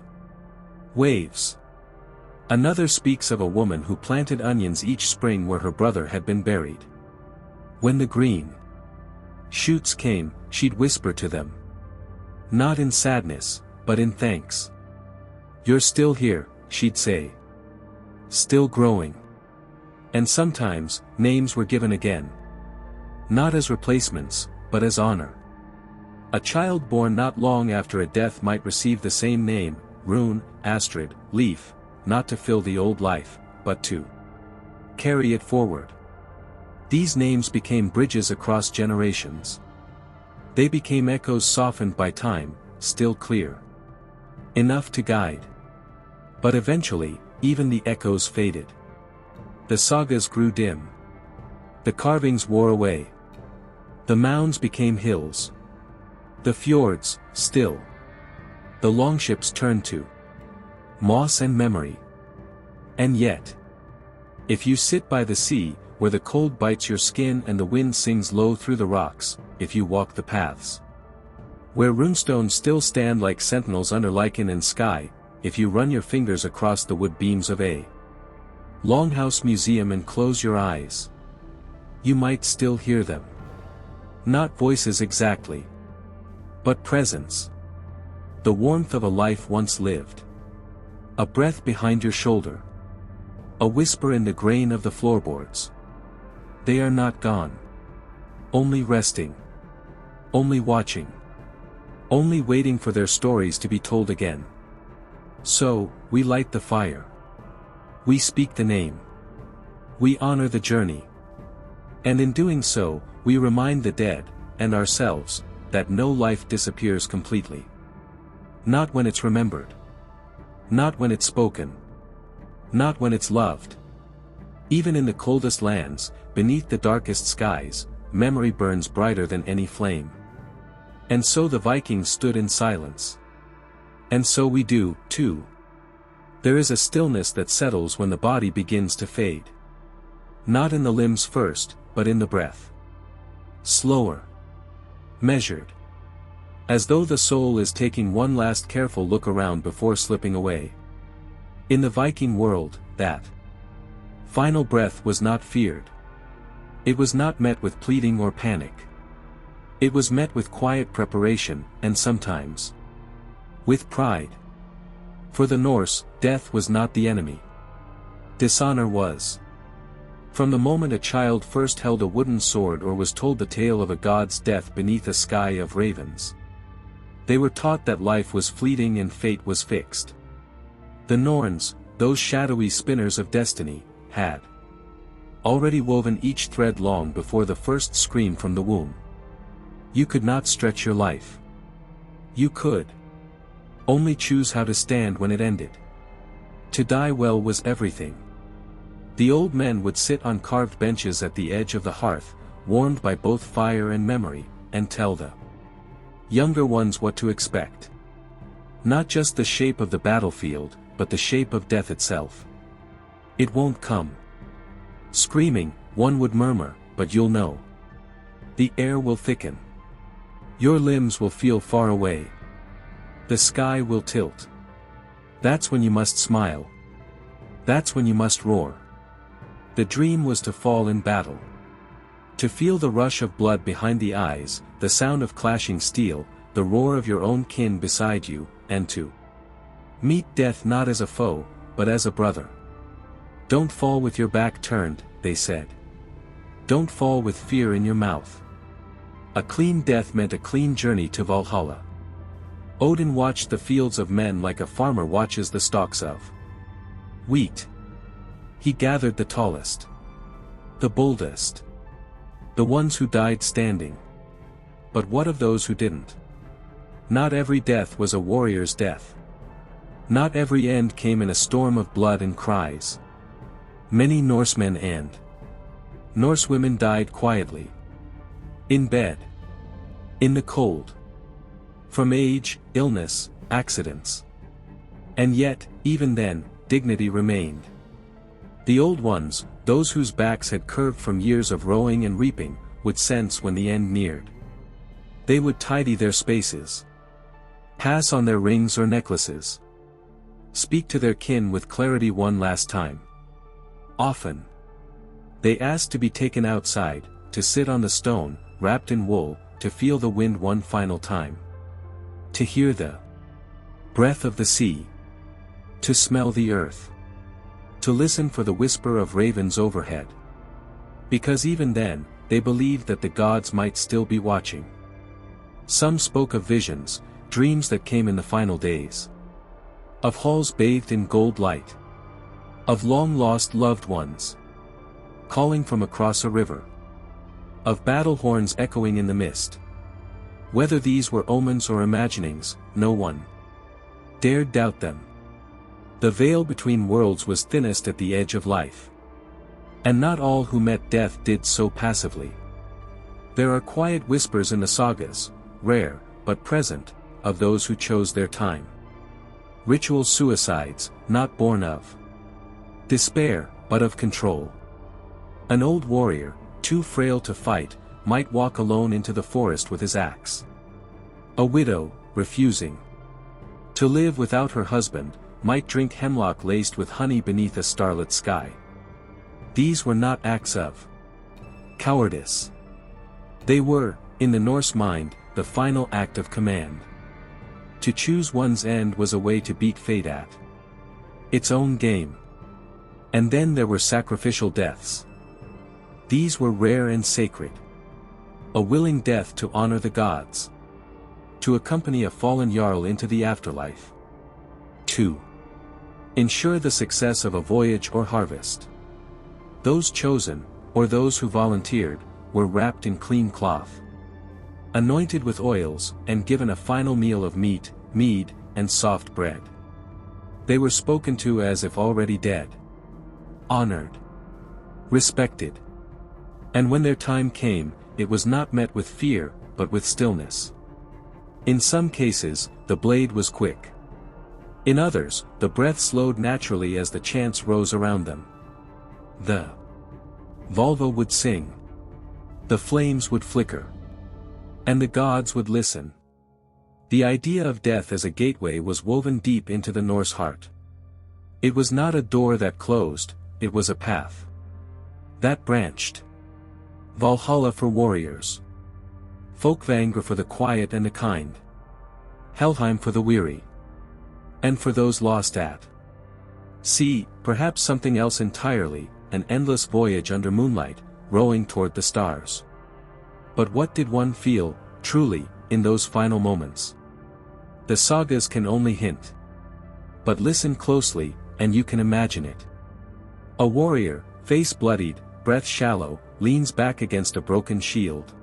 waves. Another speaks of a woman who planted onions each spring where her brother had been buried. When the green shoots came, she'd whisper to them. Not in sadness, but in thanks. You're still here, she'd say. Still growing. And sometimes, names were given again. Not as replacements, but as honor. A child born not long after a death might receive the same name, rune, astrid, leaf, not to fill the old life, but to carry it forward. These names became bridges across generations. They became echoes softened by time, still clear enough to guide. But eventually, even the echoes faded. The sagas grew dim. The carvings wore away. The mounds became hills. The fjords, still. The longships turned to moss and memory. And yet, if you sit by the sea, where the cold bites your skin and the wind sings low through the rocks, if you walk the paths where runestones still stand like sentinels under lichen and sky, if you run your fingers across the wood beams of a longhouse museum and close your eyes, you might still hear them. Not voices exactly, but presence. The warmth of a life once lived. A breath behind your shoulder. A whisper in the grain of the floorboards. They are not gone. Only resting. Only watching. Only waiting for their stories to be told again. So, we light the fire. We speak the name. We honor the journey. And in doing so, we remind the dead, and ourselves, that no life disappears completely. Not when it's remembered. Not when it's spoken. Not when it's loved. Even in the coldest lands, beneath the darkest skies, memory burns brighter than any flame. And so the Vikings stood in silence. And so we do, too. There is a stillness that settles when the body begins to fade. Not in the limbs first, but in the breath. Slower. Measured. As though the soul is taking one last careful look around before slipping away. In the Viking world, that final breath was not feared. It was not met with pleading or panic. It was met with quiet preparation, and sometimes with pride. For the Norse, death was not the enemy. Dishonor was. From the moment a child first held a wooden sword or was told the tale of a god's death beneath a sky of ravens, they were taught that life was fleeting and fate was fixed. The Norns, those shadowy spinners of destiny, had already woven each thread long before the first scream from the womb. You could not stretch your life. You could only choose how to stand when it ended. To die well was everything. The old men would sit on carved benches at the edge of the hearth, warmed by both fire and memory, and tell the younger ones what to expect. Not just the shape of the battlefield, but the shape of death itself. It won't come screaming, one would murmur, but you'll know. The air will thicken. Your limbs will feel far away. The sky will tilt. That's when you must smile. That's when you must roar. The dream was to fall in battle. To feel the rush of blood behind the eyes, the sound of clashing steel, the roar of your own kin beside you, and to meet death not as a foe, but as a brother. Don't fall with your back turned, they said. Don't fall with fear in your mouth. A clean death meant a clean journey to Valhalla. Odin watched the fields of men like a farmer watches the stalks of wheat. He gathered the tallest, the boldest, the ones who died standing. But what of those who didn't? Not every death was a warrior's death. Not every end came in a storm of blood and cries. Many Norsemen and Norsewomen died quietly. In bed. In the cold. From age, illness, accidents. And yet, even then, dignity remained. The old ones, those whose backs had curved from years of rowing and reaping, would sense when the end neared. They would tidy their spaces. Pass on their rings or necklaces. Speak to their kin with clarity one last time. Often. They asked to be taken outside, to sit on the stone, wrapped in wool, to feel the wind one final time. To hear the breath of the sea. To smell the earth. To listen for the whisper of ravens overhead. Because even then, they believed that the gods might still be watching. Some spoke of visions, dreams that came in the final days. Of halls bathed in gold light. Of long-lost loved ones calling from across a river. Of battle horns echoing in the mist. Whether these were omens or imaginings, no one dared doubt them. The veil between worlds was thinnest at the edge of life. And not all who met death did so passively. There are quiet whispers in the sagas, rare, but present, of those who chose their time. Ritual suicides, not born of despair, but of control. An old warrior, too frail to fight, might walk alone into the forest with his axe. A widow, refusing to live without her husband, might drink hemlock laced with honey beneath a starlit sky. These were not acts of cowardice. They were, in the Norse mind, the final act of command. To choose one's end was a way to beat fate at its own game. And then there were sacrificial deaths. These were rare and sacred. A willing death to honor the gods. To accompany a fallen jarl into the afterlife. To ensure the success of a voyage or harvest. Those chosen, or those who volunteered, were wrapped in clean cloth, anointed with oils, and given a final meal of meat, mead, and soft bread. They were spoken to as if already dead, honored, respected. And when their time came, it was not met with fear, but with stillness. In some cases, the blade was quick. In others, the breath slowed naturally as the chants rose around them. The vulva would sing. The flames would flicker. And the gods would listen. The idea of death as a gateway was woven deep into the Norse heart. It was not a door that closed, it was a path that branched. Valhalla for warriors. Folkvangr for the quiet and the kind. Helheim for the weary. And for those lost at sea, perhaps something else entirely, an endless voyage under moonlight, rowing toward the stars. But what did one feel, truly, in those final moments? The sagas can only hint. But listen closely, and you can imagine it. A warrior, face bloodied, breath shallow, leans back against a broken shield.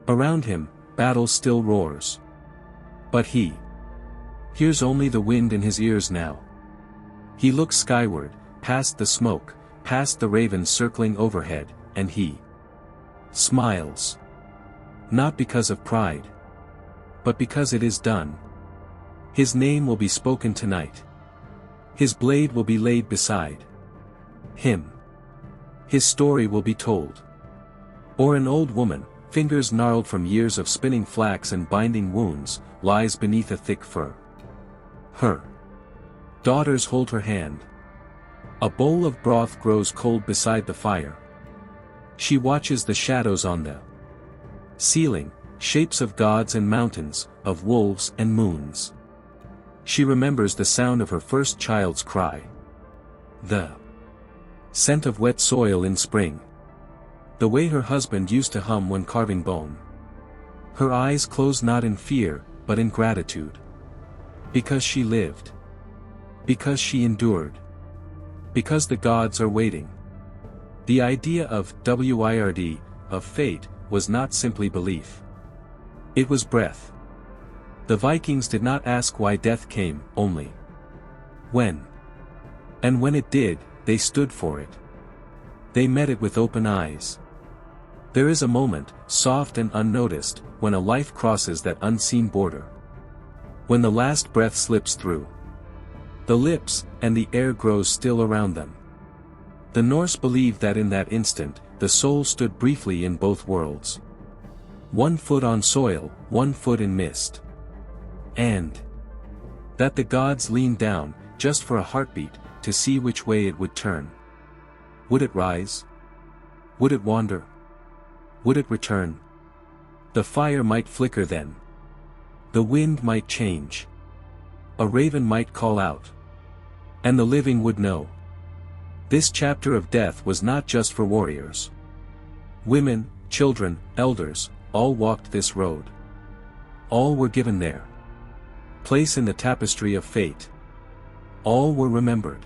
Around him, battle still roars. But he hears only the wind in his ears now. He looks skyward, past the smoke, past the ravens circling overhead, and he smiles. Not because of pride, but because it is done. His name will be spoken tonight. His blade will be laid beside him. His story will be told. Or an old woman, fingers gnarled from years of spinning flax and binding wounds, lies beneath a thick fur. Her daughters hold her hand. A bowl of broth grows cold beside the fire. She watches the shadows on the ceiling, shapes of gods and mountains, of wolves and moons. She remembers the sound of her first child's cry. The scent of wet soil in spring. The way her husband used to hum when carving bone. Her eyes close not in fear, but in gratitude. Because she lived. Because she endured. Because the gods are waiting. The idea of wird, of fate, was not simply belief. It was breath. The Vikings did not ask why death came, only when. And when it did, they stood for it. They met it with open eyes. There is a moment, soft and unnoticed, when a life crosses that unseen border. When the last breath slips through the lips, and the air grows still around them. The Norse believed that in that instant, the soul stood briefly in both worlds. 1 foot on soil, 1 foot in mist. And that the gods leaned down, just for a heartbeat, to see which way it would turn. Would it rise? Would it wander? Would it return? The fire might flicker then. The wind might change. A raven might call out. And the living would know. This chapter of death was not just for warriors. Women, children, elders, all walked this road. All were given their place in the tapestry of fate. All were remembered.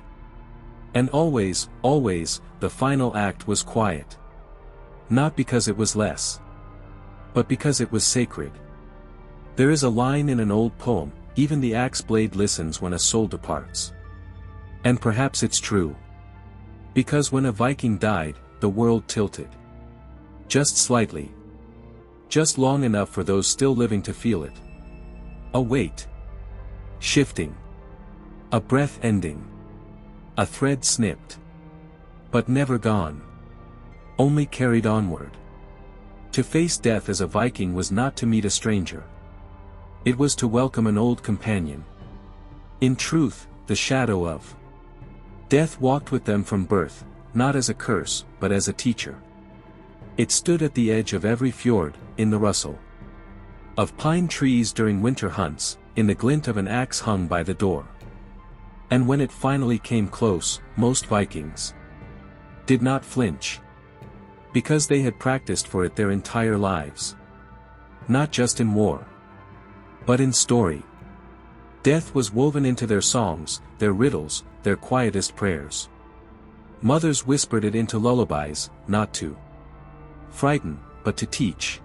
And always, always, the final act was quiet. Not because it was less, but because it was sacred. There is a line in an old poem, even the axe blade listens when a soul departs. And perhaps it's true. Because when a Viking died, the world tilted. Just slightly. Just long enough for those still living to feel it. A weight. Shifting. A breath ending. A thread snipped. But never gone. Only carried onward. To face death as a Viking was not to meet a stranger. It was to welcome an old companion. In truth, the shadow of death walked with them from birth, not as a curse, but as a teacher. It stood at the edge of every fjord, in the rustle of pine trees during winter hunts, in the glint of an axe hung by the door. And when it finally came close, most Vikings did not flinch. Because they had practiced for it their entire lives. Not just in war, but in story. Death was woven into their songs, their riddles, their quietest prayers. Mothers whispered it into lullabies, not to frighten, but to teach.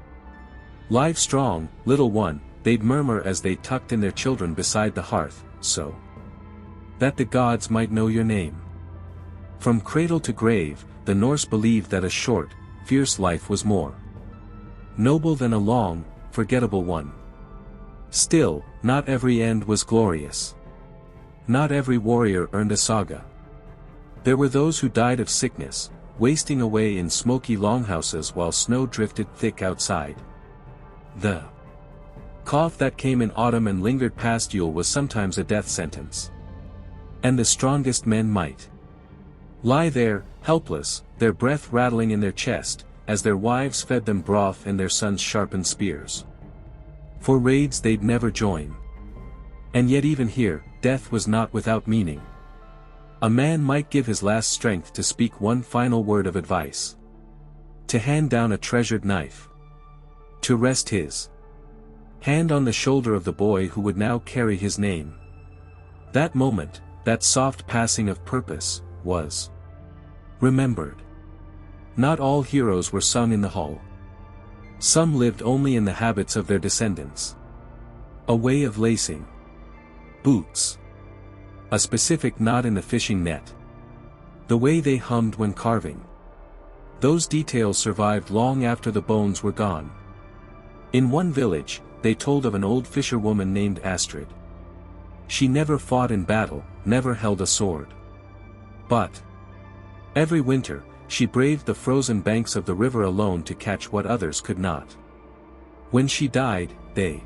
Live strong, little one, they'd murmur as they tucked in their children beside the hearth, so that the gods might know your name. From cradle to grave, the Norse believed that a short, fierce life was more noble than a long, forgettable one. Still, not every end was glorious. Not every warrior earned a saga. There were those who died of sickness, wasting away in smoky longhouses while snow drifted thick outside. The cough that came in autumn and lingered past Yule was sometimes a death sentence. And the strongest men might lie there, helpless, their breath rattling in their chest, as their wives fed them broth and their sons sharpened spears. For raids they'd never join. And yet even here, death was not without meaning. A man might give his last strength to speak one final word of advice. To hand down a treasured knife. To rest his hand on the shoulder of the boy who would now carry his name. That moment, that soft passing of purpose, was remembered. Not all heroes were sung in the hall. Some lived only in the habits of their descendants. A way of lacing boots. A specific knot in the fishing net. The way they hummed when carving. Those details survived long after the bones were gone. In one village, they told of an old fisherwoman named Astrid. She never fought in battle, never held a sword. But every winter, she braved the frozen banks of the river alone to catch what others could not. When she died, they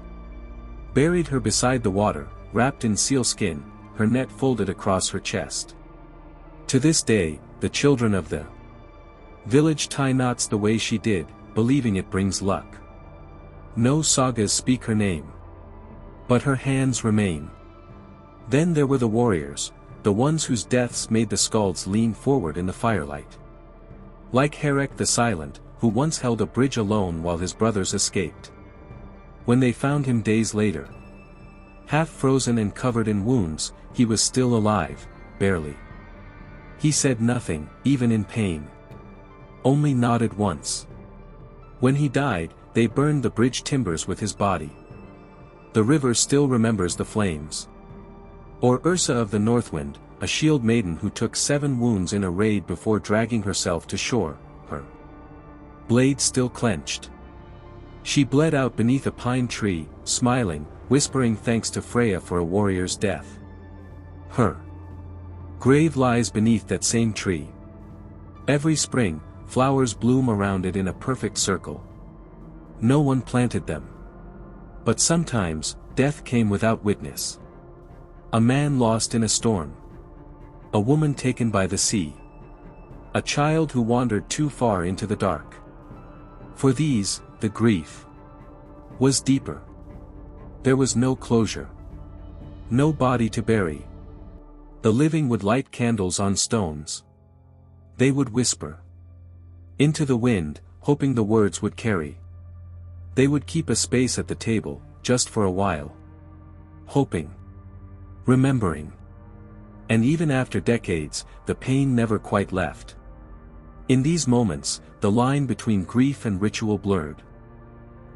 buried her beside the water, wrapped in sealskin, her net folded across her chest. To this day, the children of the village tie knots the way she did, believing it brings luck. No sagas speak her name. But her hands remain. Then there were the warriors, the ones whose deaths made the skalds lean forward in the firelight. Like Herek the Silent, who once held a bridge alone while his brothers escaped. When they found him days later, half frozen and covered in wounds, he was still alive, barely. He said nothing, even in pain. Only nodded once. When he died, they burned the bridge timbers with his body. The river still remembers the flames. Or Ursa of the Northwind, a shield maiden who took 7 wounds in a raid before dragging herself to shore, her blade still clenched. She bled out beneath a pine tree, smiling, whispering thanks to Freya for a warrior's death. Her grave lies beneath that same tree. Every spring, flowers bloom around it in a perfect circle. No one planted them. But sometimes, death came without witness. A man lost in a storm. A woman taken by the sea. A child who wandered too far into the dark. For these, the grief was deeper. There was no closure. No body to bury. The living would light candles on stones. They would whisper into the wind, hoping the words would carry. They would keep a space at the table, just for a while. Hoping. Remembering. And even after decades, the pain never quite left. In these moments, the line between grief and ritual blurred.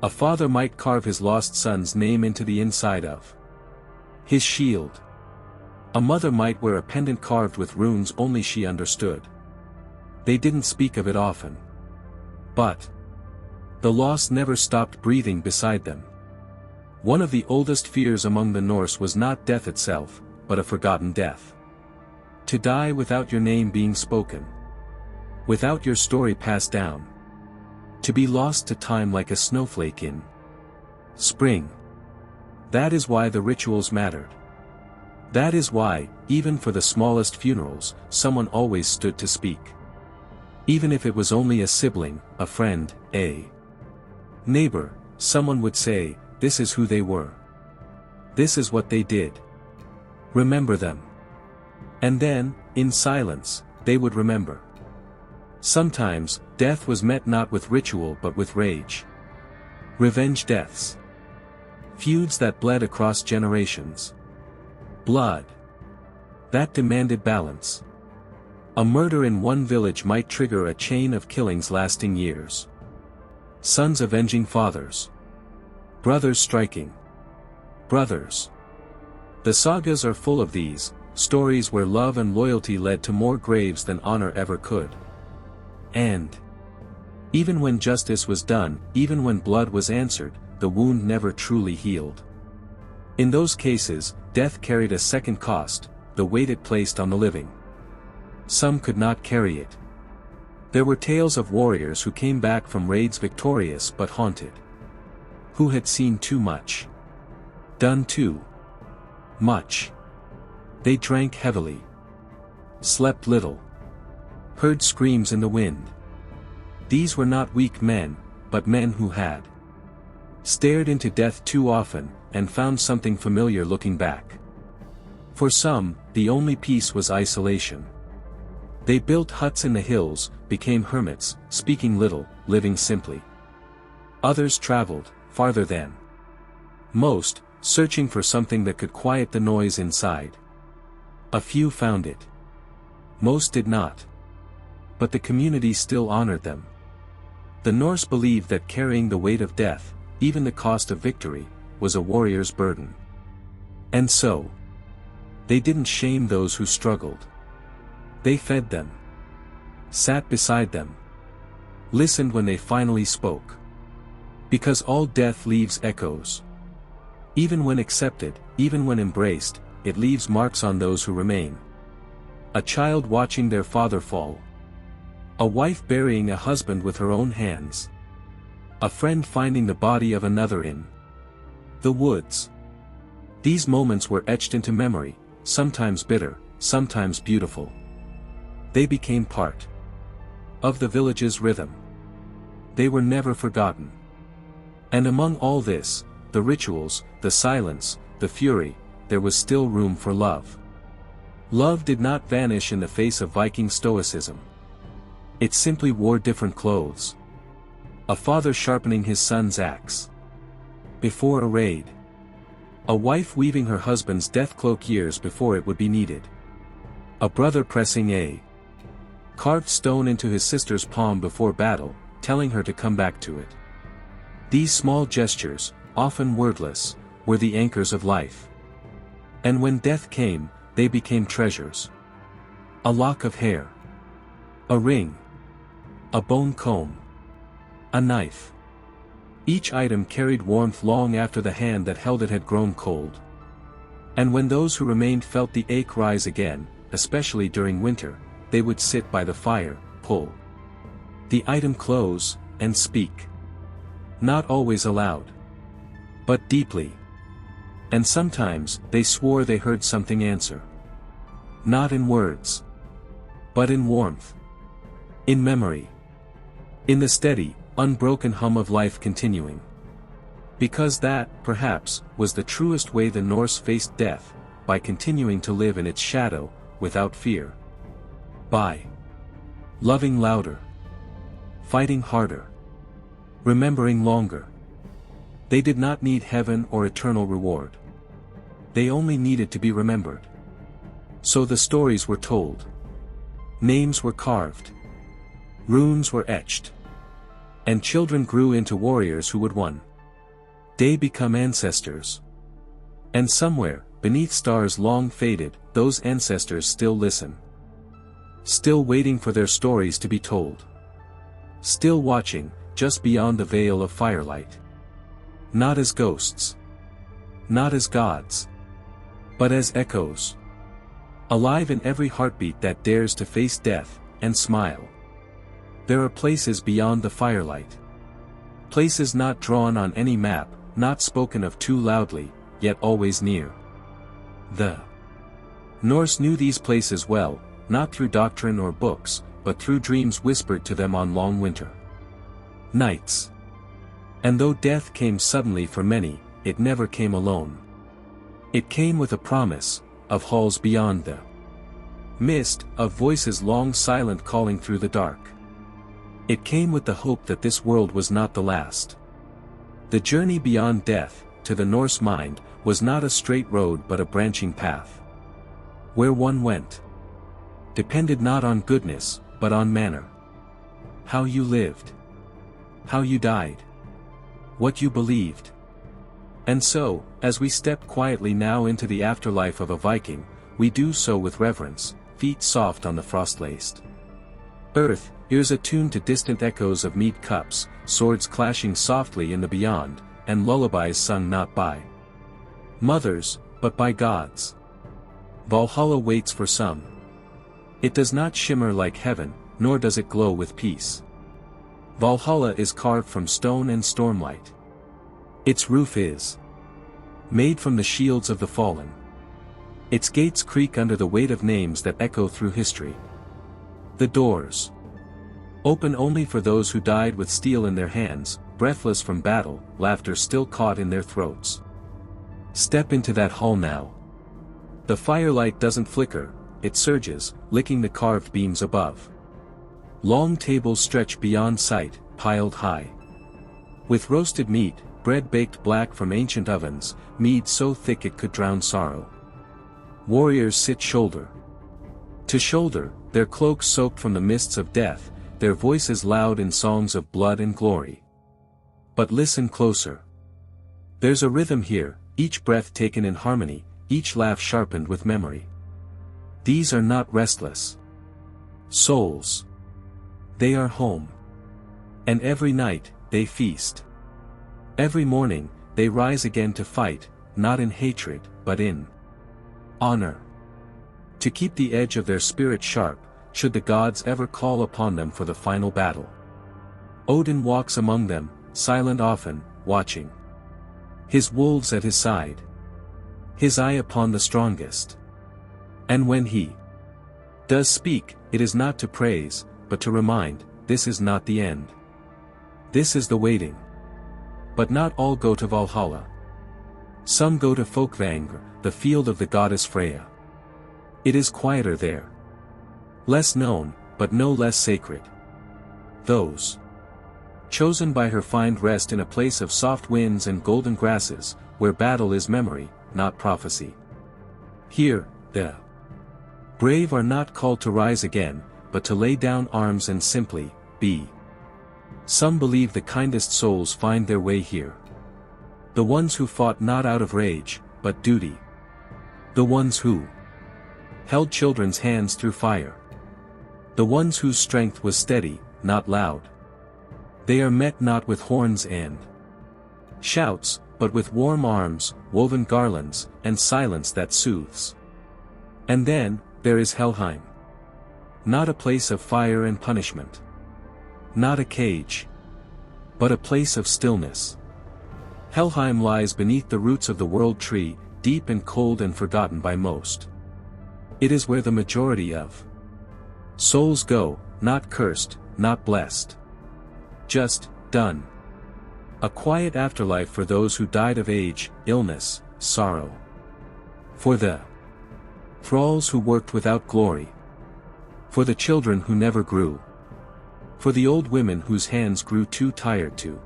A father might carve his lost son's name into the inside of his shield. A mother might wear a pendant carved with runes only she understood. They didn't speak of it often. But the loss never stopped breathing beside them. One of the oldest fears among the Norse was not death itself, but a forgotten death. To die without your name being spoken. Without your story passed down. To be lost to time like a snowflake in spring. That is why the rituals mattered. That is why, even for the smallest funerals, someone always stood to speak. Even if it was only a sibling, a friend, a neighbor, someone would say, this is who they were. This is what they did. Remember them. And then, in silence, they would remember. Sometimes, death was met not with ritual but with rage. Revenge deaths. Feuds that bled across generations. Blood. That demanded balance. A murder in one village might trigger a chain of killings lasting years. Sons avenging fathers. Brothers striking brothers. The sagas are full of these, stories where love and loyalty led to more graves than honor ever could. And even when justice was done, even when blood was answered, the wound never truly healed. In those cases, death carried a second cost, the weight it placed on the living. Some could not carry it. There were tales of warriors who came back from raids victorious but haunted. Who had seen too much. Done too much. They drank heavily. Slept little. Heard screams in the wind. These were not weak men, but men who had stared into death too often, and found something familiar looking back. For some, the only peace was isolation. They built huts in the hills, became hermits, speaking little, living simply. Others traveled, farther than most, searching for something that could quiet the noise inside. A few found it. Most did not. But the community still honored them. The Norse believed that carrying the weight of death, even the cost of victory, was a warrior's burden. And so, they didn't shame those who struggled. They fed them. Sat beside them. Listened when they finally spoke. Because all death leaves echoes. Even when accepted, even when embraced, it leaves marks on those who remain. A child watching their father fall. A wife burying a husband with her own hands. A friend finding the body of another in the woods. These moments were etched into memory, sometimes bitter, sometimes beautiful. They became part of the village's rhythm. They were never forgotten. And among all this, the rituals, the silence, the fury, there was still room for love. Love did not vanish in the face of Viking stoicism. It simply wore different clothes. A father sharpening his son's axe before a raid. A wife weaving her husband's death cloak years before it would be needed. A brother pressing a carved stone into his sister's palm before battle, telling her to come back to it. These small gestures, often wordless, were the anchors of life. And when death came, they became treasures. A lock of hair. A ring. A bone comb. A knife. Each item carried warmth long after the hand that held it had grown cold. And when those who remained felt the ache rise again, especially during winter, they would sit by the fire, pull the item close, and speak. Not always aloud, but deeply. And sometimes, they swore they heard something answer. Not in words, but in warmth. In memory. In the steady, unbroken hum of life continuing. Because that, perhaps, was the truest way the Norse faced death, by continuing to live in its shadow, without fear. By loving louder. Fighting harder. Remembering longer. They did not need heaven or eternal reward. They only needed to be remembered. So the stories were told. Names were carved. Runes were etched. And children grew into warriors who would one day become ancestors. And somewhere, beneath stars long faded, those ancestors still listen. Still waiting for their stories to be told. Still watching, just beyond the veil of firelight. Not as ghosts. Not as gods. But as echoes. Alive in every heartbeat that dares to face death, and smile. There are places beyond the firelight. Places not drawn on any map, not spoken of too loudly, yet always near. The Norse knew these places well, not through doctrine or books, but through dreams whispered to them on long winter nights. And though death came suddenly for many, it never came alone. It came with a promise, of halls beyond the mist, of voices long silent calling through the dark. It came with the hope that this world was not the last. The journey beyond death, to the Norse mind, was not a straight road but a branching path. Where one went depended not on goodness, but on manner. How you lived. How you died. What you believed. And so, as we step quietly now into the afterlife of a Viking, we do so with reverence, feet soft on the frost-laced earth, ears attuned to distant echoes of mead cups, swords clashing softly in the beyond, and lullabies sung not by mothers, but by gods. Valhalla waits for some. It does not shimmer like heaven, nor does it glow with peace. Valhalla is carved from stone and stormlight. Its roof is made from the shields of the fallen. Its gates creak under the weight of names that echo through history. The doors open only for those who died with steel in their hands, breathless from battle, laughter still caught in their throats. Step into that hall now. The firelight doesn't flicker, it surges, licking the carved beams above. Long tables stretch beyond sight, piled high with roasted meat, bread baked black from ancient ovens, mead so thick it could drown sorrow. Warriors sit shoulder to shoulder, their cloaks soaked from the mists of death, their voices loud in songs of blood and glory. But listen closer. There's a rhythm here, each breath taken in harmony, each laugh sharpened with memory. These are not restless souls. They are home. And every night, they feast. Every morning, they rise again to fight, not in hatred, but in honor. To keep the edge of their spirit sharp, should the gods ever call upon them for the final battle. Odin walks among them, silent often, watching. His wolves at his side. His eye upon the strongest. And when he does speak, it is not to praise, but to remind, this is not the end. This is the waiting. But not all go to Valhalla. Some go to Folkvangr, the field of the goddess Freya. It is quieter there. Less known, but no less sacred. Those chosen by her find rest in a place of soft winds and golden grasses, where battle is memory, not prophecy. Here, the brave are not called to rise again, but to lay down arms and simply be. Some believe the kindest souls find their way here. The ones who fought not out of rage, but duty. The ones who held children's hands through fire. The ones whose strength was steady, not loud. They are met not with horns and shouts, but with warm arms, woven garlands, and silence that soothes. And then, there is Helheim. Not a place of fire and punishment. Not a cage. But a place of stillness. Helheim lies beneath the roots of the world tree, deep and cold and forgotten by most. It is where the majority of souls go, not cursed, not blessed. Just, done. A quiet afterlife for those who died of age, illness, sorrow. For the thralls who worked without glory. For the children who never grew. For the old women whose hands grew too tired to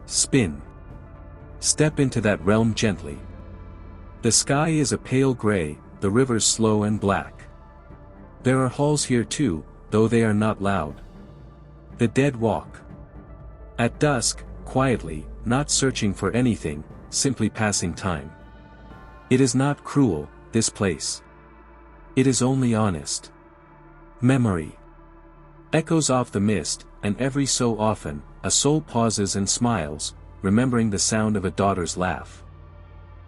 spin. Step into that realm gently. The sky is a pale gray, the rivers slow and black. There are halls here too, though they are not loud. The dead walk at dusk, quietly, not searching for anything, simply passing time. It is not cruel, this place. It is only honest. Memory echoes off the mist, and every so often, a soul pauses and smiles, remembering the sound of a daughter's laugh.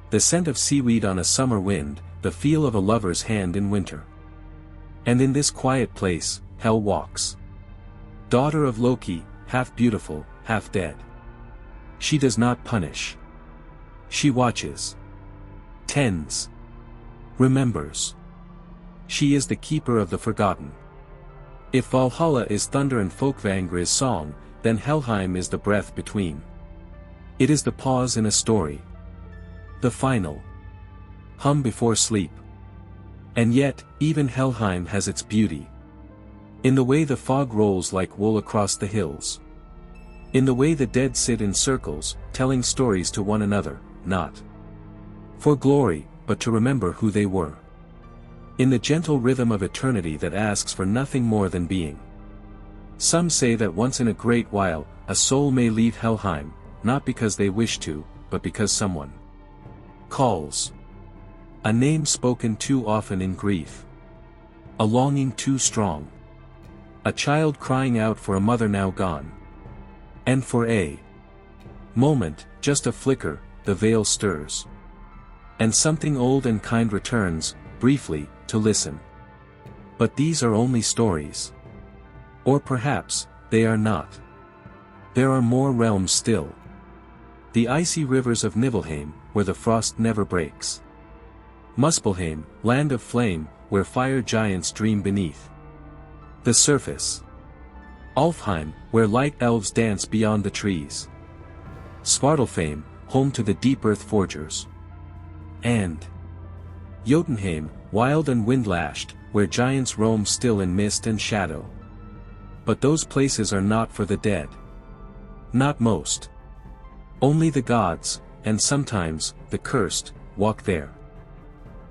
The scent of seaweed on a summer wind, the feel of a lover's hand in winter. And in this quiet place, Hel walks. Daughter of Loki, half beautiful, half dead. She does not punish. She watches. Tends. Remembers. She is the keeper of the forgotten. If Valhalla is thunder and Folkvangr is song, then Helheim is the breath between. It is the pause in a story. The final hum before sleep. And yet, even Helheim has its beauty. In the way the fog rolls like wool across the hills. In the way the dead sit in circles, telling stories to one another, not for glory, but to remember who they were. In the gentle rhythm of eternity that asks for nothing more than being. Some say that once in a great while, a soul may leave Helheim, not because they wish to, but because someone calls. A name spoken too often in grief. A longing too strong. A child crying out for a mother now gone. And for a moment, just a flicker, the veil stirs. And something old and kind returns, briefly, to listen. But these are only stories. Or perhaps, they are not. There are more realms still. The icy rivers of Nibelheim, where the frost never breaks. Muspelheim, land of flame, where fire giants dream beneath the surface. Alfheim, where light elves dance beyond the trees. Svartalfheim, home to the deep earth forgers. And Jotunheim, wild and wind-lashed, where giants roam still in mist and shadow. But those places are not for the dead. Not most. Only the gods, and sometimes, the cursed, walk there.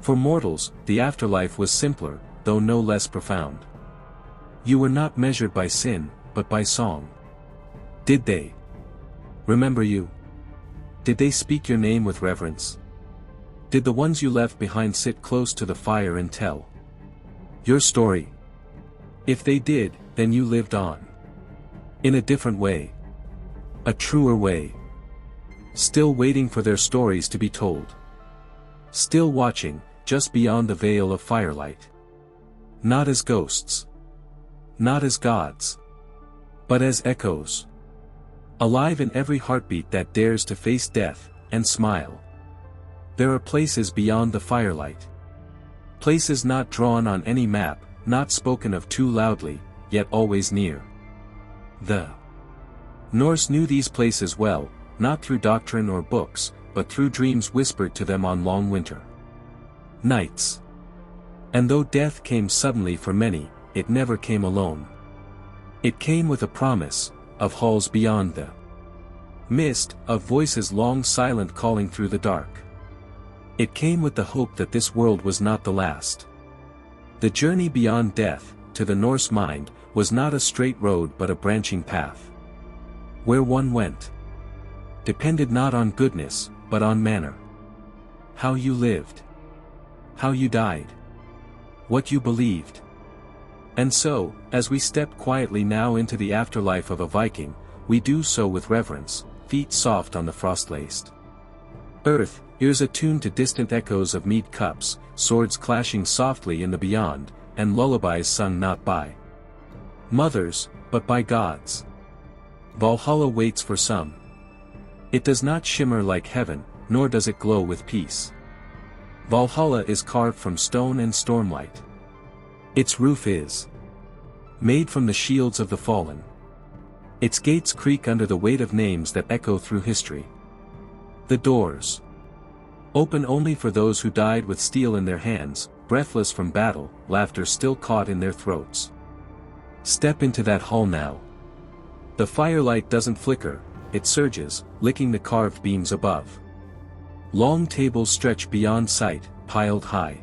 For mortals, the afterlife was simpler, though no less profound. You were not measured by sin, but by song. Did they remember you? Did they speak your name with reverence? Did the ones you left behind sit close to the fire and tell your story? If they did, then you lived on. In a different way. A truer way. Still waiting for their stories to be told. Still watching, just beyond the veil of firelight. Not as ghosts. Not as gods. But as echoes. Alive in every heartbeat that dares to face death, and smile. There are places beyond the firelight. Places not drawn on any map, not spoken of too loudly, yet always near. The Norse knew these places well, not through doctrine or books, but through dreams whispered to them on long winter nights. And though death came suddenly for many, it never came alone. It came with a promise, of halls beyond the mist, of voices long silent calling through the dark. It came with the hope that this world was not the last. The journey beyond death, to the Norse mind, was not a straight road but a branching path. Where one went depended not on goodness, but on manner. How you lived. How you died. What you believed. And so, as we step quietly now into the afterlife of a Viking, we do so with reverence, feet soft on the frost-laced earth, ears attuned to distant echoes of mead cups, swords clashing softly in the beyond, and lullabies sung not by mothers, but by gods. Valhalla waits for some. It does not shimmer like heaven, nor does it glow with peace. Valhalla is carved from stone and stormlight. Its roof is made from the shields of the fallen. Its gates creak under the weight of names that echo through history. The doors open only for those who died with steel in their hands, breathless from battle, laughter still caught in their throats. Step into that hall now. The firelight doesn't flicker, it surges, licking the carved beams above. Long tables stretch beyond sight, piled high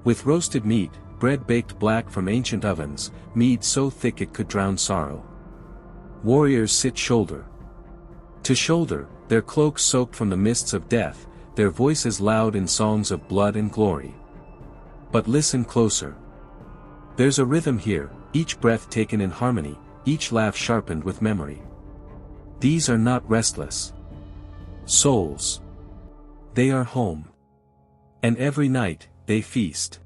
with roasted meat, bread baked black from ancient ovens, mead so thick it could drown sorrow. Warriors sit shoulder to shoulder, their cloaks soaked from the mists of death, their voices loud in songs of blood and glory. But listen closer. There's a rhythm here, each breath taken in harmony, each laugh sharpened with memory. These are not restless souls. They are home. And every night, they feast.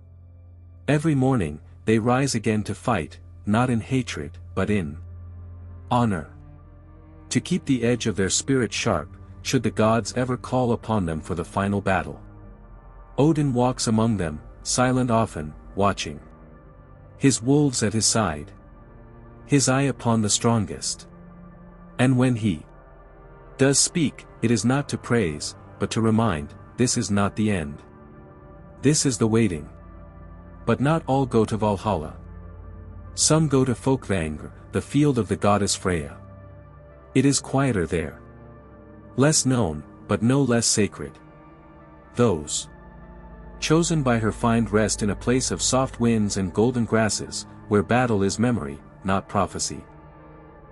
Every morning, they rise again to fight, not in hatred, but in honor. To keep the edge of their spirit sharp, should the gods ever call upon them for the final battle. Odin walks among them, silent often, watching. His wolves at his side. His eye upon the strongest. And when he does speak, it is not to praise, but to remind, this is not the end. This is the waiting. But not all go to Valhalla. Some go to Folkvangr, the field of the goddess Freya. It is quieter there. Less known, but no less sacred. Those chosen by her find rest in a place of soft winds and golden grasses, where battle is memory, not prophecy.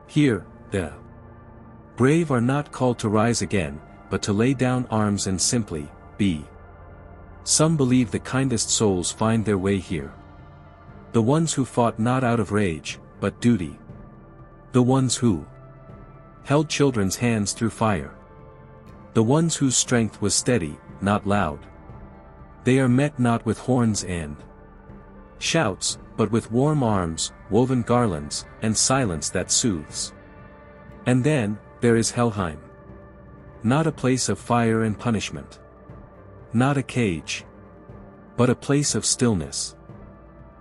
Here, the brave are not called to rise again, but to lay down arms and simply be. Some believe the kindest souls find their way here. The ones who fought not out of rage, but duty. The ones who held children's hands through fire. The ones whose strength was steady, not loud. They are met not with horns and shouts, but with warm arms, woven garlands, and silence that soothes. And then, there is Helheim. Not a place of fire and punishment. Not a cage. But a place of stillness.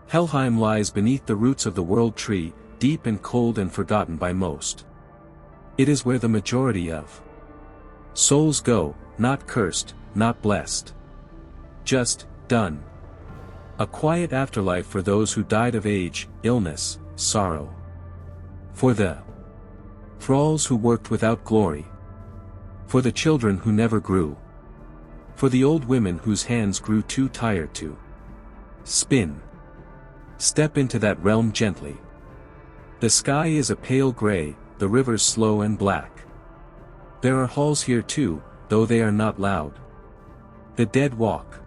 Helheim lies beneath the roots of the world tree, deep and cold and forgotten by most. It is where the majority of souls go, not cursed, not blessed. Just, done. A quiet afterlife for those who died of age, illness, sorrow. For the thralls who worked without glory. For the children who never grew. For the old women whose hands grew too tired to spin. Step into that realm gently. The sky is a pale gray, the rivers slow and black. There are halls here too, though they are not loud. The dead walk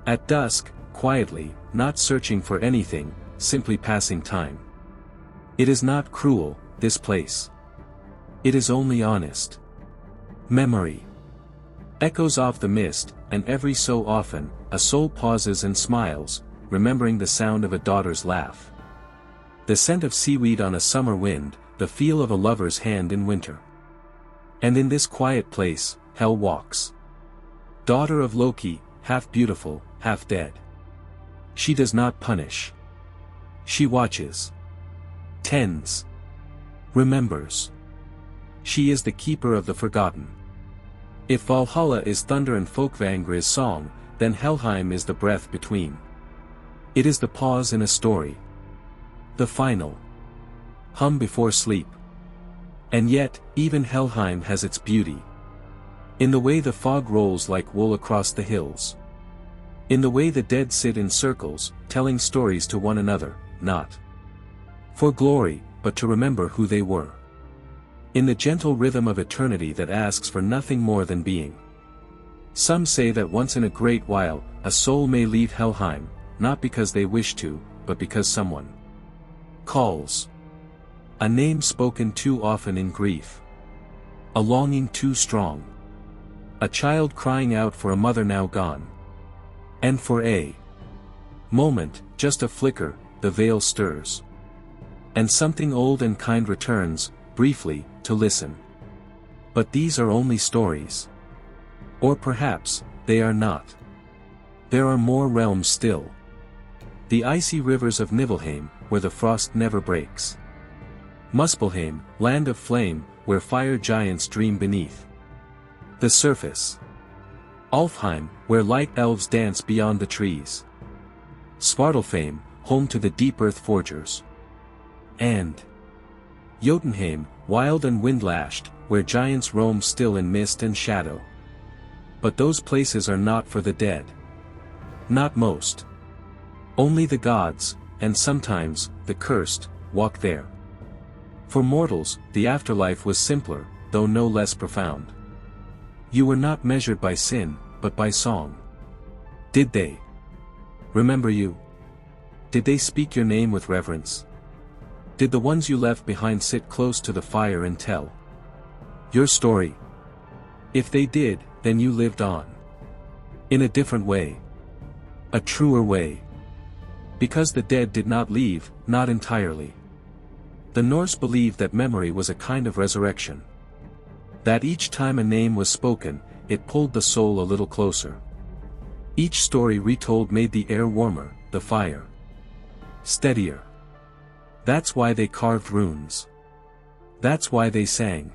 at dusk, quietly, not searching for anything, simply passing time. It is not cruel, this place. It is only honest. Memory echoes off the mist, and every so often, a soul pauses and smiles, remembering the sound of a daughter's laugh. The scent of seaweed on a summer wind, the feel of a lover's hand in winter. And in this quiet place, Hel walks. Daughter of Loki, half beautiful, half dead. She does not punish. She watches. Tends. Remembers. She is the keeper of the forgotten. If Valhalla is thunder and Folkvangr is song, then Helheim is the breath between. It is the pause in a story. The final hum before sleep. And yet, even Helheim has its beauty. In the way the fog rolls like wool across the hills. In the way the dead sit in circles, telling stories to one another, not for glory, but to remember who they were. In the gentle rhythm of eternity that asks for nothing more than being. Some say that once in a great while, a soul may leave Helheim, not because they wish to, but because someone calls. A name spoken too often in grief. A longing too strong. A child crying out for a mother now gone. And for a moment, just a flicker, the veil stirs. And something old and kind returns, briefly, to listen. But these are only stories. Or perhaps, they are not. There are more realms still. The icy rivers of Niflheim, where the frost never breaks. Muspelheim, land of flame, where fire giants dream beneath the surface. Alfheim, where light elves dance beyond the trees. Svartalfheim, home to the deep earth forgers. And Jotunheim, wild and wind-lashed, where giants roam still in mist and shadow. But those places are not for the dead. Not most. Only the gods, and sometimes, the cursed, walk there. For mortals, the afterlife was simpler, though no less profound. You were not measured by sin, but by song. Did they remember you? Did they speak your name with reverence? Did the ones you left behind sit close to the fire and tell your story? If they did, then you lived on. In a different way. A truer way. Because the dead did not leave, not entirely. The Norse believed that memory was a kind of resurrection. That each time a name was spoken, it pulled the soul a little closer. Each story retold made the air warmer, the fire steadier. That's why they carved runes. That's why they sang.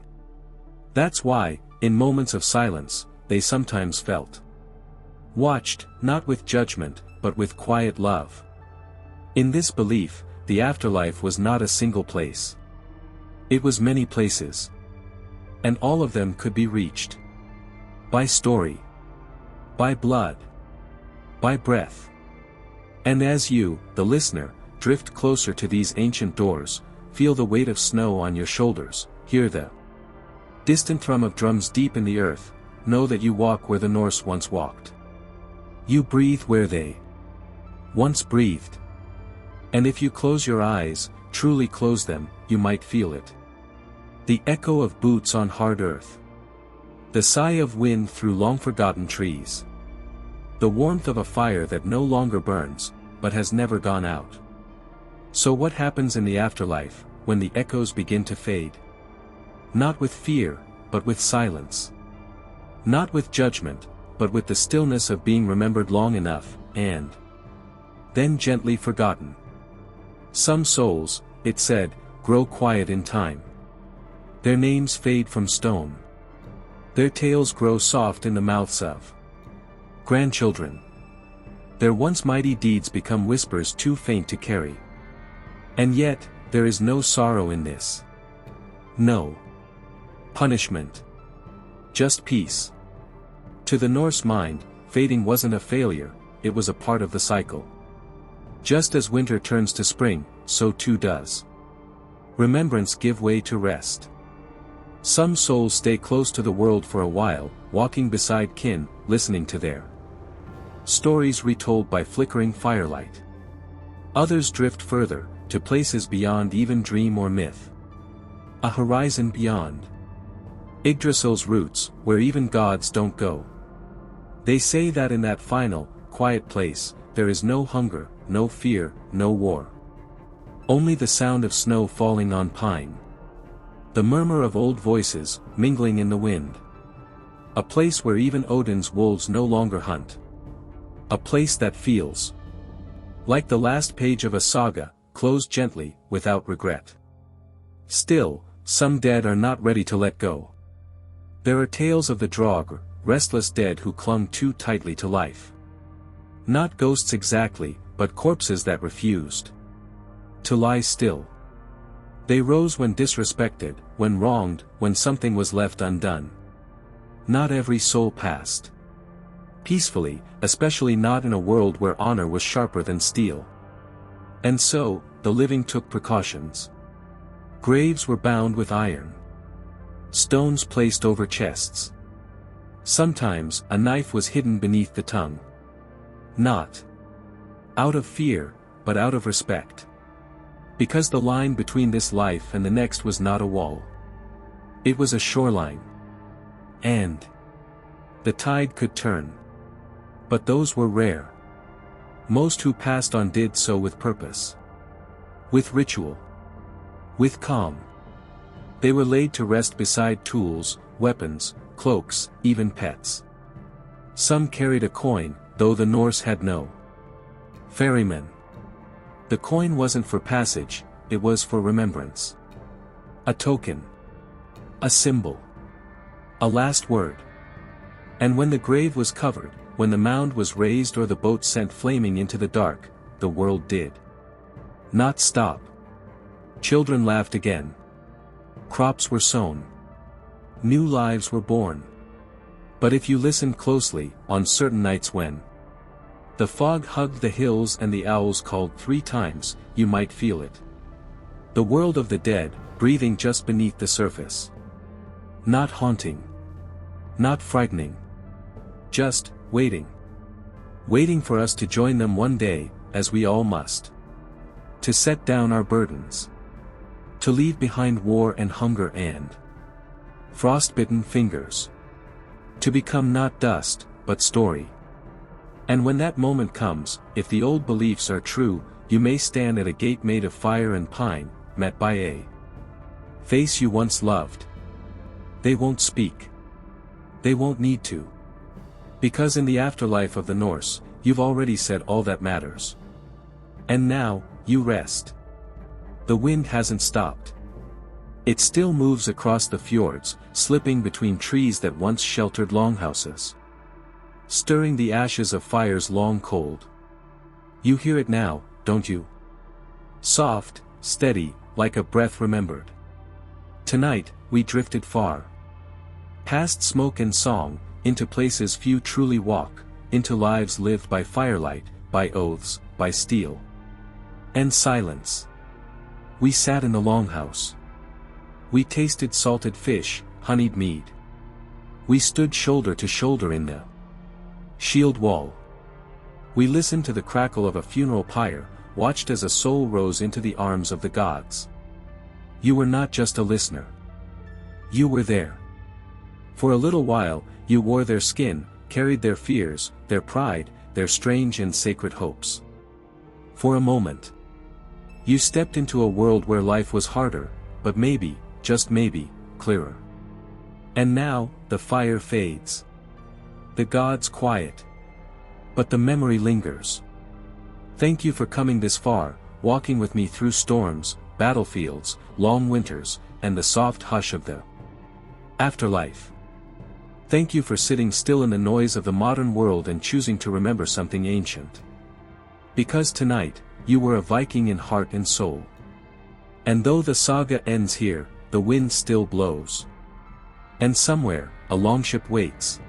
That's why, in moments of silence, they sometimes felt watched, not with judgment, but with quiet love. In this belief, the afterlife was not a single place. It was many places. And all of them could be reached by story. by blood, by breath. And as you, the listener, drift closer to these ancient doors, feel the weight of snow on your shoulders, hear the distant thrum of drums deep in the earth, know that you walk where the Norse once walked. You breathe where they once breathed. And if you close your eyes, truly close them, you might feel it. The echo of boots on hard earth. The sigh of wind through long-forgotten trees. The warmth of a fire that no longer burns, but has never gone out. So what happens in the afterlife, when the echoes begin to fade? Not with fear, but with silence. Not with judgment, but with the stillness of being remembered long enough, and then gently forgotten. Some souls, it said, grow quiet in time. Their names fade from stone. Their tales grow soft in the mouths of grandchildren. Their once mighty deeds become whispers too faint to carry. And yet, there is no sorrow in this. No punishment. Just peace. To the Norse mind, fading wasn't a failure, it was a part of the cycle. Just as winter turns to spring, so too does remembrance give way to rest. Some souls stay close to the world for a while, walking beside kin, listening to their stories retold by flickering firelight. Others drift further, to places beyond even dream or myth. A horizon beyond Yggdrasil's roots, where even gods don't go. They say that in that final, quiet place, there is no hunger, no fear, no war. Only the sound of snow falling on pine. The murmur of old voices, mingling in the wind. A place where even Odin's wolves no longer hunt. A place that feels like the last page of a saga, closed gently, without regret. Still, some dead are not ready to let go. There are tales of the Draugr, restless dead who clung too tightly to life. Not ghosts exactly, but corpses that refused to lie still. They rose when disrespected, when wronged, when something was left undone. Not every soul passed peacefully, especially not in a world where honor was sharper than steel. And so, the living took precautions. Graves were bound with iron. Stones placed over chests. Sometimes, a knife was hidden beneath the tongue. Not out of fear, but out of respect. Because the line between this life and the next was not a wall. It was a shoreline. And the tide could turn. But those were rare. Most who passed on did so with purpose. With ritual. With calm. They were laid to rest beside tools, weapons, cloaks, even pets. Some carried a coin, though the Norse had no ferrymen. The coin wasn't for passage, it was for remembrance. A token. A symbol. A last word. And when the grave was covered, when the mound was raised or the boat sent flaming into the dark, the world did not stop. Children laughed again. Crops were sown. New lives were born. But if you listened closely, on certain nights when the fog hugged the hills and the owls called 3 times, you might feel it. The world of the dead, breathing just beneath the surface. Not haunting. Not frightening. Just, waiting. Waiting for us to join them one day, as we all must. To set down our burdens. To leave behind war and hunger and frostbitten fingers. To become not dust, but story. And when that moment comes, if the old beliefs are true, you may stand at a gate made of fire and pine, met by a face you once loved. They won't speak. They won't need to. Because in the afterlife of the Norse, you've already said all that matters. And now, you rest. The wind hasn't stopped. It still moves across the fjords, slipping between trees that once sheltered longhouses. Stirring the ashes of fires long cold. You hear it now, don't you? Soft, steady, like a breath remembered. Tonight, we drifted far. Past smoke and song, into places few truly walk, into lives lived by firelight, by oaths, by steel. And silence. We sat in the longhouse. We tasted salted fish, honeyed mead. We stood shoulder to shoulder in the shield wall. We listened to the crackle of a funeral pyre, watched as a soul rose into the arms of the gods. You were not just a listener. You were there. For a little while, you wore their skin, carried their fears, their pride, their strange and sacred hopes. For a moment, you stepped into a world where life was harder, but maybe, just maybe, clearer. And now, the fire fades. The gods quiet. But the memory lingers. Thank you for coming this far, walking with me through storms, battlefields, long winters, and the soft hush of the afterlife. Thank you for sitting still in the noise of the modern world and choosing to remember something ancient. Because tonight, you were a Viking in heart and soul. And though the saga ends here, the wind still blows. And somewhere, a longship waits.